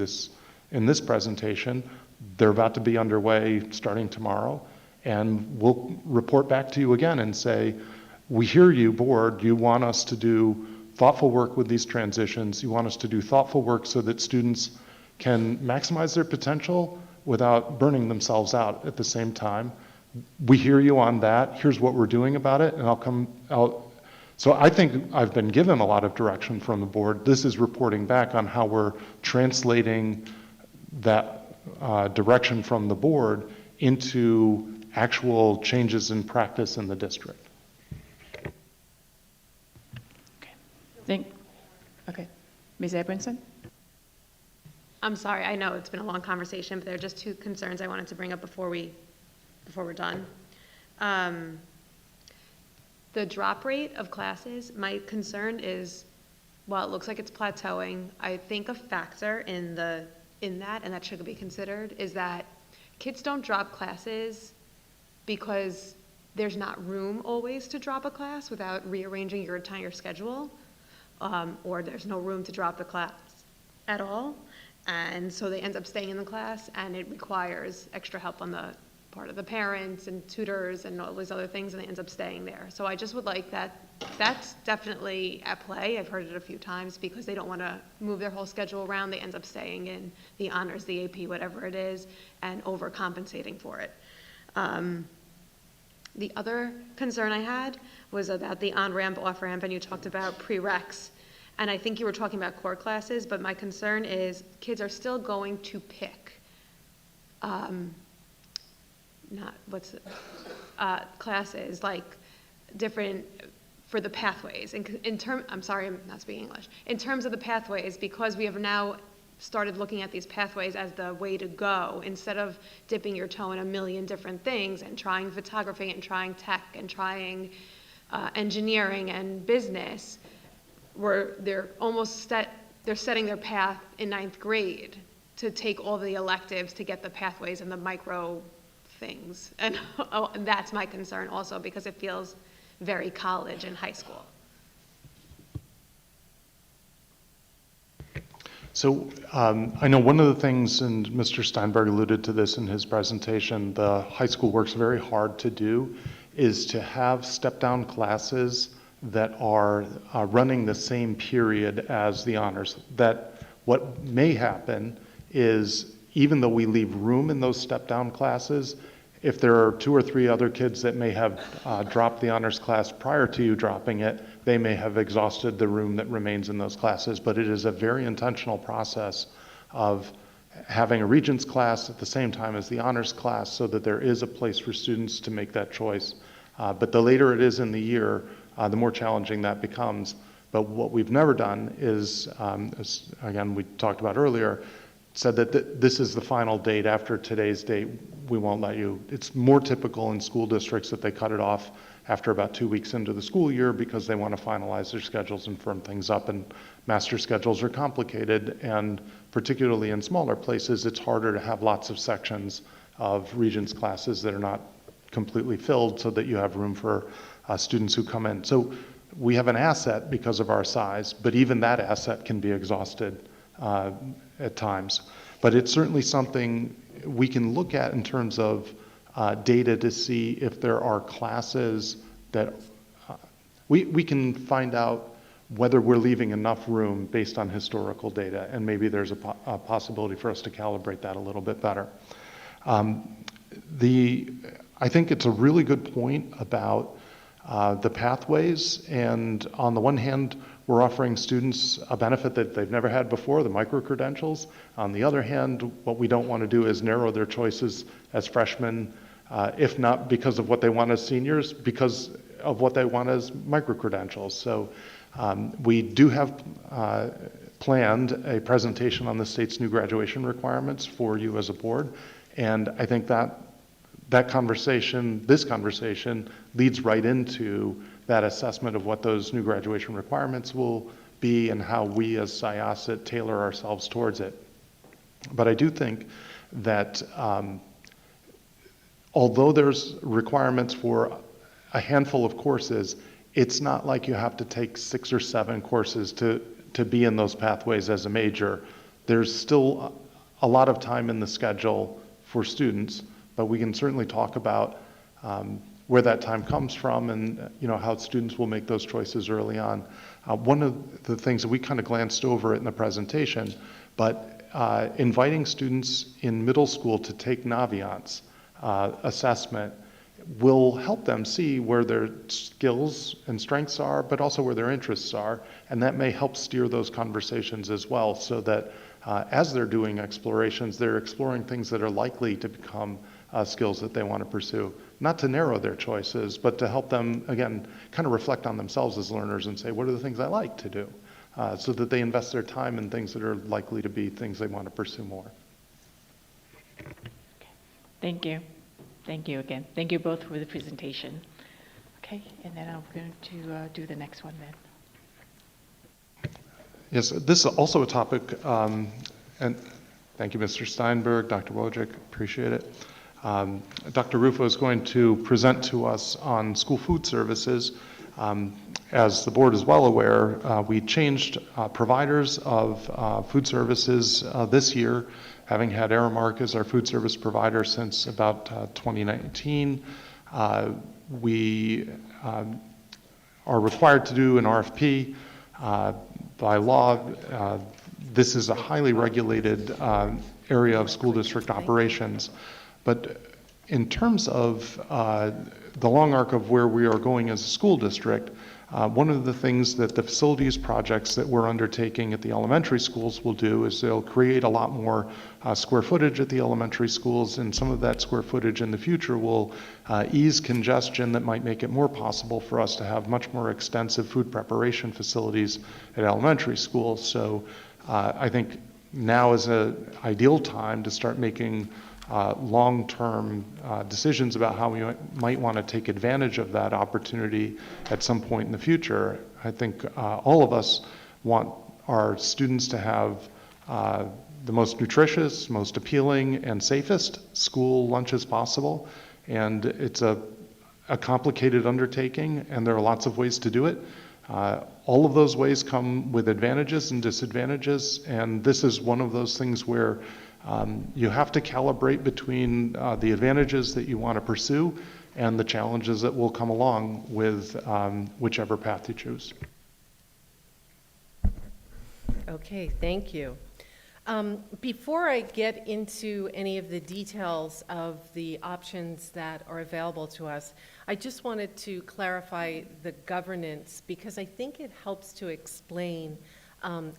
in this presentation. They're about to be underway starting tomorrow. And we'll report back to you again and say, we hear you, board. You want us to do thoughtful work with these transitions. You want us to do thoughtful work so that students can maximize their potential without burning themselves out at the same time. We hear you on that. Here's what we're doing about it. And so I think I've been given a lot of direction from the board. This is reporting back on how we're translating that direction from the board into actual changes in practice in the district. Okay. Ms. Abramson? I'm sorry, I know it's been a long conversation, but there are just 2 concerns I wanted to bring up before we're done. The drop rate of classes, my concern is, while it looks like it's plateauing, I think a factor in that, and that should be considered, is that kids don't drop classes because there's not room always to drop a class without rearranging your entire schedule, or there's no room to drop the class at all. And so they end up staying in the class, and it requires extra help on the part of the parents and tutors and all these other things, and they end up staying there. So I just would like that's definitely at play. I've heard it a few times because they don't want to move their whole schedule around. They end up staying in the honors, the AP, whatever it is, and overcompensating for it. The other concern I had was about the on-ramp, off-ramp, and you talked about prereqs. And I think you were talking about core classes, but my concern is kids are still going to pick classes like different for the pathways. I'm sorry, I'm not speaking English. In terms of the pathways, because we have now started looking at these pathways as the way to go, instead of dipping your toe in a million different things and trying photography and trying tech and trying engineering and business, they're almost they're setting their path in 9th grade to take all the electives to get the pathways and the micro things. And that's my concern also, because it feels very college and high school. So I know one of the things, and Mr. Steinberg alluded to this in his presentation, the high school works very hard to do, is to have step-down classes that are running the same period as the honors. That what may happen is, even though we leave room in those step-down classes, if there are 2 or 3 other kids that may have dropped the honors class prior to you dropping it, they may have exhausted the room that remains in those classes. But it is a very intentional process of having a Regents class at the same time as the honors class, so that there is a place for students to make that choice. But the later it is in the year, the more challenging that becomes. But what we've never done is, as again we talked about earlier, said that this is the final date. After today's date, we won't let you. It's more typical in school districts that they cut it off after about 2 weeks into the school year, because they want to finalize their schedules and firm things up, and master schedules are complicated, and particularly in smaller places, it's harder to have lots of sections of Regents classes that are not completely filled, so that you have room for students who come in. So we have an asset because of our size, but even that asset can be exhausted at times. But it's certainly something we can look at in terms of data to see if there are classes that we can find out whether we're leaving enough room based on historical data, and maybe there's a possibility for us to calibrate that a little bit better. I think it's a really good point about the pathways, and on the one hand, we're offering students a benefit that they've never had before, the micro-credentials. On the other hand, what we don't want to do is narrow their choices as freshmen, if not because of what they want as seniors, because of what they want as micro-credentials. So we do have planned a presentation on the state's new graduation requirements for you as a board, and I think this conversation leads right into that assessment of what those new graduation requirements will be and how we as Syosset tailor ourselves towards it. But I do think that although there's requirements for a handful of courses, it's not like you have to take 6 or 7 courses to be in those pathways as a major. There's still a lot of time in the schedule for students, but we can certainly talk about where that time comes from, and how students will make those choices early on. One of the things that we kind of glanced over in the presentation, but inviting students in middle school to take Naviance assessment will help them see where their skills and strengths are, but also where their interests are, and that may help steer those conversations as well, so that as they're doing explorations, they're exploring things that are likely to become skills that they want to pursue. Not to narrow their choices, but to help them, again, kind of reflect on themselves as learners and say, what are the things I like to do? So that they invest their time in things that are likely to be things they want to pursue more. Thank you. Thank you again. Thank you both for the presentation. Okay, and then I'm going to do the next one then. Yes, this is also a topic, and thank you, Mr. Steinberg, Dr. Wojcik, appreciate it. Dr. Rufo is going to present to us on school food services. As the board is well aware, we changed providers of food services this year, having had Aramark as our food service provider since about 2019. We are required to do an RFP by law. This is a highly regulated area of school district operations. But in terms of the long arc of where we are going as a school district, one of the things that the facilities projects that we're undertaking at the elementary schools will do is they'll create a lot more square footage at the elementary schools, and some of that square footage in the future will ease congestion that might make it more possible for us to have much more extensive food preparation facilities at elementary schools. So I think now is an ideal time to start making long-term decisions about how we might want to take advantage of that opportunity at some point in the future. I think all of us want our students to have the most nutritious, most appealing, and safest school lunches possible. And it's a complicated undertaking, and there are lots of ways to do it. All of those ways come with advantages and disadvantages, and this is one of those things where you have to calibrate between the advantages that you want to pursue and the challenges that will come along with whichever path you choose. Okay, thank you. Before I get into any of the details of the options that are available to us, I just wanted to clarify the governance because I think it helps to explain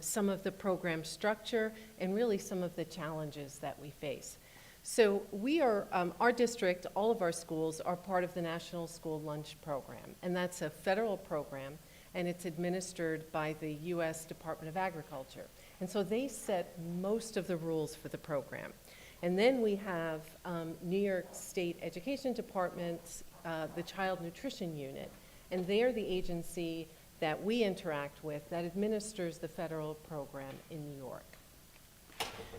some of the program structure and really some of the challenges that we face. So we are, our district, all of our schools are part of the National School Lunch Program, and that's a federal program, and it's administered by the U.S. Department of Agriculture. And so they set most of the rules for the program. And then we have New York State Education Department's, the Child Nutrition Unit, and they're the agency that we interact with that administers the federal program in New York.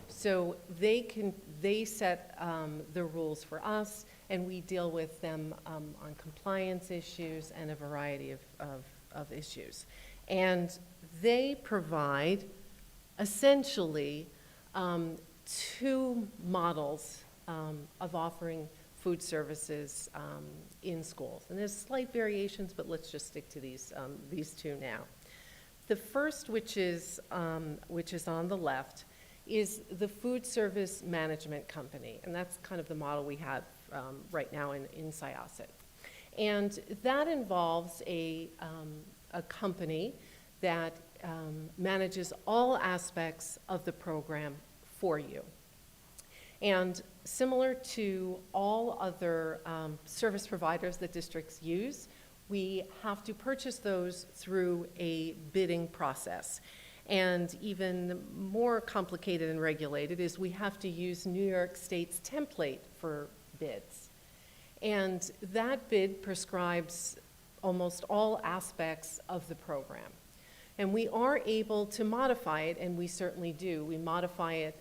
So they set the rules for us, and we deal with them on compliance issues and a variety of issues. And they provide essentially two models of offering food services in schools. And there's slight variations, but let's just stick to these two now. The first, which is on the left, is the food service management company. And that's kind of the model we have right now in Syosset. And that involves a company that manages all aspects of the program for you. And similar to all other service providers that districts use, we have to purchase those through a bidding process. And even more complicated and regulated is we have to use New York State's template for bids. And that bid prescribes almost all aspects of the program. And we are able to modify it, and we certainly do. We modify it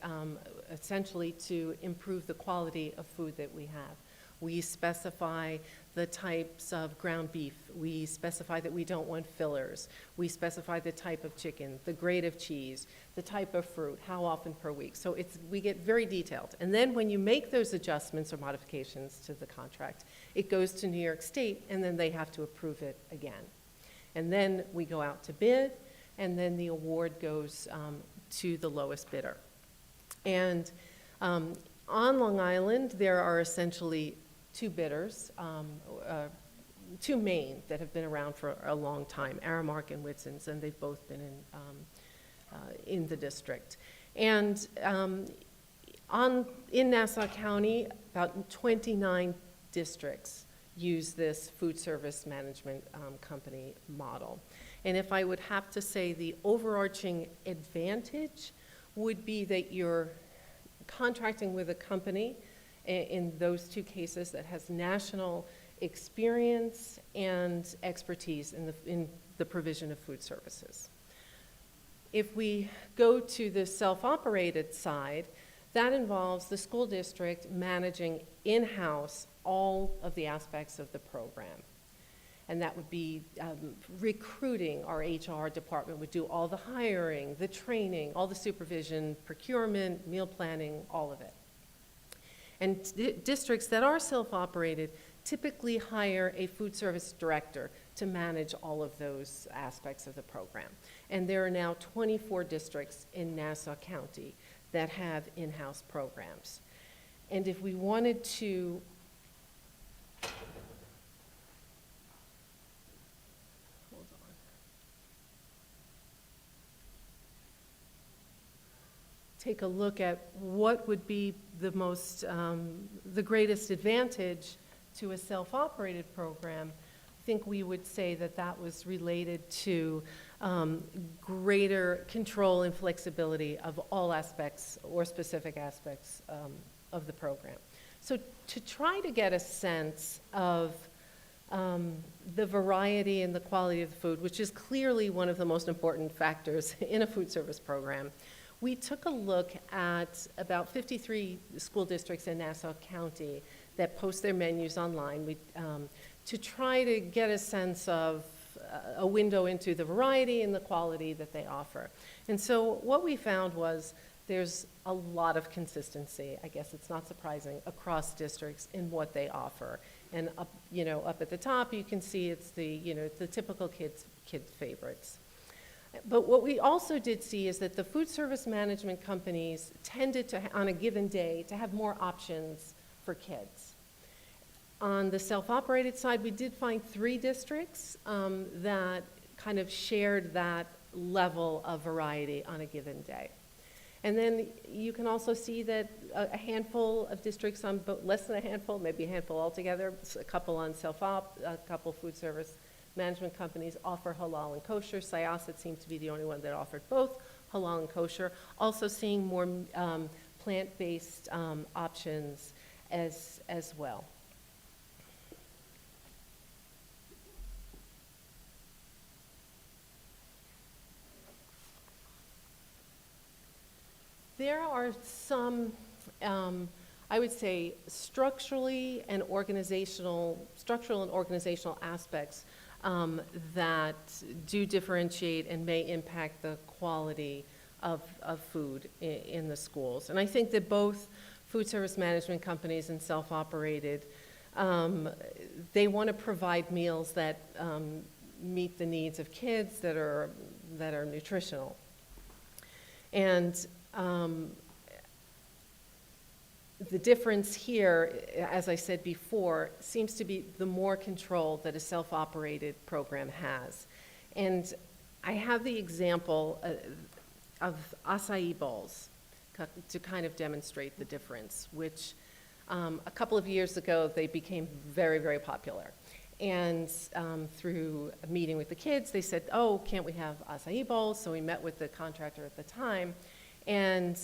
essentially to improve the quality of food that we have. We specify the types of ground beef. We specify that we don't want fillers. We specify the type of chicken, the grade of cheese, the type of fruit, how often per week. So we get very detailed. And then when you make those adjustments or modifications to the contract, it goes to New York State, and then they have to approve it again. And then we go out to bid, and then the award goes to the lowest bidder. And on Long Island, there are essentially two bidders, two main that have been around for a long time, Aramark and Whitson's, and they've both been in the district. And in Nassau County, about 29 districts use this food service management company model. And if I would have to say the overarching advantage would be that you're contracting with a company in those two cases that has national experience and expertise in the provision of food services. If we go to the self-operated side, that involves the school district managing in-house all of the aspects of the program. And that would be recruiting. Our HR department would do all the hiring, the training, all the supervision, procurement, meal planning, all of it. And districts that are self-operated typically hire a food service director to manage all of those aspects of the program. And there are now 24 districts in Nassau County that have in-house programs. And if we wanted to take a look at what would be the most, the greatest advantage to a self-operated program, I think we would say that that was related to greater control and flexibility of all aspects or specific aspects of the program. So to try to get a sense of the variety and the quality of the food, which is clearly one of the most important factors in a food service program, we took a look at about 53 school districts in Nassau County that post their menus online to try to get a sense of a window into the variety and the quality that they offer. And so what we found was there's a lot of consistency, I guess it's not surprising, across districts in what they offer. And up at the top, you can see it's the typical kids' favorites. But what we also did see is that the food service management companies tended to, on a given day, to have more options for kids. On the self-operated side, we did find 3 districts that kind of shared that level of variety on a given day. And then you can also see that a handful of districts, less than a handful, maybe a handful altogether, a couple on self-op, a couple food service management companies offer halal and kosher. Syosset seemed to be the only one that offered both halal and kosher. Also seeing more plant-based options as well. There are some, I would say, structural and organizational aspects that do differentiate and may impact the quality of food in the schools. And I think that both food service management companies and self-operated, they want to provide meals that meet the needs of kids that are nutritional. And the difference here, as I said before, seems to be the more control that a self-operated program has. And I have the example of acai bowls to kind of demonstrate the difference, which a couple of years ago, they became very, very popular. And through a meeting with the kids, they said, oh, can't we have acai bowls? So we met with the contractor at the time. And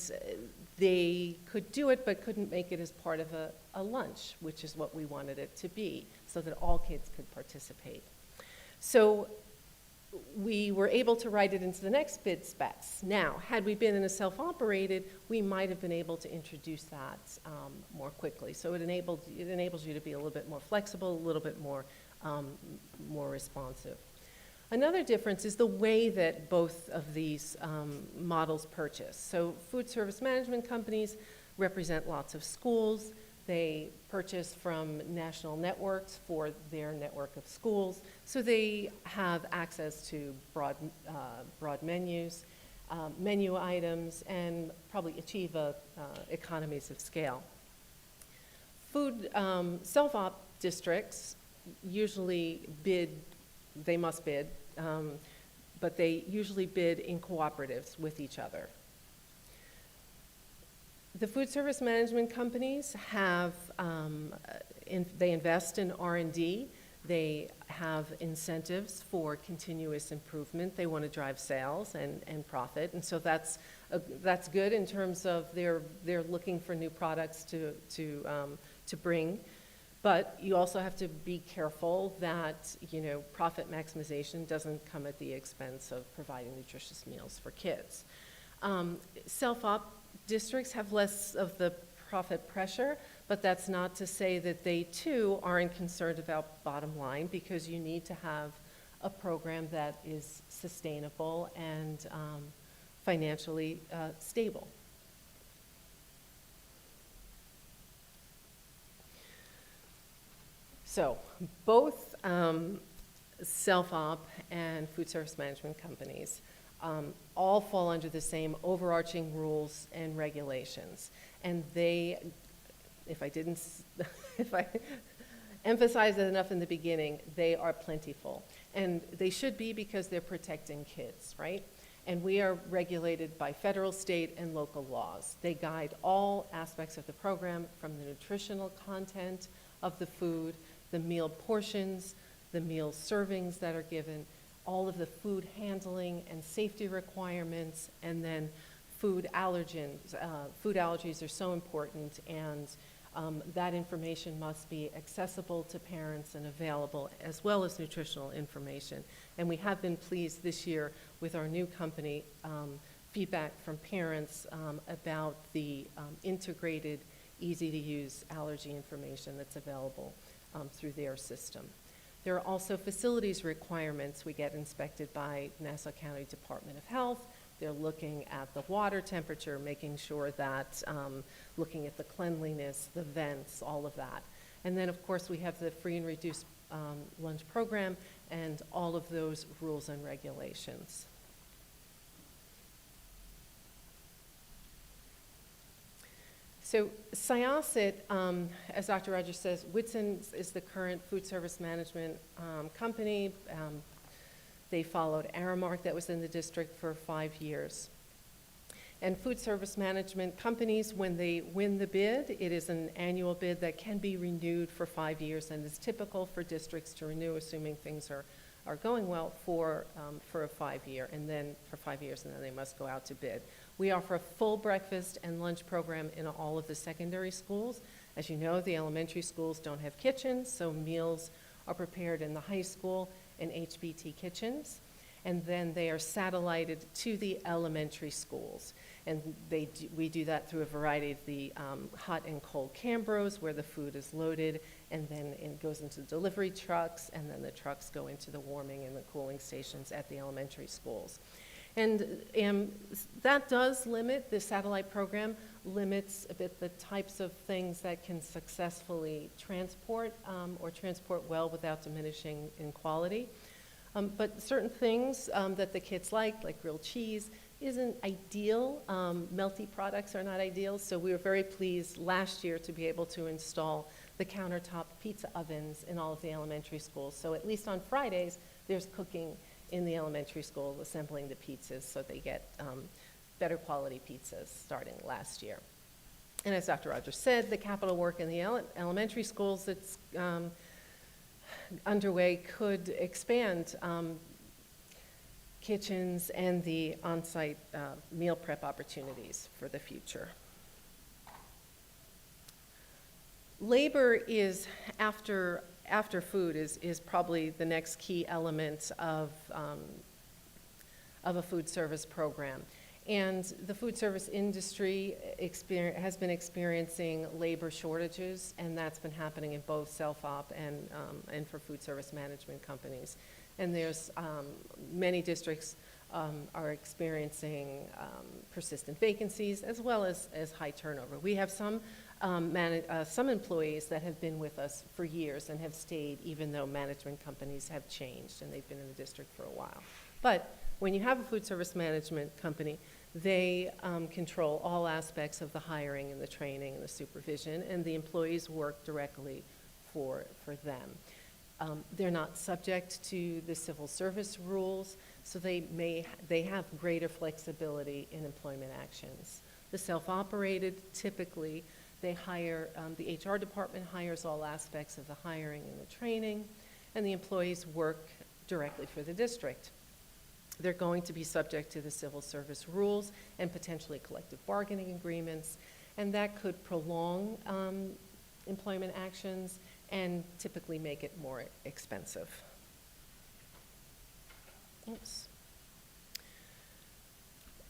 they could do it, but couldn't make it as part of a lunch, which is what we wanted it to be, so that all kids could participate. So we were able to write it into the next bid specs. Now, had we been in a self-operated, we might have been able to introduce that more quickly. So it enables you to be a little bit more flexible, a little bit more responsive. Another difference is the way that both of these models purchase. So food service management companies represent lots of schools. They purchase from national networks for their network of schools. So they have access to broad menus, menu items, and probably achieve economies of scale. Food self-op districts usually they must bid, but they usually bid in cooperatives with each other. The food service management companies have, they invest in R&D. They have incentives for continuous improvement. They want to drive sales and profit, and so that's good in terms of they're looking for new products to bring. But you also have to be careful that, profit maximization doesn't come at the expense of providing nutritious meals for kids. Self-op districts have less of the profit pressure, but that's not to say that they too aren't concerned about bottom line, because you need to have a program that is sustainable and financially stable. So both self-op and food service management companies all fall under the same overarching rules and regulations. And they, if I emphasize it enough in the beginning, they are plentiful. And they should be, because they're protecting kids, right? And we are regulated by federal, state, and local laws. They guide all aspects of the program, from the nutritional content of the food, the meal portions, the meal servings that are given, all of the food handling and safety requirements, and then food allergens. Food allergies are so important, and that information must be accessible to parents and available, as well as nutritional information. And we have been pleased this year with our new company, feedback from parents about the integrated, easy-to-use allergy information that's available through their system. There are also facilities requirements. We get inspected by Nassau County Department of Health. They're looking at the water temperature, making sure that, looking at the cleanliness, the vents, all of that. And then, of course, we have the free and reduced lunch program and all of those rules and regulations. So Syosset, as Dr. Rogers says, Whitson is the current food service management company. They followed Aramark that was in the district for 5 years. And food service management companies, when they win the bid, it is an annual bid that can be renewed for 5 years, and it's typical for districts to renew, assuming things are going well, for a 5 year, and then for 5 years, and then they must go out to bid. We offer a full breakfast and lunch program in all of the secondary schools. As you know, the elementary schools don't have kitchens, so meals are prepared in the high school in HBT kitchens, and then they are satellited to the elementary schools. And we do that through a variety of the hot and cold Cambros, where the food is loaded, and then it goes into delivery trucks, and then the trucks go into the warming and the cooling stations at the elementary schools. And that does limit, the satellite program limits a bit the types of things that can successfully transport or transport well without diminishing in quality. But certain things that the kids like grilled cheese, isn't ideal. Melty products are not ideal, so we were very pleased last year to be able to install the countertop pizza ovens in all of the elementary schools. So at least on Fridays, there's cooking in the elementary school, assembling the pizzas so they get better quality pizzas starting last year. And as Dr. Rogers said, the capital work in the elementary schools that's underway could expand kitchens and the on-site meal prep opportunities for the future. Labor is, after food, is probably the next key element of a food service program. And the food service industry has been experiencing labor shortages, and that's been happening in both self-op and for food service management companies. And there's many districts are experiencing persistent vacancies as well as high turnover. We have some employees that have been with us for years and have stayed even though management companies have changed and they've been in the district for a while. But when you have a food service management company, they control all aspects of the hiring and the training and the supervision, and the employees work directly for them. They're not subject to the civil service rules, so they have greater flexibility in employment actions. The self-operated, typically, they hire, the HR department hires all aspects of the hiring and the training, and the employees work directly for the district. They're going to be subject to the civil service rules and potentially collective bargaining agreements, and that could prolong employment actions and typically make it more expensive. Oops.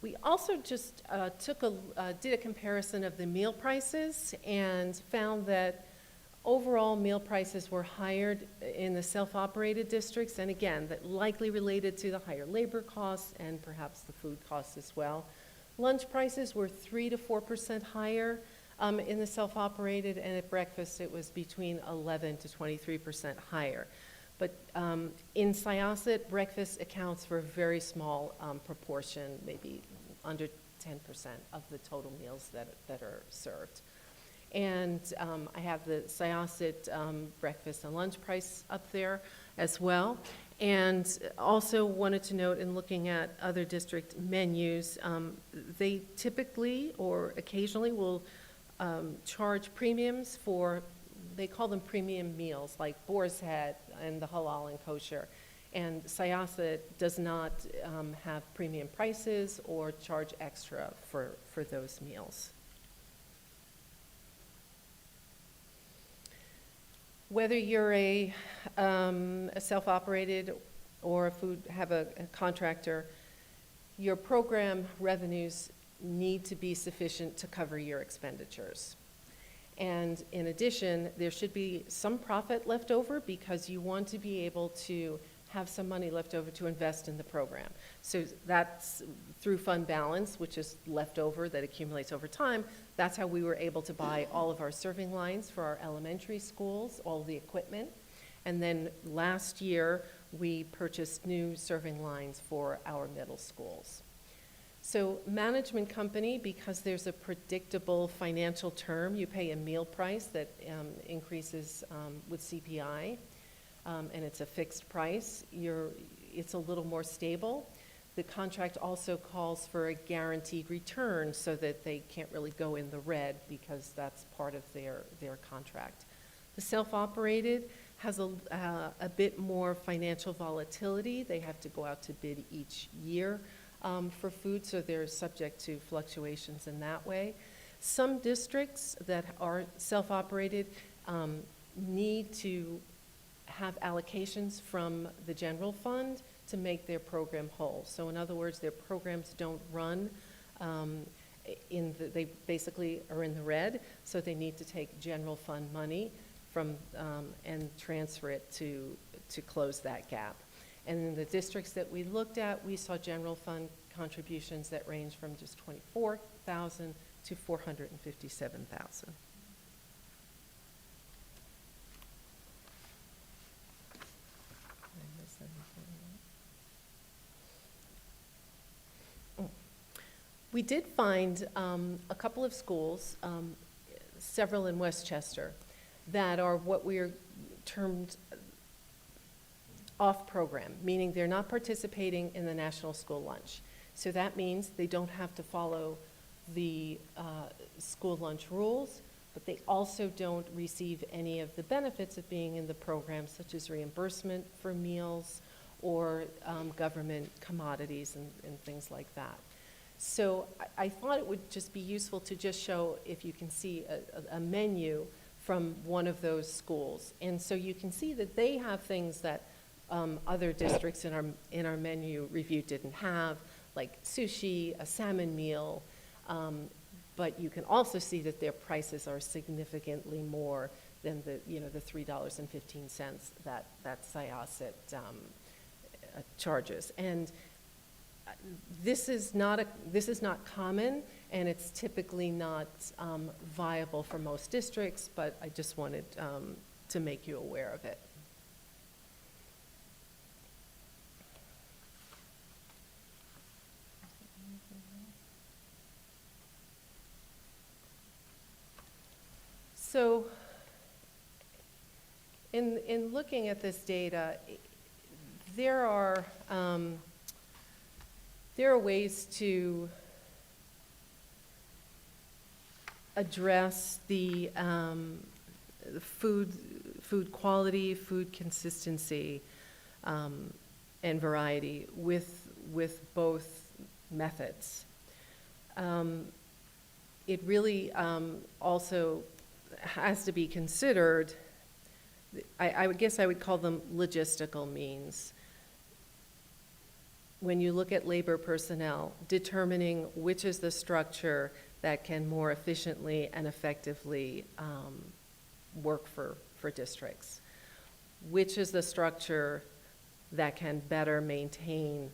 We also just did a comparison of the meal prices and found that overall meal prices were higher in the self-operated districts, and again, that likely related to the higher labor costs and perhaps the food costs as well. Lunch prices were 3 to 4% higher in the self-operated, and at breakfast it was between 11 to 23% higher. But in Syosset, breakfast accounts for a very small proportion, maybe under 10% of the total meals that are served. And I have the Syosset breakfast and lunch price up there as well. And also wanted to note, in looking at other district menus, they typically or occasionally will charge premiums for, they call them premium meals, like boar's head and the halal and kosher. And Syosset does not have premium prices or charge extra for those meals. Whether you're a self-operated or have a contractor, your program revenues need to be sufficient to cover your expenditures. And in addition, there should be some profit left over because you want to be able to have some money left over to invest in the program. So that's through fund balance, which is left over that accumulates over time. That's how we were able to buy all of our serving lines for our elementary schools, all the equipment. And then last year, we purchased new serving lines for our middle schools. So management company, because there's a predictable financial term, you pay a meal price that increases with CPI, and it's a fixed price. It's a little more stable. The contract also calls for a guaranteed return so that they can't really go in the red because that's part of their contract. The self-operated has a bit more financial volatility. They have to go out to bid each year for food, so they're subject to fluctuations in that way. Some districts that are self-operated need to have allocations from the general fund to make their program whole. So in other words, their programs don't run they basically are in the red, so they need to take general fund money from and transfer it to close that gap. And in the districts that we looked at, we saw general fund contributions that range from just $24,000 to $457,000. We did find a couple of schools, several in Westchester, that are what we are termed off program, meaning they're not participating in the National School Lunch. So that means they don't have to follow the school lunch rules, but they also don't receive any of the benefits of being in the program, such as reimbursement for meals or government commodities and things like that. So I thought it would just be useful to just show if you can see a menu from one of those schools. And so you can see that they have things that other districts in our menu review didn't have, like sushi, a salmon meal, but you can also see that their prices are significantly more than the $3.15 that Syosset charges. And this is not common, and it's typically not viable for most districts, but I just wanted to make you aware of it. So in looking at this data, there are ways to address the food quality, food consistency, and variety with both methods. It really also has to be considered, I would guess I would call them logistical means. When you look at labor personnel, determining which is the structure that can more efficiently and effectively work for districts. Which is the structure that can better maintain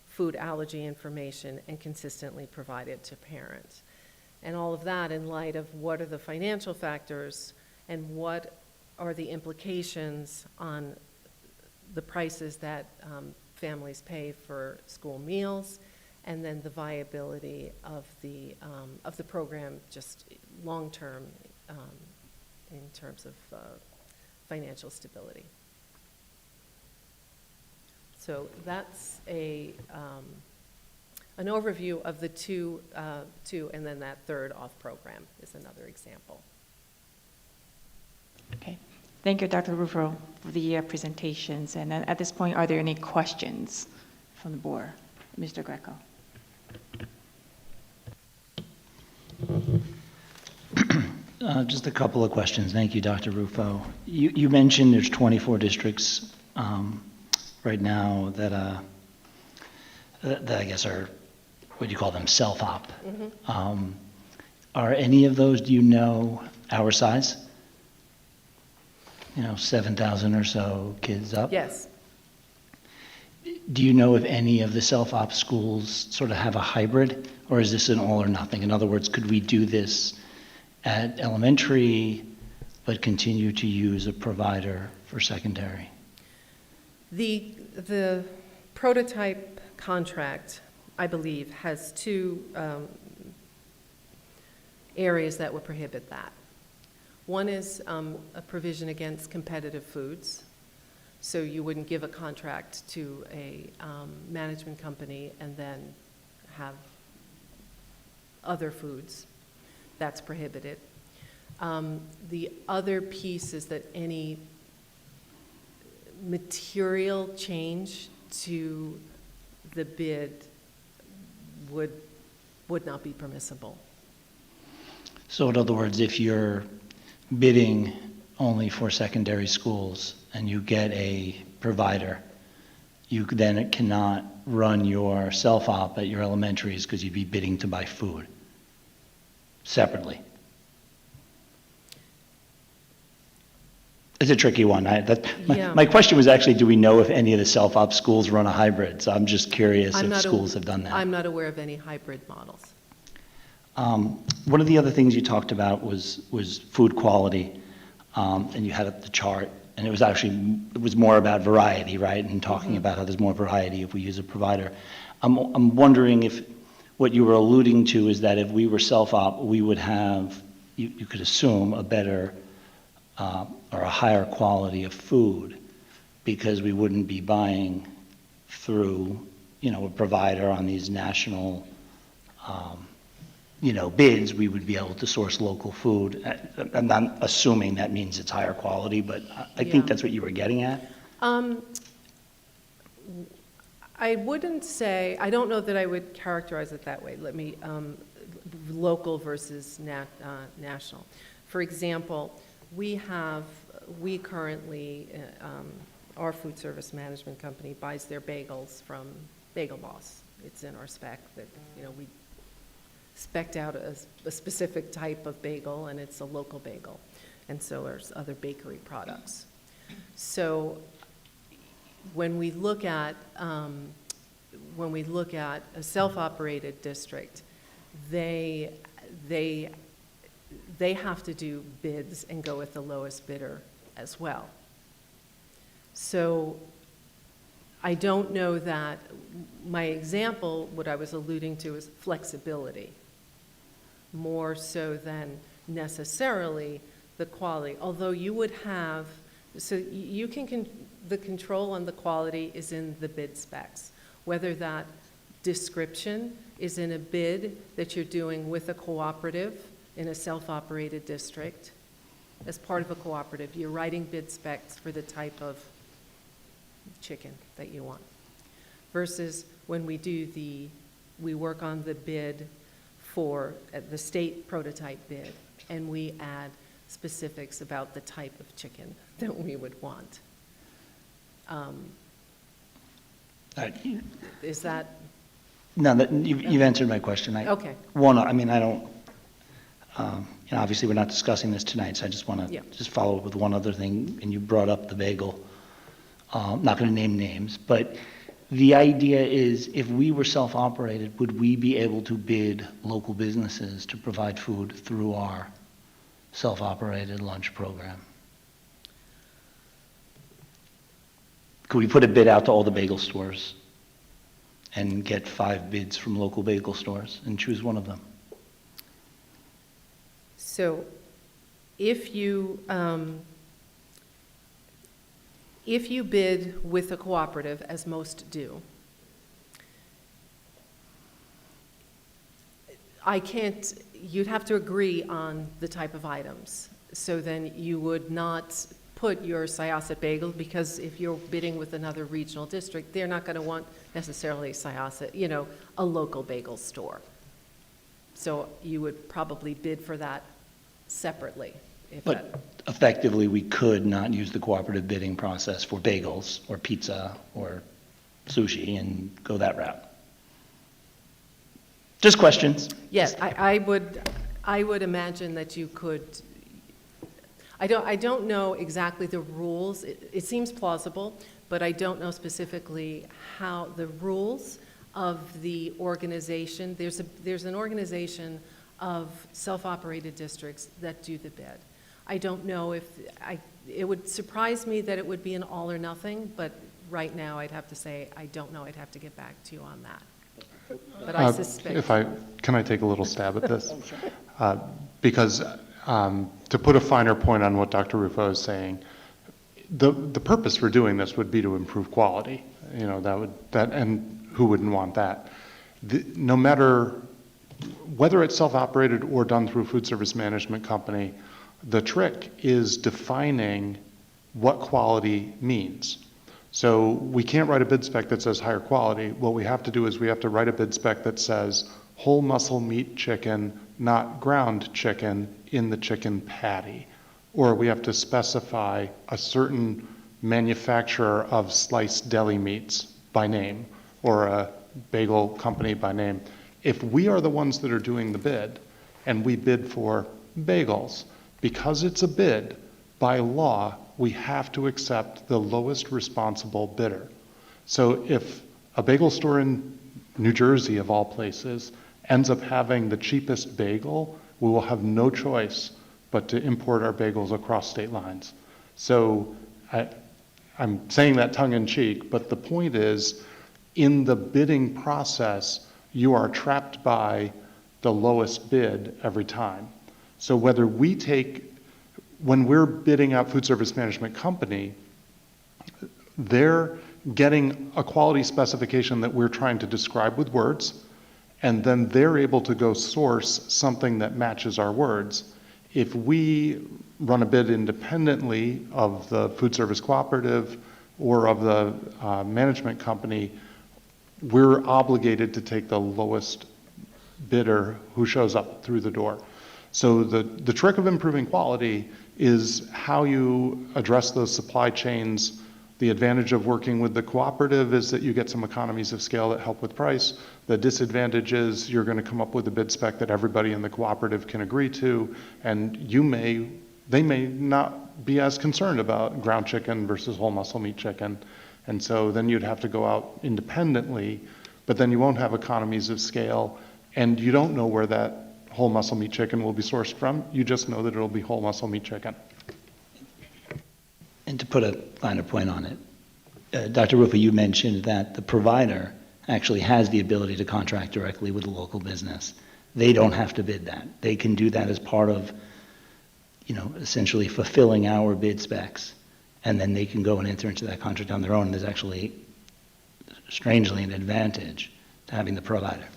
food allergy information and consistently provide it to parents. And all of that in light of what are the financial factors and what are the implications on the prices that families pay for school meals, and then the viability of the program just long-term in terms of financial stability. So that's an overview of the two, and then that third off program is another example. Okay, Thank you, Dr. Rufo, for the presentations. And at this point, are there any questions from the board? Mr. Greco. Just a couple of questions. Thank you, Dr. Rufo. You mentioned there's 24 districts right now that I guess are, what do you call them, self-op. Are any of those, do you know, our size? 7,000 or so kids up? Yes. Do you know if any of the self-op schools sort of have a hybrid, or is this an all or nothing? In other words, could we do this at elementary, but continue to use a provider for secondary? The prototype contract, I believe, has two areas that would prohibit that. One is a provision against competitive foods. So you wouldn't give a contract to a management company and then have other foods. That's prohibited. The other piece is that any material change to the bid would not be permissible. So in other words, if you're bidding only for secondary schools and you get a provider, you then cannot run your self-op at your elementaries because you'd be bidding to buy food separately. It's a tricky one. My question was actually, do we know if any of the self-op schools run a hybrid? So I'm just curious if schools have done that. I'm not aware of any hybrid models. One of the other things you talked about was food quality, and you had up the chart, and it was more about variety, right? And talking about how there's more variety if we use a provider. I'm wondering if what you were alluding to is that if we were self-op, we would have, you could assume, a better or a higher quality of food because we wouldn't be buying through, a provider on these national bids. We would be able to source local food. I'm not assuming that means it's higher quality, but I think that's what you were getting at. I wouldn't say, I don't know that I would characterize it that way. Let me, local versus national. For example, we currently, our food service management company buys their bagels from Bagel Boss. It's in our spec that, we spec'd out a specific type of bagel, and it's a local bagel. And so there's other bakery products. So when we look at a self-operated district, they have to do bids and go with the lowest bidder as well. So I don't know that, my example, what I was alluding to is flexibility, more so than necessarily the quality. Although you would have, so you can, the control on the quality is in the bid specs. Whether that description is in a bid that you're doing with a cooperative in a self-operated district, as part of a cooperative, you're writing bid specs for the type of chicken that you want. Versus when we work on the bid for the state prototype bid, and we add specifics about the type of chicken that we would want. Is that? No, you've answered my question. Okay. I don't, obviously we're not discussing this tonight, so I just want to just follow up with one other thing, and you brought up the bagel. Not going to name names, but the idea is if we were self-operated, would we be able to bid local businesses to provide food through our self-operated lunch program? Could we put a bid out to all the bagel stores and get 5 bids from local bagel stores and choose one of them? So if you bid with a cooperative, as most do, you'd have to agree on the type of items. So then you would not put your Syosset bagel, because if you're bidding with another regional district, they're not going to want necessarily Syosset, you know, a local bagel store. So you would probably bid for that separately. If that, But effectively, we could not use the cooperative bidding process for bagels or pizza or sushi and go that route. Just questions. yes, I would imagine that you could. I don't know exactly the rules. It seems plausible, but I don't know specifically how the rules of the organization. There's an organization of self-operated districts that do the bid. I don't know if it would surprise me that it would be an all or nothing, but right now I'd have to say I don't know. I'd have to get back to you on that. But I suspect. Can I take a little stab at this? Because to put a finer point on what Dr. Rufo is saying, the purpose for doing this would be to improve quality. You know, and who wouldn't want that? No matter whether it's self-operated or done through a food service management company, the trick is defining what quality means. So we can't write a bid spec that says higher quality. What we have to do is we have to write a bid spec that says whole muscle meat chicken, not ground chicken, in the chicken patty. Or we have to specify a certain manufacturer of sliced deli meats by name, or a bagel company by name. If we are the ones that are doing the bid, and we bid for bagels, because it's a bid, by law, we have to accept the lowest responsible bidder. So if a bagel store in New Jersey, of all places, ends up having the cheapest bagel, we will have no choice but to import our bagels across state lines. So I'm saying that tongue in cheek, but the point is, in the bidding process, you are trapped by the lowest bid every time. So whether when we're bidding out food service management company, they're getting a quality specification that we're trying to describe with words, and then they're able to go source something that matches our words. If we run a bid independently of the food service cooperative or of the management company, we're obligated to take the lowest bidder who shows up through the door. So the trick of improving quality is how you address those supply chains. The advantage of working with the cooperative is that you get some economies of scale that help with price. The disadvantage is you're going to come up with a bid spec that everybody in the cooperative can agree to, and they may not be as concerned about ground chicken versus whole muscle meat chicken. And so then you'd have to go out independently, but then you won't have economies of scale, and you don't know where that whole muscle meat chicken will be sourced from. You just know that it'll be whole muscle meat chicken. And to put a finer point on it, Dr. Rufo, you mentioned that the provider actually has the ability to contract directly with the local business. They don't have to bid that. They can do that as part of, essentially fulfilling our bid specs, and then they can go and enter into that contract on their own. And there's actually, strangely, an advantage to having the provider.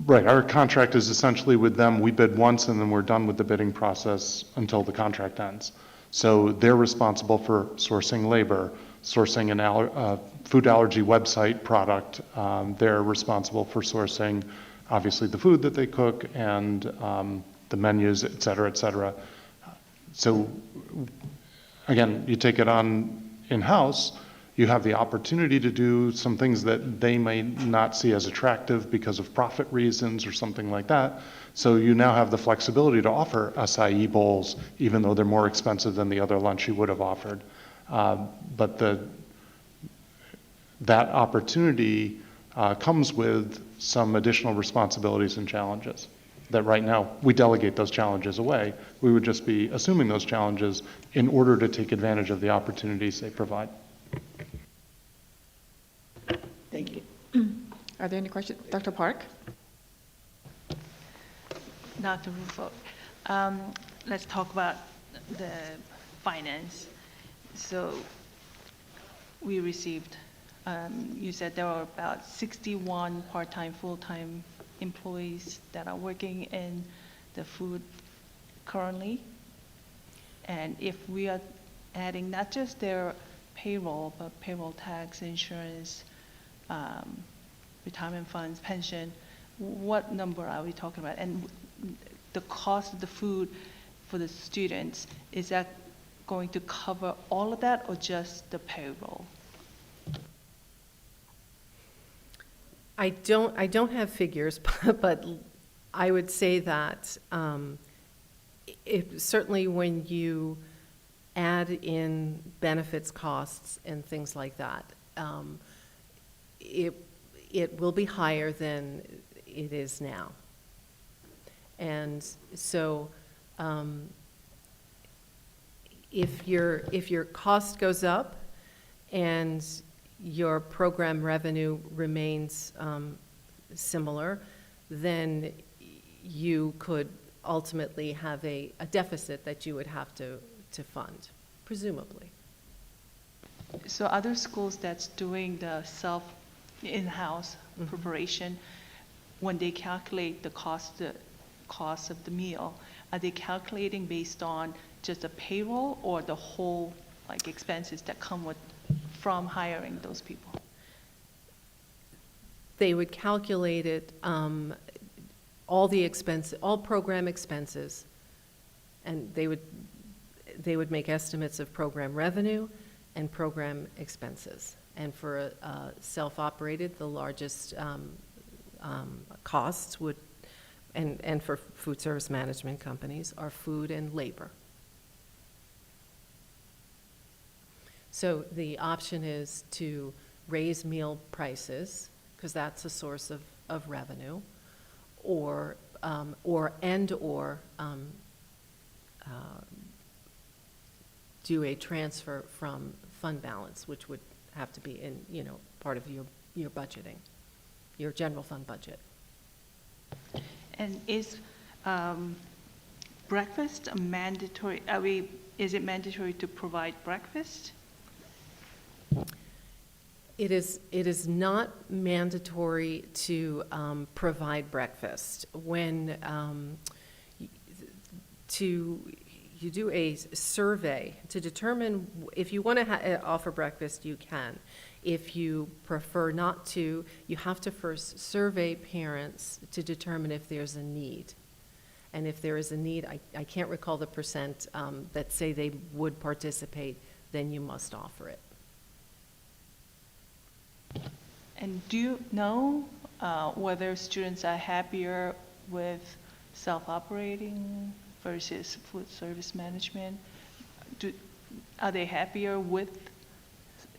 Right, our contract is essentially with them. We bid once and then we're done with the bidding process until the contract ends. So they're responsible for sourcing labor, sourcing a food allergy website product. They're responsible for sourcing, obviously, the food that they cook and the menus, et cetera, et cetera. So again, you take it on in-house, you have the opportunity to do some things that they may not see as attractive because of profit reasons or something like that. So you now have the flexibility to offer acai bowls, even though they're more expensive than the other lunch you would have offered. But that opportunity comes with some additional responsibilities and challenges that right now we delegate those challenges away. We would just be assuming those challenges in order to take advantage of the opportunities they provide. Thank you. Are there any questions? Dr. Park? Dr. Rufo, let's talk about the finance. So we received, you said there are about 61 part-time, full-time employees that are working in the food currently? And if we are adding not just their payroll, but payroll tax, insurance, retirement funds, pension, what number are we talking about? And the cost of the food for the students, is that going to cover all of that or just the payroll? I don't have figures, but I would say that certainly when you add in benefits costs and things like that, it will be higher than it is now. And so if your cost goes up and your program revenue remains similar, then you could ultimately have a deficit that you would have to fund, presumably. So other schools that's doing the in-house preparation, when they calculate the cost of the meal, are they calculating based on just the payroll or the whole expenses that come from hiring those people? They would calculate it, all program expenses, and they would make estimates of program revenue and program expenses. And for self-operated, the largest costs would, and for food service management companies, are food and labor. So the option is to raise meal prices, because that's a source of revenue, or do a transfer from fund balance, which would have to be in, part of your budgeting, your general fund budget. And is breakfast mandatory? Is it mandatory to provide breakfast? It is not mandatory to provide breakfast. When you do a survey to determine if you want to offer breakfast, you can. If you prefer not to, you have to first survey parents to determine if there's a need. And if there is a need, I can't recall the percent that say they would participate, then you must offer it. And do you know whether students are happier with self-operating versus food service management? Are they happier with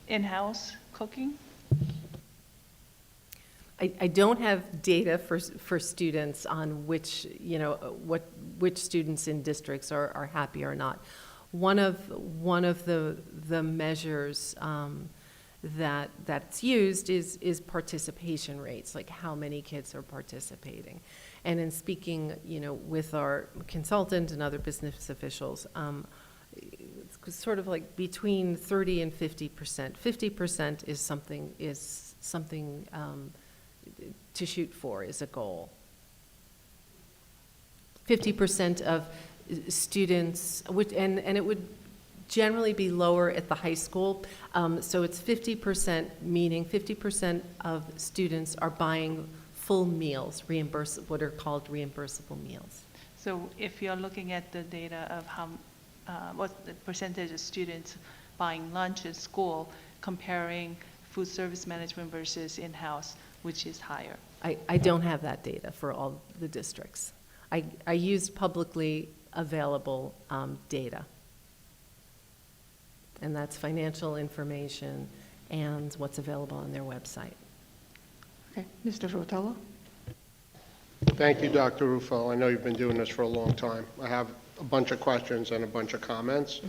in-house cooking? I don't have data for students on which students in districts are happy or not. One of the measures that's used is participation rates, like how many kids are participating. And in speaking, with our consultant and other business officials, it's sort of like between 30 and 50%. 50% is something to shoot for, is a goal. 50% of students, and it would generally be lower at the high school. So it's 50%, meaning 50% of students are buying full meals, what are called reimbursable meals. So if you're looking at the data of what the percentage of students buying lunch at school, comparing food service management versus in-house, which is higher? I don't have that data for all the districts. I used publicly available data. And that's financial information and what's available on their website. Okay, Mr. Rotella? Thank you, Dr. Ruffo. I know you've been doing this for a long time. I have a bunch of questions and a bunch of comments.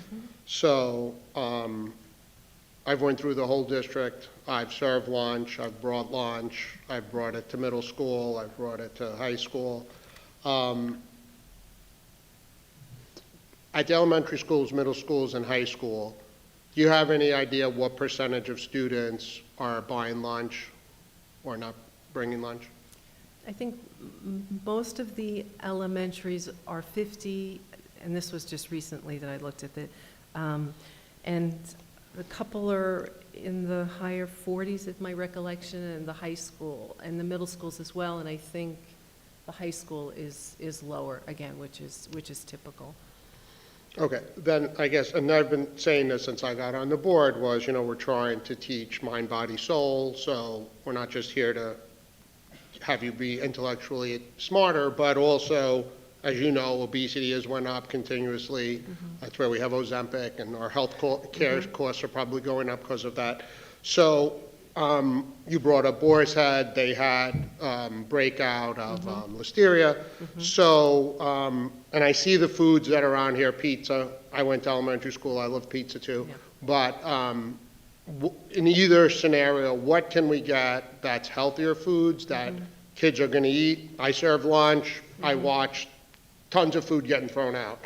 So I've went through the whole district. I've served lunch. I've brought lunch. I've brought it to middle school. I've brought it to high school. At the elementary schools, middle schools, and high school, do you have any idea what percentage of students are buying lunch or not bringing lunch? I think most of the elementaries are 50, and this was just recently that I looked at it, and the couple are in the higher 40s, if my recollection, and the high school, and the middle schools as well, and I think the high school is lower, again, which is typical. Okay, then I guess, and I've been saying this since I got on the board, was, we're trying to teach mind, body, soul, so we're not just here to have you be intellectually smarter, but also, as you know, obesity has went up continuously. That's where we have Ozempic, and our health care costs are probably going up because of that. So you brought up Boar's Head. They had breakout of listeria. So, and I see the foods that are on here, pizza. I went to elementary school. I love pizza too. But in either scenario, what can we get that's healthier foods that kids are going to eat? I serve lunch. I watch tons of food getting thrown out.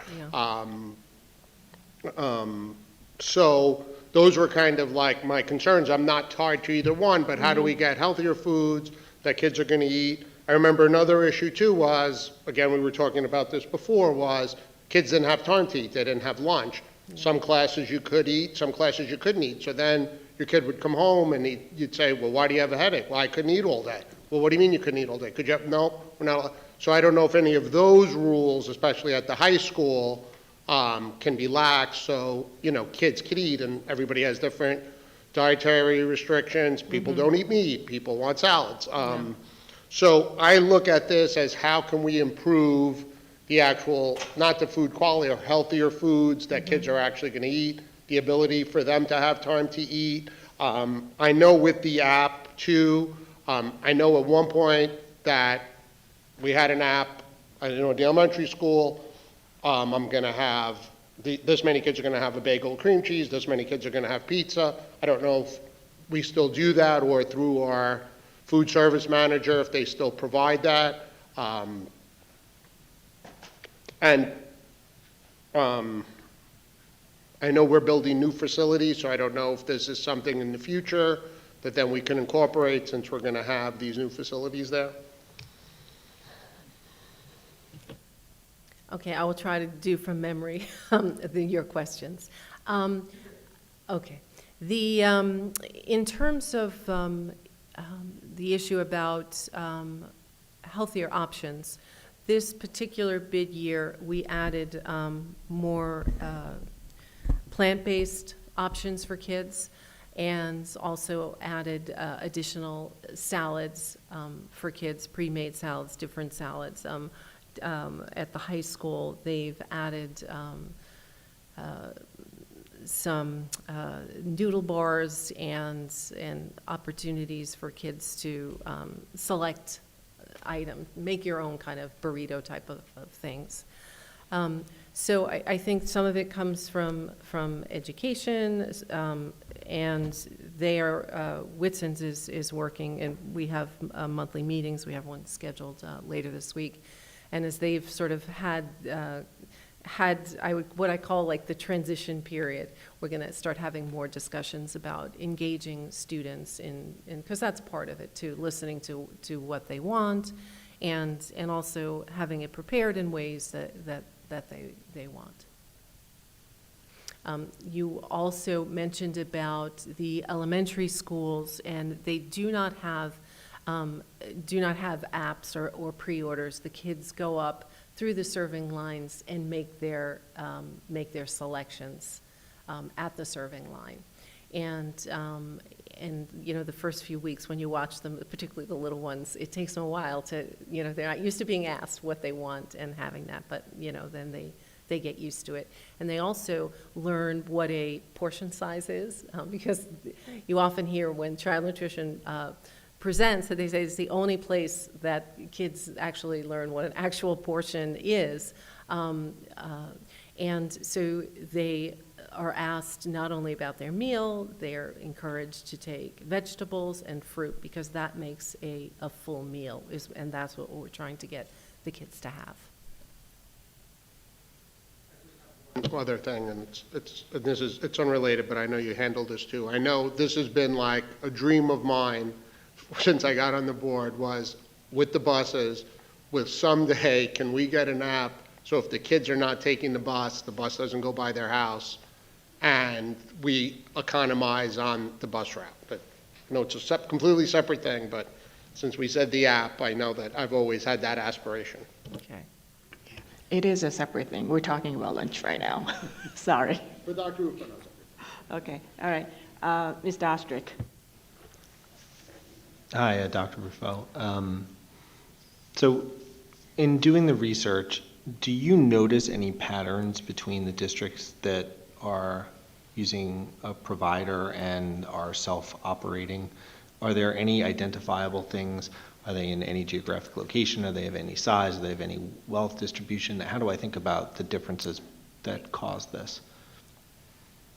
So those were kind of like my concerns. I'm not tied to either one, but how do we get healthier foods that kids are going to eat? I remember another issue too was, again, we were talking about this before, was kids didn't have time to eat. They didn't have lunch. Some classes you could eat, some classes you couldn't eat. So then your kid would come home and you'd say, well, why do you have a headache? Well, I couldn't eat all day. Well, what do you mean you couldn't eat all day? Could you have, no, we're not allowed. So I don't know if any of those rules, especially at the high school, can be lax, so, kids could eat, and everybody has different dietary restrictions. People don't eat meat. People want salads. So I look at this as how can we improve the actual, not the food quality, or healthier foods that kids are actually going to eat, the ability for them to have time to eat. I know with the app, too, I know at one point that we had an app, at the elementary school, I'm going to have, this many kids are going to have a bagel and cream cheese, this many kids are going to have pizza. I don't know if we still do that, or through our food service manager, if they still provide that. And I know we're building new facilities, so I don't know if this is something in the future that then we can incorporate, since we're going to have these new facilities there. Okay, I will try to do from memory your questions. Okay, in terms of the issue about healthier options, this particular bid year, we added more plant-based options for kids, and also added additional salads for kids, pre-made salads, different salads. At the high school, they've added some noodle bars and opportunities for kids to select items, make your own kind of burrito type of things. So I think some of it comes from education, and they are, Whitson's is working, and we have monthly meetings. We have one scheduled later this week. And as they've sort of had what I call like the transition period, we're going to start having more discussions about engaging students in because that's part of it too, listening to what they want, and also having it prepared in ways that they want. You also mentioned about the elementary schools, and they do not have apps or pre-orders. The kids go up through the serving lines and make their selections at the serving line. And the first few weeks when you watch them, particularly the little ones, it takes them a while to, they're not used to being asked what they want and having that, but, then they get used to it. And they also learn what a portion size is, because you often hear when child nutrition presents that they say it's the only place that kids actually learn what an actual portion is. And so they are asked not only about their meal, they're encouraged to take vegetables and fruit, because that makes a full meal, and that's what we're trying to get the kids to have. Other thing, and it's unrelated, but I know you handled this too. I know this has been like a dream of mine since I got on the board, was with the buses, with someday, can we get an app So if the kids are not taking the bus doesn't go by their house, and we economize on the bus route. But, you know, it's a completely separate thing, but since we said the app, I know that I've always had that aspiration. Okay. It is a separate thing. We're talking about lunch right now. Sorry. For Dr. Rufo, no, sorry. Okay, all right. Mr. Ostrick. Hi, Dr. Rufo. So in doing the research, do you notice any patterns between the districts that are using a provider and are self-operating? Are there any identifiable things? Are they in any geographic location? Are they of any size? Are they of any wealth distribution? How do I think about the differences that cause this?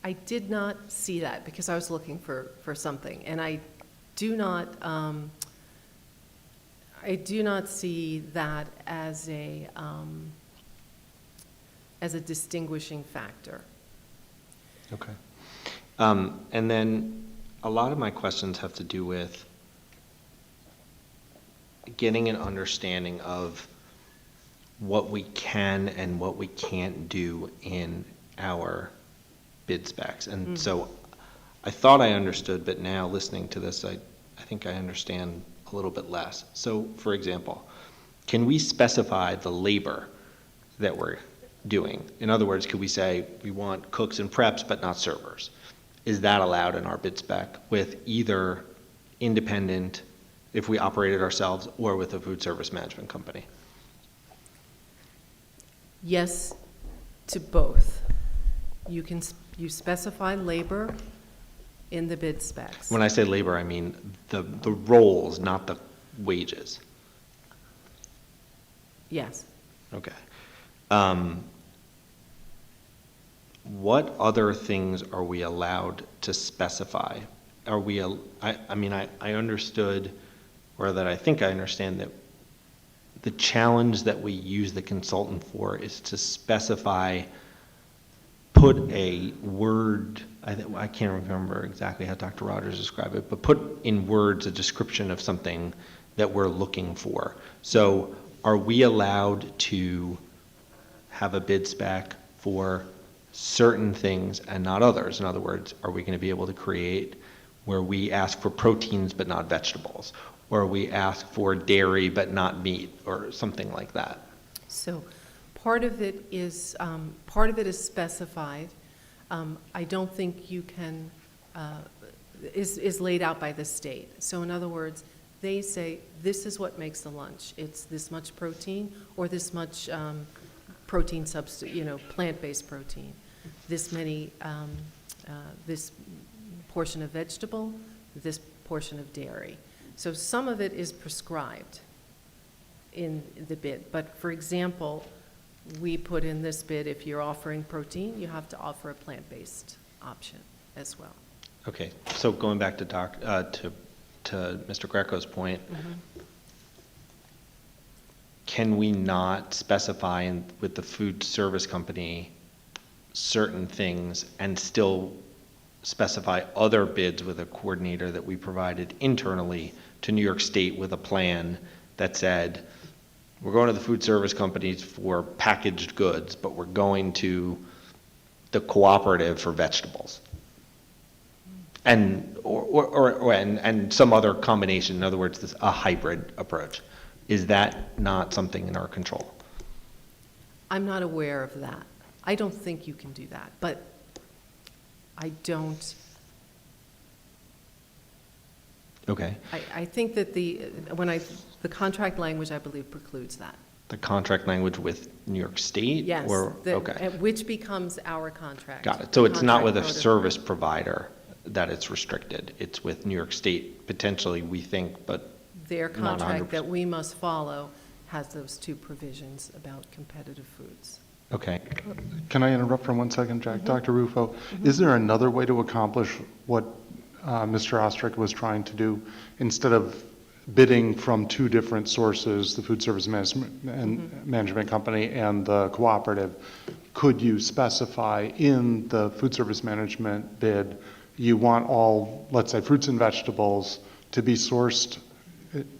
I did not see that because I was looking for something, and I do not see that as a distinguishing factor. Okay. And then a lot of my questions have to do with getting an understanding of what we can and what we can't do in our bid specs. And so I thought I understood, but now listening to this, I think I understand a little bit less. So, for example, can we specify the labor that we're doing? In other words, could we say we want cooks and preps but not servers? Is that allowed in our bid spec with either independent, if we operate it ourselves, or with a food service management company? Yes to both. You specify labor in the bid specs. When I say labor, I mean the roles, not the wages. Yes. Okay. What other things are we allowed to specify? Are we, I mean, I understood, or that I think I understand, that the challenge that we use the consultant for is to specify, put a word, I can't remember exactly how Dr. Rogers described it, but put in words a description of something that we're looking for. So are we allowed to have a bid spec for certain things and not others? In other words, are we going to be able to create where we ask for proteins but not vegetables, or we ask for dairy but not meat, or something like that? So part of it is specified. I don't think you can, is laid out by the state. So in other words, they say, this is what makes the lunch. It's this much protein, or this much protein substitute, plant-based protein. This many, this portion of vegetable, this portion of dairy. So some of it is prescribed in the bid. But for example, we put in this bid, if you're offering protein, you have to offer a plant-based option as well. Okay, so going back to Mr. Greco's point, can we not specify with the food service company certain things and still specify other bids with a coordinator that we provided internally to New York State with a plan that said, we're going to the food service companies for packaged goods, but we're going to the cooperative for vegetables? And and some other combination, in other words, a hybrid approach. Is that not something in our control? I'm not aware of that. I don't think you can do that, but I don't. Okay. I think that the contract language, I believe, precludes that. The contract language with New York State? Yes. Okay. Which becomes our contract. Got it. So it's not with a protocol. service provider that it's restricted. It's with New York State, potentially, we think, but Their not contract 100%. that we must follow has those two provisions about competitive foods. Okay. Can I interrupt for 1 second, Jack? Dr. Rufo, is there another way to accomplish what Mr. Ostrick was trying to do? Instead of bidding from two different sources, the food service management company and the cooperative, could you specify in the food service management bid, you want all, let's say, fruits and vegetables to be sourced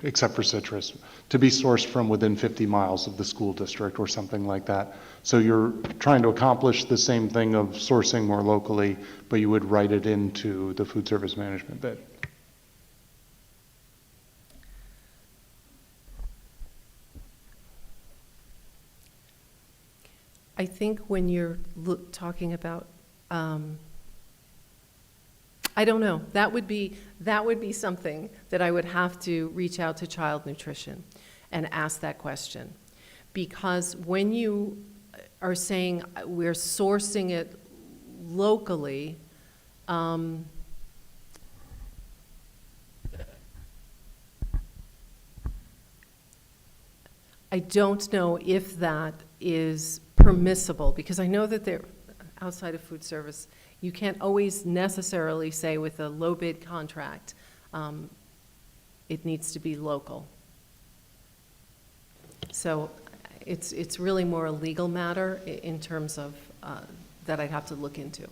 except for citrus, to be sourced from within 50 miles of the school district or something like that. So you're trying to accomplish the same thing of sourcing more locally, but you would write it into the food service management bid. I think when you're talking about, I don't know, that would be something that I would have to reach out to Child Nutrition and ask that question. Because when you are saying we're sourcing it locally, I don't know if that is permissible, because I know that they're outside of food service. You can't always necessarily say with a low bid contract, it needs to be local. So it's really more a legal matter in terms of that I'd have to look into.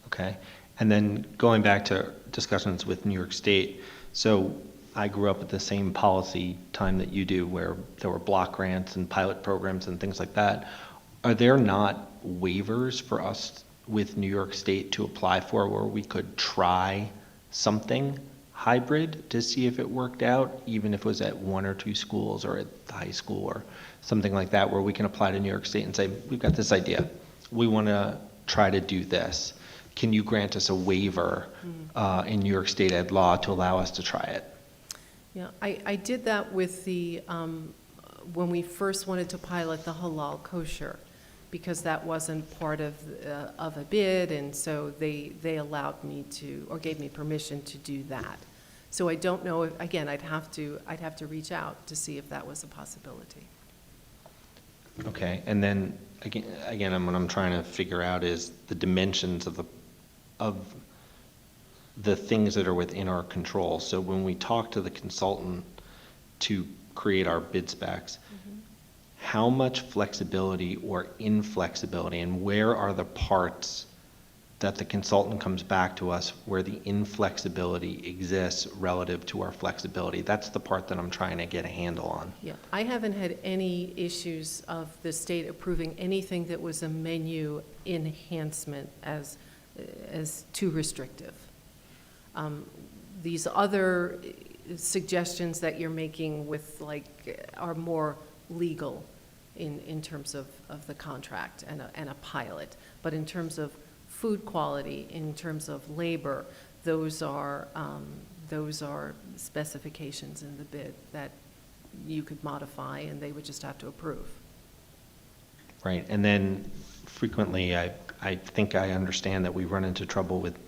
Okay. And then going back to discussions with New York State, so I grew up at the same policy time that you do, where there were block grants and pilot programs and things like that. Are there not waivers for us with New York State to apply for where we could try something hybrid to see if it worked out, even if it was at one or two schools or at the high school or something like that, where we can apply to New York State and say, we've got this idea. We want to try to do this. Can you grant us a waiver in New York State ed law to allow us to try it? Yeah, I did that with the, when we first wanted to pilot the halal kosher, because that wasn't part of a bid, and so they allowed me to, or gave me permission to do that. So I don't know, if, again, I'd have to reach out to see if that was a possibility. Okay, and then again, what I'm trying to figure out is the dimensions of the things that are within our control. So when we talk to the consultant to create our bid specs, how much flexibility or inflexibility, and where are the parts that the consultant comes back to us where the inflexibility exists relative to our flexibility? That's the part that I'm trying to get a handle on. Yeah, I haven't had any issues of the state approving anything that was a menu enhancement as too restrictive. These other suggestions that you're making with are more legal in terms of the contract and a pilot. But in terms of food quality, in terms of labor, those are specifications in the bid that you could modify and they would just have to approve. Right, and then frequently I think I understand that we run into trouble with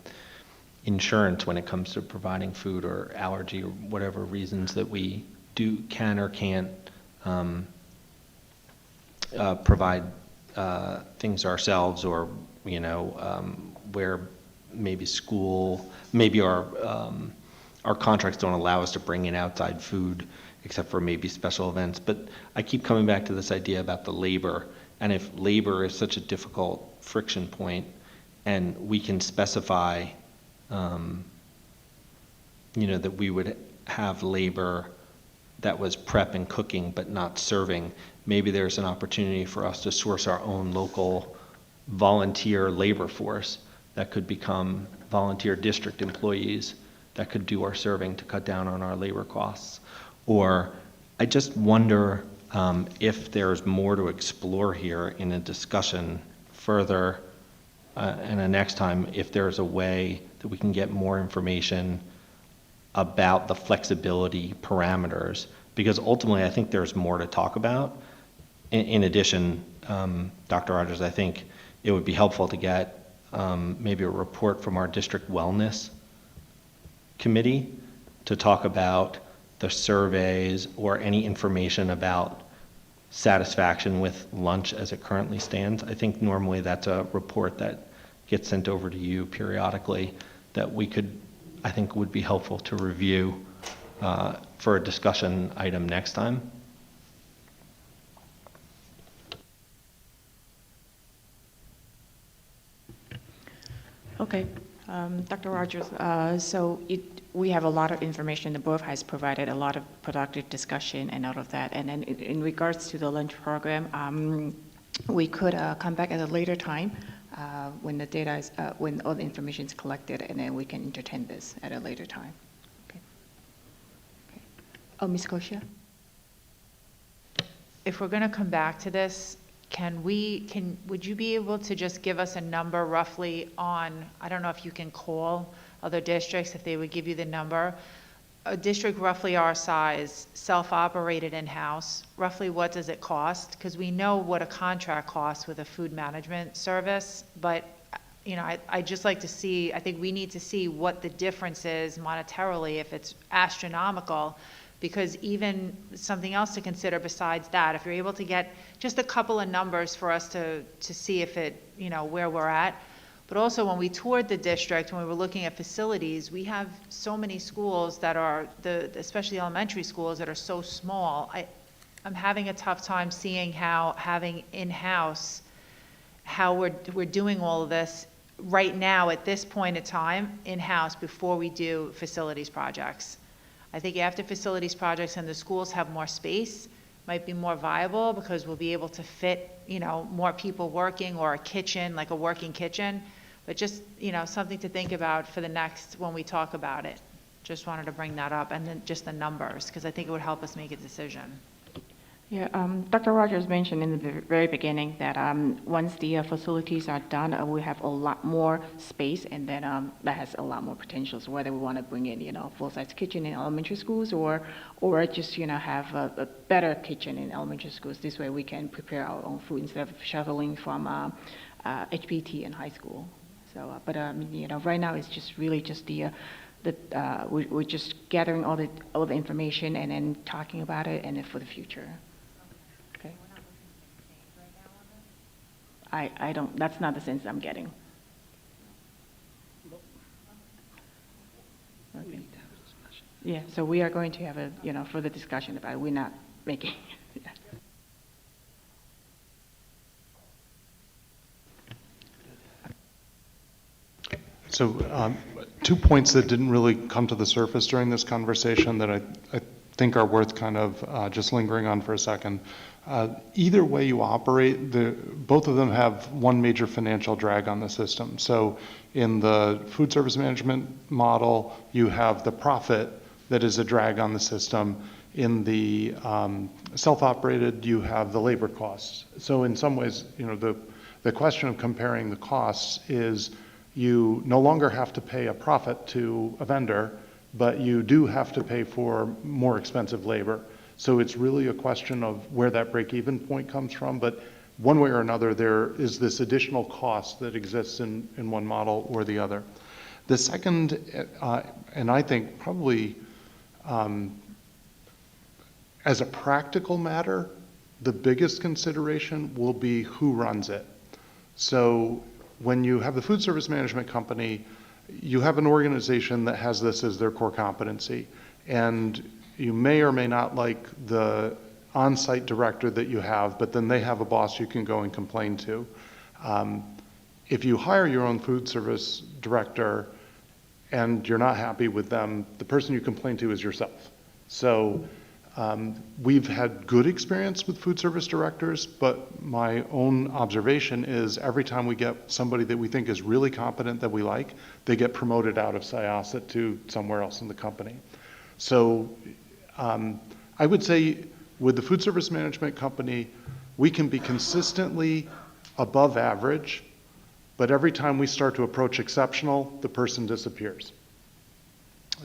insurance when it comes to providing food or allergy or whatever reasons that we can or can't provide things ourselves, or where maybe our contracts don't allow us to bring in outside food except for maybe special events. But I keep coming back to this idea about the labor, and if labor is such a difficult friction point, and we can specify that we would have labor that was prep and cooking but not serving, maybe there's an opportunity for us to source our own local volunteer labor force that could become volunteer district employees that could do our serving to cut down on our labor costs. Or I just wonder if there's more to explore here in a discussion further and the next time, if there's a way that we can get more information about the flexibility parameters, because ultimately I think there's more to talk about. In addition, Dr. Rogers, I think it would be helpful to get maybe a report from our district wellness committee to talk about the surveys or any information about satisfaction with lunch as it currently stands. I think normally that's a report that gets sent over to you periodically that I think would be helpful to review for a discussion item next time. Okay. Dr. Rogers, we have a lot of information. The board has provided a lot of productive discussion and all of that. And then in regards to the lunch program, we could come back at a later time when the data is, when all the information is collected, and then we can entertain this at a later time. Okay. Okay. Oh, Ms. Kosia? If we're going to come back to this, would you be able to just give us a number roughly on, I don't know if you can call other districts, if they would give you the number, a district roughly our size, self-operated in-house, roughly what does it cost? Because we know what a contract costs with a food management service, but I'd just like to see, I think we need to see what the difference is monetarily, if it's astronomical, because even something else to consider besides that, if you're able to get just a couple of numbers for us to see if it, where we're at. But also when we toured the district, when we were looking at facilities, we have so many schools that are, especially elementary schools, that are so small. I'm having a tough time seeing how having in-house, how we're doing all of this right now at this point in time, in-house, before we do facilities projects. I think after facilities projects and the schools have more space, might be more viable because we'll be able to fit, more people working, or a kitchen, like a working kitchen. But just, something to think about for the next, when we talk about it. Just wanted to bring that up, and then just the numbers, because I think it would help us make a decision. Yeah, Dr. Rogers mentioned in the very beginning that once the facilities are done, we have a lot more space, and then that has a lot more potential. So whether we want to bring in, full-size kitchen in elementary schools, or just, have a better kitchen in elementary schools. This way we can prepare our own food instead of shuttling from HPT in high school. So, but right now it's just really just we're just gathering all the information and then talking about it, and then for the future. Okay. I don't. That's not the sense I'm getting. Okay. Yeah. So we are going to have a further discussion about it. We're not making. Yeah. So 2 points that didn't really come to the surface during this conversation that I think are worth kind of just lingering on for a second. Either way you operate, both of them have one major financial drag on the system. So in the food service management model, you have the profit that is a drag on the system. In the self-operated, you have the labor costs. So in some ways, the question of comparing the costs is, you no longer have to pay a profit to a vendor, but you do have to pay for more expensive labor. So it's really a question of where that break-even point comes from. But one way or another, there is this additional cost that exists in one model or the other. The second, and I think probably as a practical matter, the biggest consideration will be who runs it. So when you have the food service management company, you have an organization that has this as their core competency. And you may or may not like the on-site director that you have, but then they have a boss you can go and complain to. If you hire your own food service director and you're not happy with them, the person you complain to is yourself. So we've had good experience with food service directors, but my own observation is every time we get somebody that we think is really competent that we like, they get promoted out of Syosset to somewhere else in the company. So I would say with the food service management company, we can be consistently above average, but every time we start to approach exceptional, the person disappears.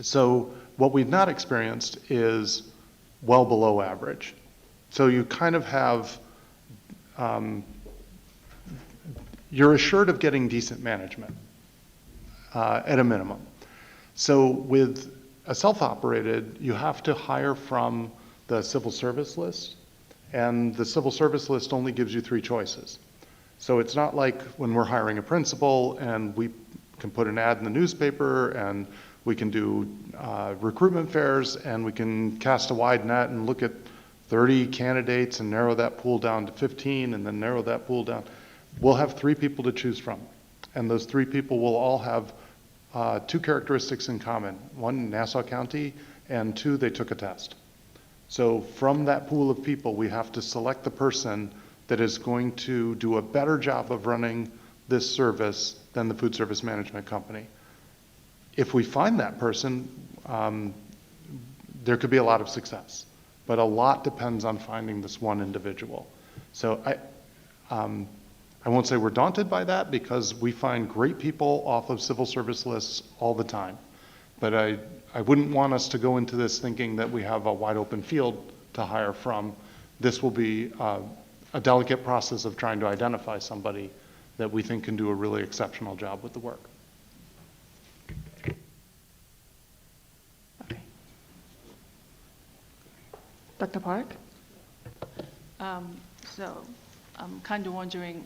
So what we've not experienced is well below average. So you kind of have, you're assured of getting decent management at a minimum. So with a self-operated, you have to hire from the civil service list, and the civil service list only gives you 3 choices. So it's not like when we're hiring a principal and we can put an ad in the newspaper and we can do recruitment fairs and we can cast a wide net and look at 30 candidates and narrow that pool down to 15 and then narrow that pool down. We'll have 3 people to choose from. And those 3 people will all have two characteristics in common. One, Nassau County, and two, they took a test. So from that pool of people, we have to select the person that is going to do a better job of running this service than the food service management company. If we find that person, there could be a lot of success, but a lot depends on finding this one individual. So I won't say we're daunted by that because we find great people off of civil service lists all the time. But I wouldn't want us to go into this thinking that we have a wide open field to hire from. This will be a delicate process of trying to identify somebody that we think can do a really exceptional job with the work. Dr. Park? So I'm kind of wondering,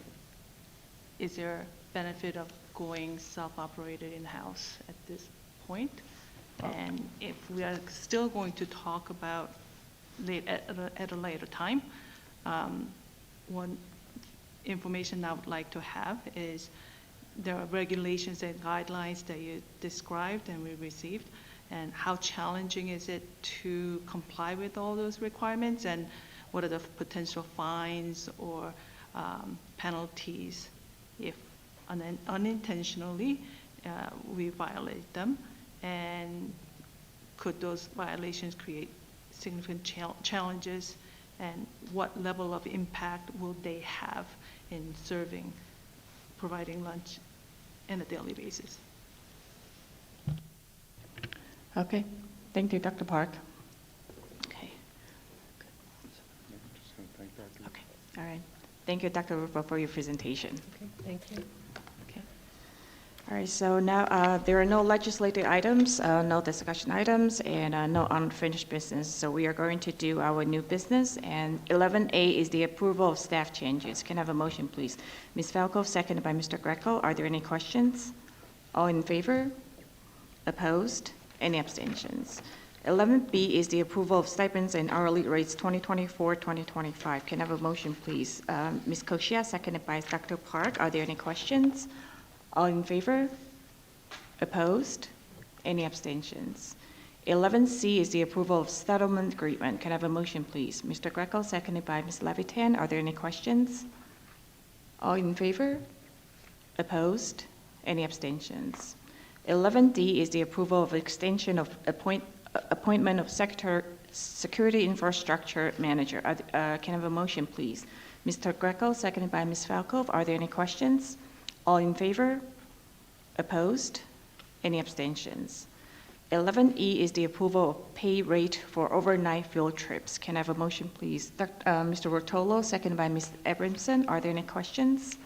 is there benefit of going self-operated in-house at this point? And if we are still going to talk about at a later time, one information I would like to have is there are regulations and guidelines that you described and we received, and how challenging is it to comply with all those requirements, and what are the potential fines or penalties if unintentionally we violate them, and could those violations create significant challenges, and what level of impact will they have in providing lunch on a daily basis? Okay, thank you, Dr. Park. Okay. Okay, all right. Thank you, Dr. Rupa, for your presentation. Okay, thank you. Okay. All right, so now there are no legislative items, no discussion items, and no unfinished business. So we are going to do our new business, and 11A is the approval of staff changes. Can I have a motion, please? Ms. Falco, seconded by Mr. Greco. Are there any questions? All in favor? Opposed? Any abstentions? 11B is the approval of stipends and hourly rates 2024-2025. Can I have a motion, please? Ms. Koshia, seconded by Dr. Park. Are there any questions? All in favor? Opposed? Any abstentions? 11C is the approval of settlement agreement. Can I have a motion, please? Mr. Greco, seconded by Ms. Levitan. Are there any questions? All in favor? Opposed? Any abstentions? 11D is the approval of extension of appointment of Security Infrastructure Manager. Can I have a motion, please? Mr. Greco, seconded by Ms. Falco. Are there any questions? All in favor? Opposed? Any abstentions? 11E is the approval of pay rate for overnight field trips. Can I have a motion, please? Mr. Rotolo, seconded by Ms. Abramson. Are there any questions?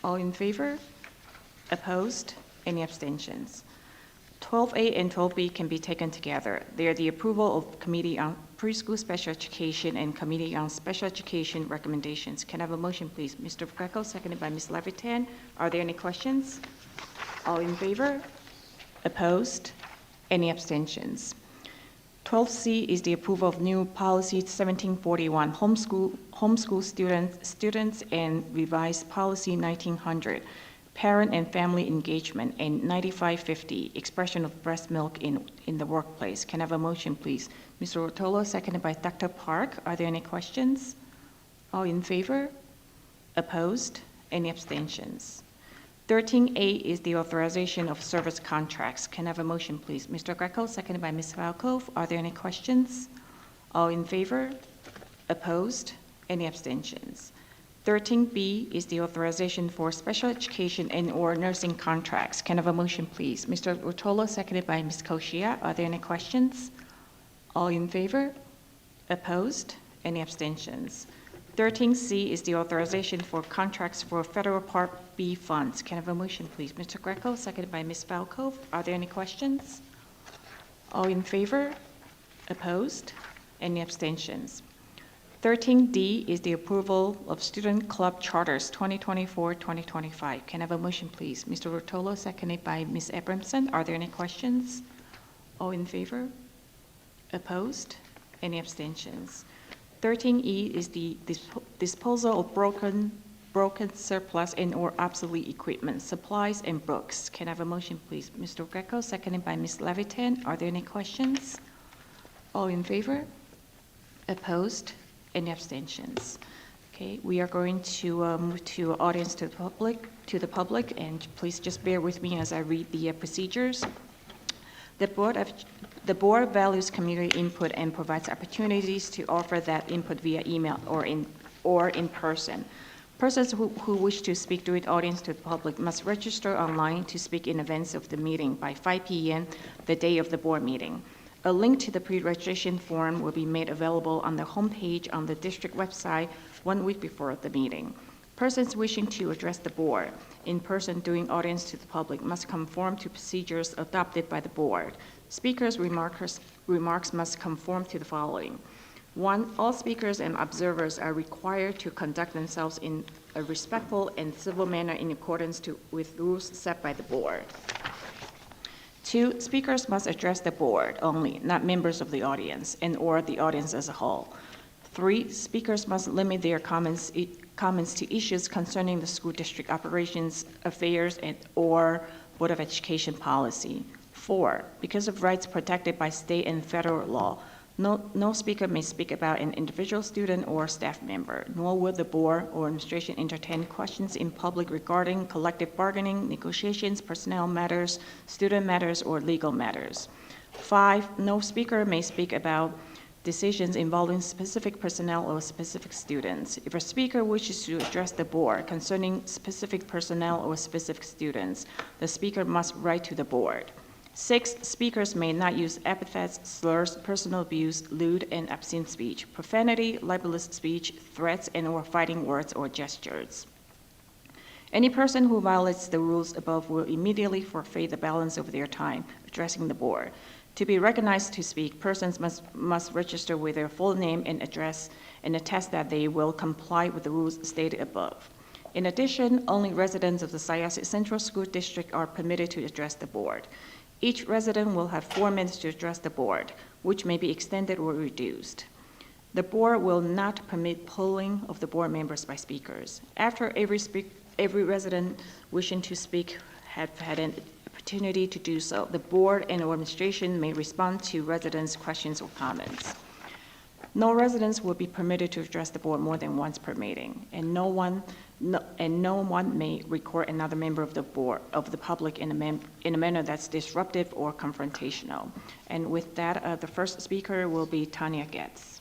All in favor? Opposed? Any abstentions? 12A and 12B can be taken together. They are the approval of Committee on Preschool Special Education and Committee on Special Education recommendations. Can I have a motion, please? Mr. Greco, seconded by Ms. Levitan. Are there any questions? All in favor? Opposed? Any abstentions? 12C is the approval of new policy 1741, homeschool students, and revised policy 1900. Parent and family engagement, and 9550, expression of breast milk in the workplace. Can I have a motion, please? Mr. Rotolo, seconded by Dr. Park. Are there any questions? All in favor? Opposed? Any abstentions? 13A is the authorization of service contracts. Can I have a motion, please? Mr. Greco, seconded by Ms. Falco. Are there any questions? All in favor? Opposed? Any abstentions? 13B is the authorization for special education and/or nursing contracts. Can I have a motion, please? Mr. Rotolo, seconded by Ms. Koshia. Are there any questions? All in favor? Opposed? Any abstentions? 13C is the authorization for contracts for federal Part B funds. Can I have a motion, please? Mr. Greco, seconded by Ms. Falco. Are there any questions? All in favor? Opposed? Any abstentions? 13D is the approval of student club charters 2024-2025. Can I have a motion, please? Mr. Rotolo, seconded by Ms. Abramson. Are there any questions? All in favor? Opposed? Any abstentions? 13E is the disposal of broken broken, surplus, and/or obsolete equipment, supplies, and books. Can I have a motion, please? Mr. Greco, seconded by Ms. Levitan. Are there any questions? All in favor? Opposed? Any abstentions? Okay, we are going to move to audience to the public, and please just bear with me as I read the procedures. The board values community input and provides opportunities to offer that input via email or in person. Persons who wish to speak during audience to the public must register online to speak in advance of the meeting by 5 p.m. the day of the board meeting. A link to the pre-registration form will be made available on the homepage on the district website 1 week before the meeting. Persons wishing to address the board in person during audience to the public must conform to procedures adopted by the board. Speakers' remarks must conform to the following. 1, all speakers and observers are required to conduct themselves in a respectful and civil manner in accordance with rules set by the board. 2, speakers must address the board only, not members of the audience and/or the audience as a whole. 3, speakers must limit their comments to issues concerning the school district operations, affairs, or Board of Education policy. 4, because of rights protected by state and federal law, no speaker may speak about an individual student or staff member, nor will the board or administration entertain questions in public regarding collective bargaining, negotiations, personnel matters, student matters, or legal matters. 5, no speaker may speak about decisions involving specific personnel or specific students. If a speaker wishes to address the board concerning specific personnel or specific students, the speaker must write to the board. 6, speakers may not use epithets, slurs, personal abuse, lewd and obscene speech, profanity, libelous speech, threats, and/or fighting words or gestures. Any person who violates the rules above will immediately forfeit the balance of their time addressing the board. To be recognized to speak, persons must register with their full name and address and attest that they will comply with the rules stated above. In addition, only residents of the Syosset Central School District are permitted to address the board. Each resident will have 4 minutes to address the board, which may be extended or reduced. The board will not permit polling of the board members by speakers. After every resident wishing to speak have had an opportunity to do so, the board and administration may respond to residents' questions or comments. No residents will be permitted to address the board more than once per meeting, and no one may record another member of the board of the public in a manner that's disruptive or confrontational. And with that, the first speaker will be Tanya Getz.